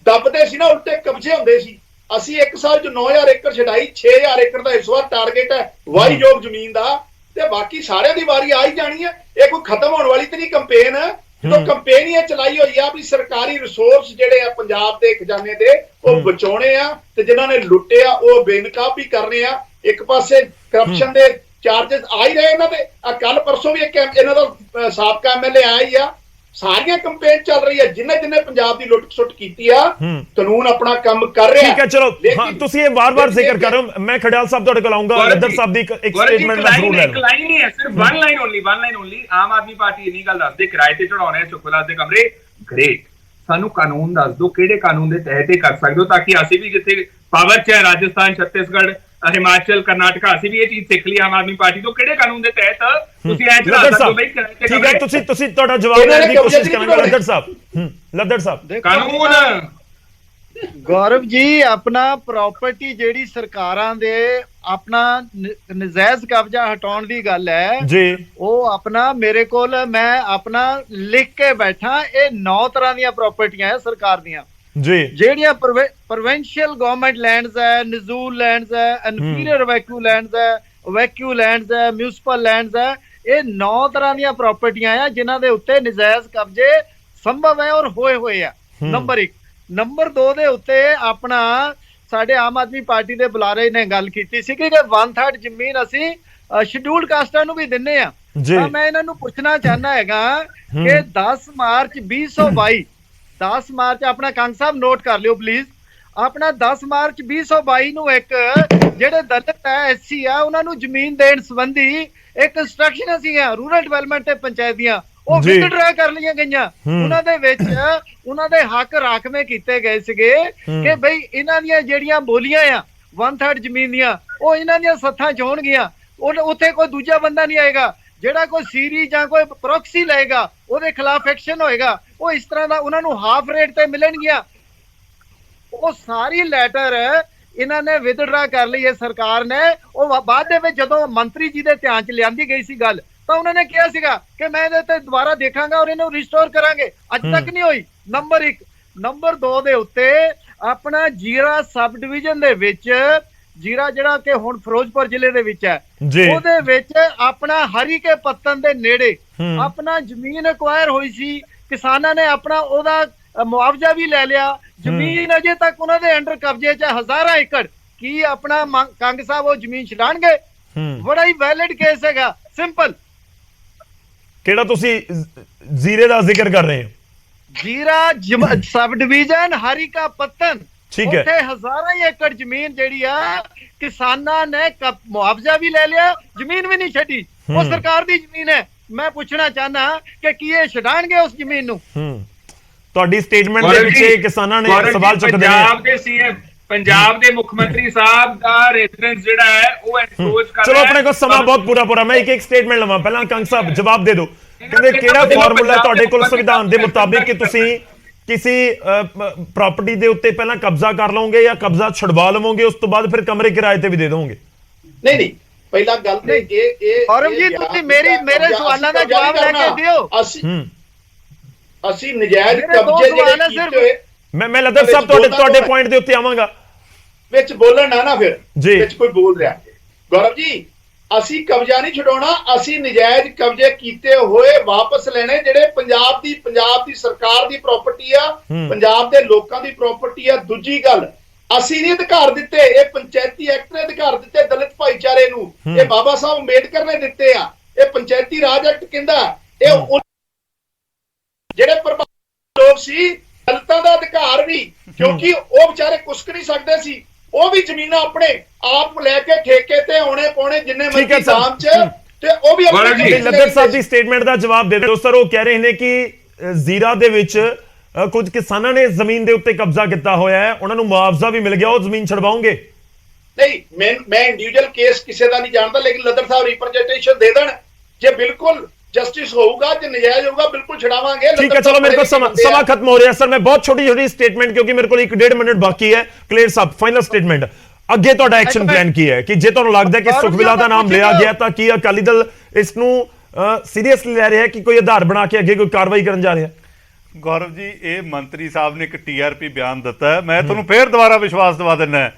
ਦੱਬਦੇ ਸੀ ਨਾ, ਉਲਟੇ ਕਬਜ਼ੇ ਹੁੰਦੇ ਸੀ। ਅਸੀਂ 1 ਸਾਲ 'ਚ 9000 ਏਕੜ ਛਡਾਈ, 6000 ਏਕੜ ਦਾ ਇਸ ਵਾਰ ਟਾਰਗੇਟ ਹੈ ਵਾਹੀਯੋਗ ਜ਼ਮੀਨ ਦਾ, ਤੇ ਬਾਕੀ ਸਾਰਿਆਂ ਦੀ ਵਾਰੀ ਆ ਹੀ ਜਾਣੀ ਹੈ। ਇਹ ਕੋਈ ਖਤਮ ਹੋਣ ਵਾਲੀ ਤੇ ਨਹੀਂ ਕੰਪੇਨ। ਜਦੋਂ ਕੰਪੇਨ ਹੀ ਚਲਾਈ ਹੋਈ ਆ ਵੀ ਸਰਕਾਰੀ ਰਿਸੋਰਸ ਜਿਹੜੇ ਆ ਪੰਜਾਬ ਦੇ ਖਜ਼ਾਨੇ ਦੇ ਉਹ ਬਚਾਉਣੇ ਆ, ਤੇ ਜਿਨ੍ਹਾਂ ਨੇ ਲੁੱਟੇ ਆ ਉਹ ਬੇਨਕਾਬ ਵੀ ਕਰਨੇ ਆ। ਇੱਕ ਪਾਸੇ ਕਰਪਸ਼ਨ ਦੇ ਚਾਰजेस ਆ ਹੀ ਰਹੇ ਇਹਨਾਂ ਦੇ। ਆ ਕੱਲ ਪਰਸੋਂ ਵੀ ਇੱਕ ਇਹਨਾਂ ਦਾ ਸਾਬਕਾ ਐਮਐਲਏ ਆਇਆ ਹੀ ਆ। ਸਾਰੀਆਂ ਕੰਪੇਨ ਚੱਲ ਰਹੀ ਹੈ, ਜਿੰਨੇ ਪੰਜਾਬ ਦੀ ਲੁੱਟ ਸੁੱਟ ਕੀਤੀ ਆ, ਕਾਨੂੰਨ ਆਪਣਾ ਕੰਮ ਕਰ ਰਿਹਾ। ਠੀਕ ਹੈ, ਚਲੋ ਤੁਸੀਂ ਇਹ ਵਾਰ-ਵਾਰ ਜ਼ਿਕਰ ਕਰ ਰਹੇ ਹੋ। ਮੈਂ ਖੜਿਆਲ ਸਾਹਿਬ ਤੁਹਾਡੇ ਕੋਲ ਆਉਂਗਾ, ਲੱਦਰ ਸਾਹਿਬ ਦੀ ਇੱਕ ਸਟੇਟਮੈਂਟ ਮੈਂ ਜ਼ਰੂਰ ਲੈ ਲਵਾਂ। ਇੱਕ ਲਾਈਨ ਹੀ ਹੈ, ਸਿਰਫ one line only. Aam Aadmi party ਇੰਨੀ ਗੱਲ ਦੱਸਦੇ ਕਿਰਾਏ ਤੇ ਚੜਾਉਣੇ ਸੁਖ ਵਿਲਾਸ ਦੇ ਕਮਰੇ। ਗ੍ਰੇਟ, ਸਾਨੂੰ ਕਾਨੂੰਨ ਦੱਸ ਦਿਓ ਕਿਹੜੇ ਕਾਨੂੰਨ ਦੇ ਤਹਿਤ ਇਹ ਕਰ ਸਕਦੇ ਹੋ, ਤਾਂ ਕਿ ਅਸੀਂ ਵੀ ਜਿੱਥੇ ਪਾਵਰ 'ਚ ਹੈ ਰਾਜਸਥਾਨ, ਛੱਤੀਸਗੜ੍ਹ, ਹਿਮਾਚਲ, ਕਰਨਾਟਕਾ, ਅਸੀਂ ਵੀ ਇਹ ਚੀਜ਼ ਸਿੱਖ ਲਈ ਆਮ ਆਦਮੀ ਪਾਰਟੀ ਤੋਂ ਕਿਹੜੇ ਕਾਨੂੰਨ ਦੇ ਤਹਿਤ ਤੁਸੀਂ ਐ ਚਲਾ ਸਕਦੇ ਹੋ। ਠੀਕ ਹੈ, ਤੁਸੀਂ ਤੁਹਾਡਾ ਜਵਾਬ ਲੈਣ ਦੀ ਕੋਸ਼ਿਸ਼ ਕਰਾਂਗੇ। ਲੱਦਰ ਸਾਹਿਬ ਕਾਨੂੰਨ। ਗੌਰਵ ਜੀ, ਆਪਣਾ ਪ੍ਰਾਪਰਟੀ ਜਿਹੜੀ ਸਰਕਾਰਾਂ ਦੇ ਆਪਣਾ ਨਜਾਇਜ਼ ਕਬਜ਼ਾ ਹਟਾਉਣ ਦੀ ਗੱਲ ਹੈ ਜੀ, ਉਹ ਆਪਣਾ ਮੇਰੇ ਕੋਲ ਮੈਂ ਆਪਣਾ ਲਿਖ ਕੇ ਬੈਠਾ। ਇਹ 9 ਤਰ੍ਹਾਂ ਦੀਆਂ ਪ੍ਰਾਪਰਟੀਆਂ ਹੈ ਸਰਕਾਰ ਦੀਆਂ ਜੀ, ਜਿਹੜੀਆਂ ਪ੍ਰੋਵਿੰਸ਼ੀਅਲ ਗਵਰਨਮੈਂਟ ਲੈਂਡਸ ਹੈ, ਨਜ਼ੂਲ ਲੈਂਡਸ ਹੈ, ਇਨਫੀਰੀਅਰ ਵੈਕਿਊ ਲੈਂਡਸ ਹੈ, ਵੈਕਿਊ ਲੈਂਡਸ ਹੈ, ਮਿਊਨਿਸਪਲ ਲੈਂਡਸ ਹੈ। ਇਹ 9 ਤਰ੍ਹਾਂ ਦੀਆਂ ਪ੍ਰਾਪਰਟੀਆਂ ਆ ਜਿਨ੍ਹਾਂ ਦੇ ਉੱਤੇ ਨਜਾਇਜ਼ ਕਬਜ਼ੇ ਸੰਭਵ ਹੈ ਔਰ ਹੋਏ ਆ। ਨੰਬਰ 1। ਨੰਬਰ 2 ਦੇ ਉੱਤੇ ਆਪਣਾ ਸਾਡੇ ਆਮ ਆਦਮੀ ਪਾਰਟੀ ਦੇ ਬੁਲਾਰੇ ਨੇ ਗੱਲ ਕੀਤੀ ਸੀ ਕਿ 1/3 ਜ਼ਮੀਨ ਅਸੀਂ ਸ਼ਡਿਊਲਡ ਕਾਸਟਾਂ ਨੂੰ ਵੀ ਦਿੰਨੇ ਆ। ਤਾਂ ਮੈਂ ਇਹਨਾਂ ਨੂੰ ਪੁੱਛਣਾ ਚਾਹਨਾ ਹੈਗਾ ਕਿ 10 ਮਾਰਚ 2022 10 ਮਾਰਚ ਆਪਣਾ ਕੰਗ ਸਾਹਿਬ ਨੋਟ ਕਰ ਲਿਓ ਪਲੀਜ਼, ਆਪਣਾ 10 ਮਾਰਚ 2022 ਨੂੰ ਇੱਕ ਜਿਹੜੇ ਦਲਿਤ ਹੈ ਐਸਸੀ ਆ ਉਹਨਾਂ ਨੂੰ ਜ਼ਮੀਨ ਦੇਣ ਸੰਬੰਧੀ ਇੱਕ ਇੰਸਟਰਕਸ਼ਨ ਸੀਗੀਆਂ ਰੂਰਲ ਡਿਵੈਲਪਮੈਂਟ ਤੇ ਪੰਚਾਇਤ ਦੀਆਂ, ਉਹ ਵਿਦਡਰਾ ਕਰ ਲਈਆਂ ਗਈਆਂ। ਉਹਨਾਂ ਦੇ ਵਿੱਚ ਉਹਨਾਂ ਦੇ ਹੱਕ ਰਾਖਵੇਂ ਕੀਤੇ ਗਏ ਸੀਗੇ ਕਿ ਬਈ ਇਹਨਾਂ ਦੀਆਂ ਜਿਹੜੀਆਂ ਬੋਲੀਆਂ ਆ 1/3 ਜ਼ਮੀਨ ਦੀਆਂ ਉਹ ਇਹਨਾਂ ਦੀਆਂ ਸੱਥਾਂ 'ਚ ਹੋਣਗੀਆਂ, ਉੱਥੇ ਕੋਈ ਦੂਜਾ ਬੰਦਾ ਨਹੀਂ ਆਏਗਾ। ਜਿਹੜਾ ਕੋਈ ਸੀਰੀ ਜਾਂ ਕੋਈ ਪ੍ਰੋਕਸੀ ਲਏਗਾ ਉਹਦੇ ਖਿਲਾਫ ਐਕਸ਼ਨ ਹੋਏਗਾ। ਉਹ ਇਸ ਤਰ੍ਹਾਂ ਦਾ ਉਹਨਾਂ ਨੂੰ ਹਾਫ ਰੇਟ ਤੇ ਮਿਲਣਗੀਆਂ। ਉਹ ਸਾਰੀ ਲੈਟਰ ਇਹਨਾਂ ਨੇ ਵਿਦਡਰਾ ਕਰ ਲਈ ਹੈ ਸਰਕਾਰ ਨੇ। ਉਹ ਬਾਅਦ ਦੇ ਵਿੱਚ ਜਦੋਂ ਮੰਤਰੀ ਜੀ ਦੇ ਧਿਆਨ 'ਚ ਲਿਆਂਦੀ ਗਈ ਸੀ ਗੱਲ, ਤਾਂ ਉਹਨਾਂ ਨੇ ਕਿਹਾ ਸੀਗਾ ਕਿ ਮੈਂ ਇਹਦੇ ਤੇ ਦੁਬਾਰਾ ਦੇਖਾਂਗਾ ਔਰ ਇਹਨੂੰ ਰਿਸਟੋਰ ਕਰਾਂਗੇ। ਅੱਜ ਤੱਕ ਨਹੀਂ ਹੋਈ। ਨੰਬਰ 1। ਨੰਬਰ 2 ਦੇ ਉੱਤੇ ਆਪਣਾ ਜੀਰਾ ਸਬ ਡਿਵੀਜ਼ਨ ਦੇ ਵਿੱਚ, ਜੀਰਾ ਜਿਹੜਾ ਕਿ ਹੁਣ ਫਿਰੋਜ਼ਪੁਰ ਜ਼ਿਲ੍ਹੇ ਦੇ ਵਿੱਚ ਹੈ, ਉਹਦੇ ਵਿੱਚ ਆਪਣਾ ਹਰੀਕੇ ਪੱਤਨ ਦੇ ਨੇੜੇ ਆਪਣਾ ਜ਼ਮੀਨ ਐਕਵਾਇਰ ਹੋਈ ਸੀ। ਕਿਸਾਨਾਂ ਨੇ ਆਪਣਾ ਉਹਦਾ ਮੁਆਵਜ਼ਾ ਵੀ ਲੈ ਲਿਆ। ਜ਼ਮੀਨ ਅਜੇ ਤੱਕ ਉਹਨਾਂ ਦੇ ਅੰਡਰ ਕਬਜ਼ੇ 'ਚ ਹਜ਼ਾਰਾਂ ਏਕੜ। ਕੀ ਆਪਣਾ ਕੰਗ ਸਾਹਿਬ ਉਹ ਜ਼ਮੀਨ ਛਡਾਣਗੇ? ਬੜਾ ਹੀ ਵੈਲਿਡ ਕੇਸ ਹੈਗਾ, ਸਿੰਪਲ। ਕਿਹੜਾ ਤੁਸੀਂ ਜ਼ੀਰੇ ਦਾ ਜ਼ਿਕਰ ਕਰ ਰਹੇ ਹੋ? ਜੀਰਾ ਸਬ ਡਿਵੀਜ਼ਨ ਹਰੀਕਾ ਪੱਤਨ, ਠੀਕ ਹੈ। ਉੱਥੇ ਹਜ਼ਾਰਾਂ ਹੀ ਏਕੜ ਜ਼ਮੀਨ ਜਿਹੜੀ ਆ ਕਿਸਾਨਾਂ ਨੇ ਮੁਆਵਜ਼ਾ ਵੀ ਲੈ ਲਿਆ, ਜ਼ਮੀਨ ਵੀ ਨਹੀਂ ਛੱਡੀ। ਉਹ ਸਰਕਾਰ ਦੀ ਜ਼ਮੀਨ ਹੈ। ਮੈਂ ਪੁੱਛਣਾ ਚਾਹਨਾ ਕਿ ਕੀ ਇਹ ਛਡਾਣਗੇ ਉਸ ਜ਼ਮੀਨ ਨੂੰ? ਤੁਹਾਡੀ ਸਟੇਟਮੈਂਟ ਦੇ ਪਿੱਛੇ ਕਿਸਾਨਾਂ ਨੇ ਸਵਾਲ ਚੁੱਕਦੇ ਨੇ। ਪੰਜਾਬ ਦੇ ਮੁੱਖ ਮੰਤਰੀ ਸਾਹਿਬ ਦਾ ਰੈਜ਼ੀਡੈਂਸ ਜਿਹੜਾ ਹੈ ਉਹ ਐਨਕਰੋਚ ਕਰ ਰਿਹਾ ਹੈ। ਚਲੋ ਆਪਣੇ ਕੋਲ ਸਮਾਂ ਬਹੁਤ ਪੂਰਾ ਮੈਂ ਇੱਕ ਸਟੇਟਮੈਂਟ ਲਵਾਂ। ਪਹਿਲਾਂ ਕੰਗ ਸਾਹਿਬ ਜਵਾਬ ਦੇ ਦਿਓ। ਕਹਿੰਦੇ ਕਿਹੜਾ ਫਾਰਮੂਲਾ ਤੁਹਾਡੇ ਕੋਲ ਸੰਵਿਧਾਨ ਦੇ ਮੁਤਾਬਿਕ ਕਿ ਤੁਸੀਂ ਕਿਸੇ ਪ੍ਰਾਪਰਟੀ ਦੇ ਉੱਤੇ ਪਹਿਲਾਂ ਕਬਜ਼ਾ ਕਰ ਲਓਗੇ ਜਾਂ ਕਬਜ਼ਾ ਛੁਡਵਾ ਲਵੋਗੇ, ਉਸ ਤੋਂ ਬਾਅਦ ਫਿਰ ਕਮਰੇ ਕਿਰਾਏ ਤੇ ਵੀ ਦੇ ਦੋਗੇ? ਨਹੀਂ ਪਹਿਲਾਂ ਗੱਲ ਤੇ ਇਹ ਔਰਵ ਜੀ ਤੁਸੀਂ ਮੇਰੇ ਸਵਾਲਾਂ ਦਾ ਜਵਾਬ ਲੈ ਕੇ ਦਿਓ। ਅਸੀਂ ਨਜਾਇਜ਼ ਕਬਜ਼ੇ ਜਿਹੜੇ ਕੀਤੇ ਹੋਏ, ਮੈਂ ਲੱਦਰ ਸਾਹਿਬ ਤੁਹਾਡੇ ਪੁਆਇੰਟ ਦੇ ਉੱਤੇ ਆਵਾਂਗਾ। ਵਿੱਚ ਬੋਲਣ ਨਾ ਫਿਰ ਵਿੱਚ ਕੋਈ ਬੋਲ ਰਿਹਾ। ਗੌਰਵ ਜੀ, ਅਸੀਂ ਕਬਜ਼ਾ ਨਹੀਂ ਛਡਾਉਣਾ, ਅਸੀਂ ਨਜਾਇਜ਼ ਕਬਜ਼ੇ ਕੀਤੇ ਹੋਏ ਵਾਪਸ ਲੈਣੇ ਜਿਹੜੇ ਪੰਜਾਬ ਦੀ ਸਰਕਾਰ ਦੀ ਪ੍ਰਾਪਰਟੀ ਆ, ਪੰਜਾਬ ਦੇ ਲੋਕਾਂ ਦੀ ਪ੍ਰਾਪਰਟੀ ਆ। ਦੂਜੀ ਗੱਲ, ਅਸੀਂ ਨਹੀਂ ਅਧਿਕਾਰ ਦਿੱਤੇ, ਇਹ ਪੰਚਾਇਤੀ ਐਕਟ ਨੇ ਅਧਿਕਾਰ ਦਿੱਤੇ ਦਲਿਤ ਭਾਈਚਾਰੇ ਨੂੰ। ਇਹ ਬਾਬਾ ਸਾਹਿਬ ਅੰਬੇਡਕਰ ਨੇ ਦਿੱਤੇ ਆ। ਇਹ ਪੰਚਾਇਤੀ ਰਾਜ ਐਕਟ ਕਹਿੰਦਾ ਇਹ ਜਿਹੜੇ ਪ੍ਰਭਾਵਿਤ ਲੋਕ ਸੀ, ਦਲਿਤਾਂ ਦਾ ਅਧਿਕਾਰ ਵੀ, ਕਿਉਂਕਿ ਉਹ ਵਿਚਾਰੇ ਕੁਛ ਨਹੀਂ ਸਕਦੇ ਸੀ। ਉਹ ਵੀ ਜ਼ਮੀਨਾਂ ਆਪਣੇ ਆਪ ਲੈ ਕੇ ਠੇਕੇ ਤੇ ਆਉਣੇ ਪਾਉਣੇ ਜਿੰਨੇ ਮਰਜ਼ੀ ਦਾਮ 'ਚ, ਤੇ ਉਹ ਵੀ ਆਪਣੇ। ਲੱਦਰ ਸਾਹਿਬ ਦੀ ਸਟੇਟਮੈਂਟ ਦਾ ਜਵਾਬ ਦੇ ਦਿਓ ਸਰ। ਉਹ ਕਹਿ ਰਹੇ ਨੇ ਕਿ ਜ਼ੀਰਾ ਦੇ ਵਿੱਚ ਕੁਝ ਕਿਸਾਨਾਂ ਨੇ ਜ਼ਮੀਨ ਦੇ ਉੱਤੇ ਕਬਜ਼ਾ ਕੀਤਾ ਹੋਇਆ ਹੈ, ਉਹਨਾਂ ਨੂੰ ਮੁਆਵਜ਼ਾ ਵੀ ਮਿਲ ਗਿਆ, ਉਹ ਜ਼ਮੀਨ ਛਡਵਾਉਂਗੇ? ਨਹੀਂ, ਮੈਂ ਇੰਡੀਵਿਜੂਅਲ ਕੇਸ ਕਿਸੇ ਦਾ ਨਹੀਂ ਜਾਣਦਾ, ਲੇਕਿਨ ਲੱਦਰ ਸਾਹਿਬ ਰਿਪਰੈਜ਼ੈਂਟੇਸ਼ਨ ਦੇ ਦੇਣ। ਜੇ ਬਿਲਕੁਲ ਜਸਟਿਸ ਹੋਊਗਾ, ਜੇ ਨਜਾਇਜ਼ ਹੋਊਗਾ, ਬਿਲਕੁਲ ਛਡਾਵਾਂਗੇ। ਠੀਕ ਹੈ, ਚਲੋ ਮੇਰੇ ਕੋਲ ਸਮਾਂ ਖਤਮ ਹੋ ਰਿਹਾ ਸਰ। ਮੈਂ ਬਹੁਤ ਛੋਟੀ ਸਟੇਟਮੈਂਟ, ਕਿਉਂਕਿ ਮੇਰੇ ਕੋਲ 1.5 ਮਿੰਟ ਬਾਕੀ ਹੈ। ਕਲੀਅਰ ਸਾਹਿਬ, ਫਾਈਨਲ ਸਟੇਟਮੈਂਟ। ਅੱਗੇ ਤੁਹਾਡਾ ਐਕਸ਼ਨ ਪਲਾਨ ਕੀ ਹੈ ਕਿ ਜੇ ਤੁਹਾਨੂੰ ਲੱਗਦਾ ਕਿ ਸੁਖਵਿਲਾ ਦਾ ਨਾਮ ਲਿਆ ਗਿਆ ਤਾਂ ਕੀ ਅਕਾਲੀ ਦਲ ਇਸ ਨੂੰ ਸੀਰੀਅਸਲੀ ਲੈ ਰਿਹਾ ਕਿ ਕੋਈ ਆਧਾਰ ਬਣਾ ਕੇ ਅੱਗੇ ਕੋਈ ਕਾਰਵਾਈ ਕਰਨ ਜਾ ਰਿਹਾ? ਗੌਰਵ ਜੀ, ਇਹ ਮੰਤਰੀ ਸਾਹਿਬ ਨੇ ਇੱਕ TRP ਬਿਆਨ ਦਿੱਤਾ ਹੈ। ਮੈਂ ਤੁਹਾਨੂੰ ਫੇਰ ਦੁਬਾਰਾ ਵਿਸ਼ਵਾਸ ਦਿਵਾ ਦਿੰਦਾ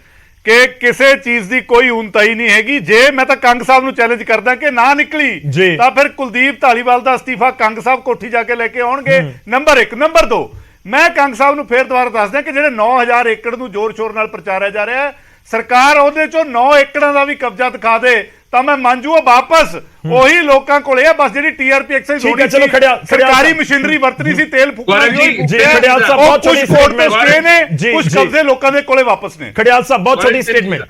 ਕਿ ਕਿਸੇ ਚੀਜ਼ ਦੀ ਕੋਈ ਉਨਤਾਈ ਨਹੀਂ ਹੈਗੀ। ਜੇ ਮੈਂ ਤਾਂ ਕੰਗ ਸਾਹਿਬ ਨੂੰ ਚੈਲੰਜ ਕਰਦਾ ਕਿ ਨਾ ਨਿਕਲੀ ਤਾਂ ਫਿਰ ਕੁਲਦੀਪ ਧਾਲੀਵਾਲ ਦਾ ਅਸਤੀਫਾ ਕੰਗ ਸਾਹਿਬ ਕੋਠੀ ਜਾ ਕੇ ਲੈ ਕੇ ਆਉਣਗੇ। ਨੰਬਰ 1। ਨੰਬਰ 2, ਮੈਂ ਕੰਗ ਸਾਹਿਬ ਨੂੰ ਫੇਰ ਦੁਬਾਰਾ ਦੱਸਦਾ ਕਿ ਜਿਹੜੇ 9000 ਏਕੜ ਨੂੰ ਜ਼ੋਰ ਸ਼ੋਰ ਨਾਲ ਪ੍ਰਚਾਰਿਆ ਜਾ ਰਿਹਾ ਹੈ, ਸਰਕਾਰ ਉਹਦੇ ਚੋਂ 9 ਏਕੜਾਂ ਦਾ ਵੀ ਕਬਜ਼ਾ ਦਿਖਾ ਦੇ ਤਾਂ ਮੈਂ ਮੰਨ ਜੂਗਾ। ਵਾਪਸ ਉਹੀ ਲੋਕਾਂ ਕੋਲੇ ਆ, ਬਸ ਜਿਹੜੀ TRP ਐਕਸਾਈਜ਼ ਹੋਣੀ ਸੀ, ਸਰਕਾਰੀ ਮਸ਼ੀਨਰੀ ਵਰਤਣੀ ਸੀ, ਤੇਲ ਫੂਕਣਾ ਖੜਿਆਲ ਸਾਹਿਬ ਬਹੁਤ ਛੋਟੀ ਸਟੇਟਮੈਂਟ ਨੇ, ਕੁਝ ਕਬਜ਼ੇ ਲੋਕਾਂ ਦੇ ਕੋਲੇ ਵਾਪਸ ਨੇ। ਖੜਿਆਲ ਸਾਹਿਬ ਬਹੁਤ ਛੋਟੀ ਸਟੇਟਮੈਂਟ।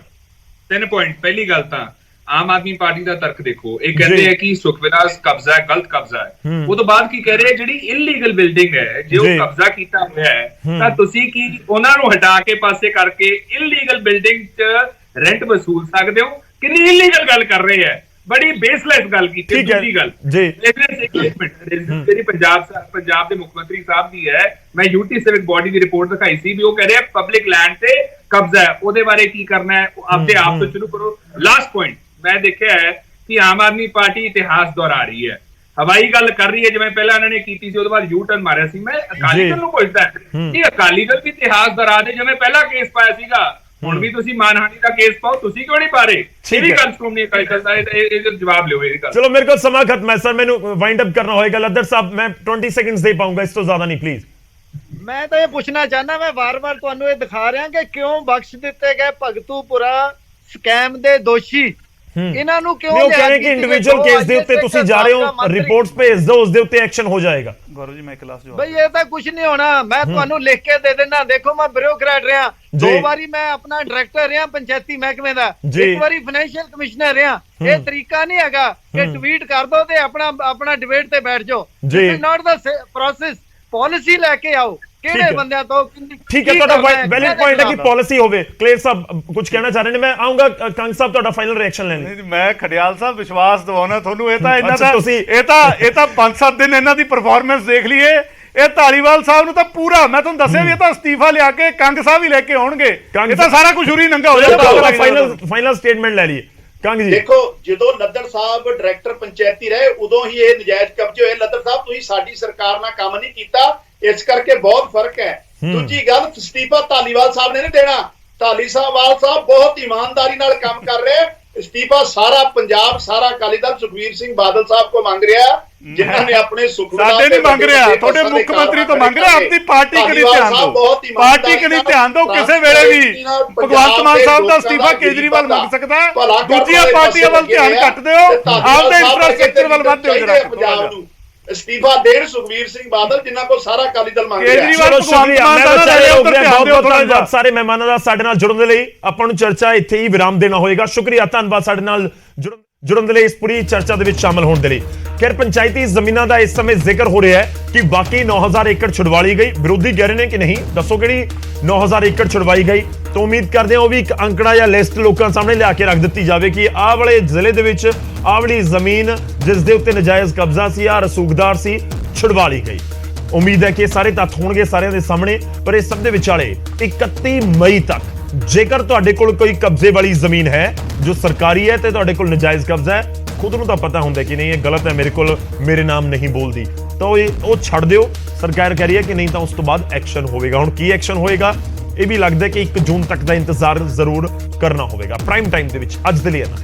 3 ਪੁਆਇੰਟ। ਪਹਿਲੀ ਗੱਲ ਤਾਂ ਆਮ ਆਦਮੀ ਪਾਰਟੀ ਦਾ ਤਰਕ ਦੇਖੋ। ਇਹ ਕਹਿੰਦੇ ਆ ਕਿ ਸੁਖਵਿਲਾ ਕਬਜ਼ਾ ਹੈ, ਗਲਤ ਕਬਜ਼ਾ ਹੈ। ਉਹ ਤੋਂ ਬਾਅਦ ਕੀ ਕਹਿ ਰਹੇ, ਜਿਹੜੀ ਇਲੀਗਲ ਬਿਲਡਿੰਗ ਹੈ, ਜੇ ਉਹ ਕਬਜ਼ਾ ਕੀਤਾ ਹੋਇਆ ਹੈ ਤਾਂ ਤੁਸੀਂ ਕੀ ਉਹਨਾਂ ਨੂੰ ਹਟਾ ਕੇ ਪਾਸੇ ਕਰਕੇ ਇਲੀਗਲ ਬਿਲਡਿੰਗ 'ਚ ਰੈਂਟ ਵਸੂਲ ਸਕਦੇ ਹੋ? ਕਿੰਨੀ ਇਲੀਗਲ ਗੱਲ ਕਰ ਰਹੇ ਹੈ, ਬੜੀ ਬੇਸਲੈਸ ਗੱਲ ਕੀਤੀ। ਦੂਜੀ ਗੱਲ, ਜਿਹੜੀ ਪੰਜਾਬ ਦੇ ਮੁੱਖ ਮੰਤਰੀ ਸਾਹਿਬ ਦੀ ਹੈ, ਮੈਂ ਯੂਟੀ ਸਿਵਿਕ ਬੋਡੀ ਦੀ ਰਿਪੋਰਟ ਦਿਖਾਈ ਸੀ ਵੀ ਉਹ ਕਹਿ ਰਿਹਾ ਪਬਲਿਕ ਲੈਂਡ ਤੇ ਕਬਜ਼ਾ ਹੈ, ਉਹਦੇ ਬਾਰੇ ਕੀ ਕਰਨਾ ਹੈ ਆਪਦੇ ਆਪ ਤੋਂ ਸ਼ੁਰੂ ਕਰੋ। ਲਾਸਟ ਪੁਆਇੰਟ, ਮੈਂ ਦੇਖਿਆ ਹੈ ਕਿ ਆਮ ਆਦਮੀ ਪਾਰਟੀ ਇਤਿਹਾਸ ਦੁਹਰਾ ਰਹੀ ਹੈ, ਹਵਾਈ ਗੱਲ ਕਰ ਰਹੀ ਹੈ। ਜਿਵੇਂ ਪਹਿਲਾਂ ਇਹਨਾਂ ਨੇ ਕੀਤੀ ਸੀ, ਉਹਦੇ ਬਾਅਦ ਯੂ ਟਰਨ ਮਾਰਿਆ ਸੀ। ਮੈਂ ਅਕਾਲੀ ਦਲ ਨੂੰ ਪੁੱਛਦਾ ਕਿ ਅਕਾਲੀ ਦਲ ਵੀ ਇਤਿਹਾਸ ਦੁਹਰਾ ਦੇ। ਜਿਵੇਂ ਪਹਿਲਾਂ ਕੇਸ ਪਾਇਆ ਸੀਗਾ, ਹੁਣ ਵੀ ਤੁਸੀਂ ਮਾਨਹਾਨੀ ਦਾ ਕੇਸ ਪਾਓ, ਤੁਸੀਂ ਕਿਉਂ ਨਹੀਂ ਪਾ ਰਹੇ? ਇਹ ਗੱਲ ਸ਼੍ਰੋਮਣੀ ਅਕਾਲੀ ਦਲ ਦਾ ਇਹ ਜਵਾਬ ਲਿਓ ਇਹ ਗੱਲ। ਚਲੋ ਮੇਰੇ ਕੋਲ ਸਮਾਂ ਖਤਮ ਹੈ ਸਰ, ਮੈਨੂੰ ਵਾਈਂਡ ਅਪ ਕਰਨਾ ਹੋਏਗਾ। ਲੱਦਰ ਸਾਹਿਬ, ਮੈਂ 20 ਸੈਕਿੰਡਸ ਦੇ ਪਾਉਂਗਾ, ਇਸ ਤੋਂ ਜ਼ਿਆਦਾ ਨਹੀਂ ਪਲੀਜ਼। ਮੈਂ ਤਾਂ ਇਹ ਪੁੱਛਣਾ ਚਾਹੁੰਦਾ, ਮੈਂ ਵਾਰ-ਵਾਰ ਤੁਹਾਨੂੰ ਇਹ ਦਿਖਾ ਰਿਹਾ ਕਿ ਕਿਉਂ ਬਖਸ਼ ਦਿੱਤੇ ਗਏ ਭਗਤੂਪੁਰਾ ਸਕੈਮ ਦੇ ਦੋਸ਼ੀ, ਇਹਨਾਂ ਨੂੰ ਕਿਉਂ ਉਹ ਕਹਿ ਰਹੇ ਕਿ ਇੰਡੀਵਿਜੂਅਲ ਕੇਸ ਦੇ ਉੱਤੇ ਤੁਸੀਂ ਜਾ ਰਹੇ ਹੋ, ਰਿਪੋਰਟਸ ਭੇਜ ਦਿਓ, ਉਸ ਦੇ ਉੱਤੇ ਐਕਸ਼ਨ ਹੋ ਜਾਏਗਾ। ਗੌਰਵ ਜੀ ਮੈਂ ਕਲਾਸ ਜੋ ਬਈ ਇਹ ਤਾਂ ਕੁਝ ਨਹੀਂ ਹੋਣਾ, ਮੈਂ ਤੁਹਾਨੂੰ ਲਿਖ ਕੇ ਦੇ ਦਿੰਦਾ। ਦੇਖੋ ਮੈਂ ਬਿਊਰੋਕਰੈਟ ਰਿਹਾ, 2 ਵਾਰੀ ਮੈਂ ਆਪਣਾ ਡਾਇਰੈਕਟਰ ਰਿਹਾ ਪੰਚਾਇਤੀ ਮਹਿਕਮੇ ਦਾ, 1 ਵਾਰੀ ਫਾਈਨੈਂਸ਼ੀਅਲ ਕਮਿਸ਼ਨਰ ਰਿਹਾ। ਇਹ ਤਰੀਕਾ ਨਹੀਂ ਹੈਗਾ ਕਿ ਟਵੀਟ ਕਰ ਦੋ ਤੇ ਆਪਣਾ ਡਿਬੇਟ ਤੇ ਬੈਠ ਜਾਓ। It is not the process. Policy ਲੈ ਕੇ ਆਓ, ਕਿਹੜੇ ਬੰਦਿਆਂ ਤੋਂ। ਠੀਕ ਹੈ, ਤੁਹਾਡਾ ਵੈਲਿਡ ਪੁਆਇੰਟ ਹੈ ਕਿ ਪਾਲਿਸੀ ਹੋਵੇ। ਕਲੇਰ ਸਾਹਿਬ ਕੁਝ ਕਹਿਣਾ ਚਾਹ ਰਹੇ ਨੇ, ਮੈਂ ਆਉਂਗਾ ਕੰਗ ਸਾਹਿਬ ਤੁਹਾਡਾ ਫਾਈਨਲ ਰਿਐਕਸ਼ਨ ਲੈਣ। ਨਹੀਂ ਮੈਂ ਖੜਿਆਲ ਸਾਹਿਬ ਵਿਸ਼ਵਾਸ ਦਿਵਾਉਣਾ ਤੁਹਾਨੂੰ, ਇਹ ਤਾਂ ਇਹਨਾਂ ਦਾ ਇਹ ਤਾਂ 5-7 ਦਿਨ ਇਹਨਾਂ ਦੀ ਪਰਫਾਰਮੈਂਸ ਦੇਖ ਲਈਏ। ਇਹ ਧਾਲੀਵਾਲ ਸਾਹਿਬ ਨੂੰ ਤਾਂ ਪੂਰਾ, ਮੈਂ ਤੁਹਾਨੂੰ ਦੱਸਿਆ ਵੀ ਇਹ ਤਾਂ ਅਸਤੀਫਾ ਲਿਆ ਕੇ ਕੰਗ ਸਾਹਿਬ ਹੀ ਲੈ ਕੇ ਆਉਣਗੇ। ਇਹ ਤਾਂ ਸਾਰਾ ਕੁਝ ਉਰੀ ਨੰਗਾ ਹੋ ਜਾਏਗਾ। ਫਾਈਨਲ ਸਟੇਟਮੈਂਟ ਲੈ ਲਈਏ ਕੰਗ ਜੀ। ਦੇਖੋ ਜਦੋਂ ਲੱਦੜ ਸਾਹਿਬ ਡਾਇਰੈਕਟਰ ਪੰਚਾਇਤੀ ਰਹੇ ਉਦੋਂ ਹੀ ਇਹ ਨਜਾਇਜ਼ ਕਬਜ਼ੇ ਹੋਏ। ਲੱਦੜ ਸਾਹਿਬ ਤੁਸੀਂ ਸਾਡੀ ਸਰਕਾਰ ਨਾਲ ਕੰਮ ਨਹੀਂ ਕੀਤਾ, ਇਸ ਕਰਕੇ ਬਹੁਤ ਫਰਕ ਹੈ। ਦੂਜੀ ਗੱਲ, ਅਸਤੀਫਾ ਧਾਲੀਵਾਲ ਸਾਹਿਬ ਨੇ ਨਹੀਂ ਦੇਣਾ। ਧਾਲੀਵਾਲ ਸਾਹਿਬ ਬਹੁਤ ਇਮਾਨਦਾਰੀ ਨਾਲ ਕੰਮ ਕਰ ਰਹੇ। ਅਸਤੀਫਾ ਸਾਰਾ ਪੰਜਾਬ, ਸਾਰਾ ਅਕਾਲੀ ਦਲ ਸੁਖਬੀਰ ਸਿੰਘ ਬਾਦਲ ਸਾਹਿਬ ਕੋ ਮੰਗ ਰਿਹਾ, ਜਿਨ੍ਹਾਂ ਨੇ ਆਪਣੇ ਸਾਡੇ ਨਹੀਂ ਮੰਗ ਰਿਹਾ, ਤੁਹਾਡੇ ਮੁੱਖ ਮੰਤਰੀ ਤੋਂ ਮੰਗ ਰਿਹਾ। ਆਪਣੀ ਪਾਰਟੀ ਕਰੀ ਧਿਆਨ ਦਿਓ, ਪਾਰਟੀ ਕਰੀ ਧਿਆਨ ਦਿਓ। ਕਿਸੇ ਵੇਲੇ ਵੀ ਭਗਵੰਤ ਮਾਨ ਸਾਹਿਬ ਦਾ ਅਸਤੀਫਾ ਕੇਜਰੀਵਾਲ ਮੰਗ ਸਕਦਾ ਹੈ। ਦੂਜੀਆਂ ਪਾਰਟੀਆਂ ਵੱਲ ਧਿਆਨ ਘੱਟ ਦਿਓ, ਆਪਦੇ ਇੰਫਰਾਸਟ੍ਰਕਚਰ ਵੱਲ ਵੱਧ ਦਿਓ ਜਰਾ। ਪੰਜਾਬ ਨੂੰ ਅਸਤੀਫਾ ਦੇਣ ਸੁਖਬੀਰ ਸਿੰਘ ਬਾਦਲ, ਜਿਨ੍ਹਾਂ ਕੋਲ ਸਾਰਾ ਅਕਾਲੀ ਦਲ ਮੰਗ ਰਿਹਾ। ਬਹੁਤ ਸਾਰੇ ਮਹਿਮਾਨਾਂ ਦਾ ਸਾਡੇ ਨਾਲ ਜੁੜਨ ਦੇ ਲਈ। ਆਪਾਂ ਨੂੰ ਚਰਚਾ ਇੱਥੇ ਹੀ ਵਿਰਾਮ ਦੇਣਾ ਹੋਏਗਾ। ਸ਼ੁਕਰੀਆ, ਧੰਨਵਾਦ ਸਾਡੇ ਨਾਲ ਜੁੜਨ ਦੇ ਲਈ, ਇਸ ਪੂਰੀ ਚਰਚਾ ਦੇ ਵਿੱਚ ਸ਼ਾਮਲ ਹੋਣ ਦੇ ਲਈ। ਖੈਰ, ਪੰਚਾਇਤੀ ਜ਼ਮੀਨਾਂ ਦਾ ਇਸ ਸਮੇਂ ਜ਼ਿਕਰ ਹੋ ਰਿਹਾ ਹੈ ਕਿ ਬਾਕੀ 9000 ਏਕੜ ਛੁਡਵਾਲੀ ਗਈ। ਵਿਰੋਧੀ ਕਹਿ ਰਹੇ ਨੇ ਕਿ ਨਹੀਂ, ਦੱਸੋ ਕਿਹੜੀ 9000 ਏਕੜ ਛੁਡਵਾਈ ਗਈ। ਤਾਂ ਉਮੀਦ ਕਰਦੇ ਹਾਂ ਉਹ ਵੀ ਇੱਕ ਅੰਕੜਾ ਜਾਂ ਲਿਸਟ ਲੋਕਾਂ ਸਾਹਮਣੇ ਲਿਆ ਕੇ ਰੱਖ ਦਿੱਤੀ ਜਾਵੇ ਕਿ ਆਹ ਵਾਲੇ ਜ਼ਿਲ੍ਹੇ ਦੇ ਵਿੱਚ ਆਹ ਵਾਲੀ ਜ਼ਮੀਨ ਜਿਸ ਦੇ ਉੱਤੇ ਨਜਾਇਜ਼ ਕਬਜ਼ਾ ਸੀ, ਆ ਰਸੂਖਦਾਰ ਸੀ, ਛੁਡਵਾਲੀ ਗਈ। ਉਮੀਦ ਹੈ ਕਿ ਸਾਰੇ ਤੱਥ ਹੋਣਗੇ ਸਾਰਿਆਂ ਦੇ ਸਾਹਮਣੇ। ਪਰ ਇਸ ਸਭ ਦੇ ਵਿਚਾਲੇ 31 ਮਈ ਤੱਕ ਜੇਕਰ ਤੁਹਾਡੇ ਕੋਲ ਕੋਈ ਕਬਜ਼ੇ ਵਾਲੀ ਜ਼ਮੀਨ ਹੈ ਜੋ ਸਰਕਾਰੀ ਹੈ ਤੇ ਤੁਹਾਡੇ ਕੋਲ ਨਜਾਇਜ਼ ਕਬਜ਼ਾ ਹੈ, ਖੁਦ ਨੂੰ ਤਾਂ ਪਤਾ ਹੁੰਦਾ ਕਿ ਨਹੀਂ ਇਹ ਗਲਤ ਹੈ, ਮੇਰੇ ਕੋਲ ਮੇਰੇ ਨਾਮ ਨਹੀਂ ਬੋਲਦੀ, ਤਾਂ ਉਹ ਛੱਡ ਦਿਓ। ਸਰਕਾਰ ਕਹਿ ਰਹੀ ਹੈ ਕਿ ਨਹੀਂ ਤਾਂ ਉਸ ਤੋਂ ਬਾਅਦ ਐਕਸ਼ਨ ਹੋਵੇਗਾ। ਹੁਣ ਕੀ ਐਕਸ਼ਨ ਹੋਏਗਾ ਇਹ ਵੀ ਲੱਗਦਾ ਕਿ 1 ਜੂਨ ਤੱਕ ਦਾ ਇੰਤਜ਼ਾਰ ਜ਼ਰੂਰ ਕਰਨਾ ਹੋਵੇਗਾ। ਪ੍ਰਾਈਮ ਟਾਈਮ ਦੇ ਵਿੱਚ ਅੱਜ ਦੇ ਲਈ ਇੰਨਾ।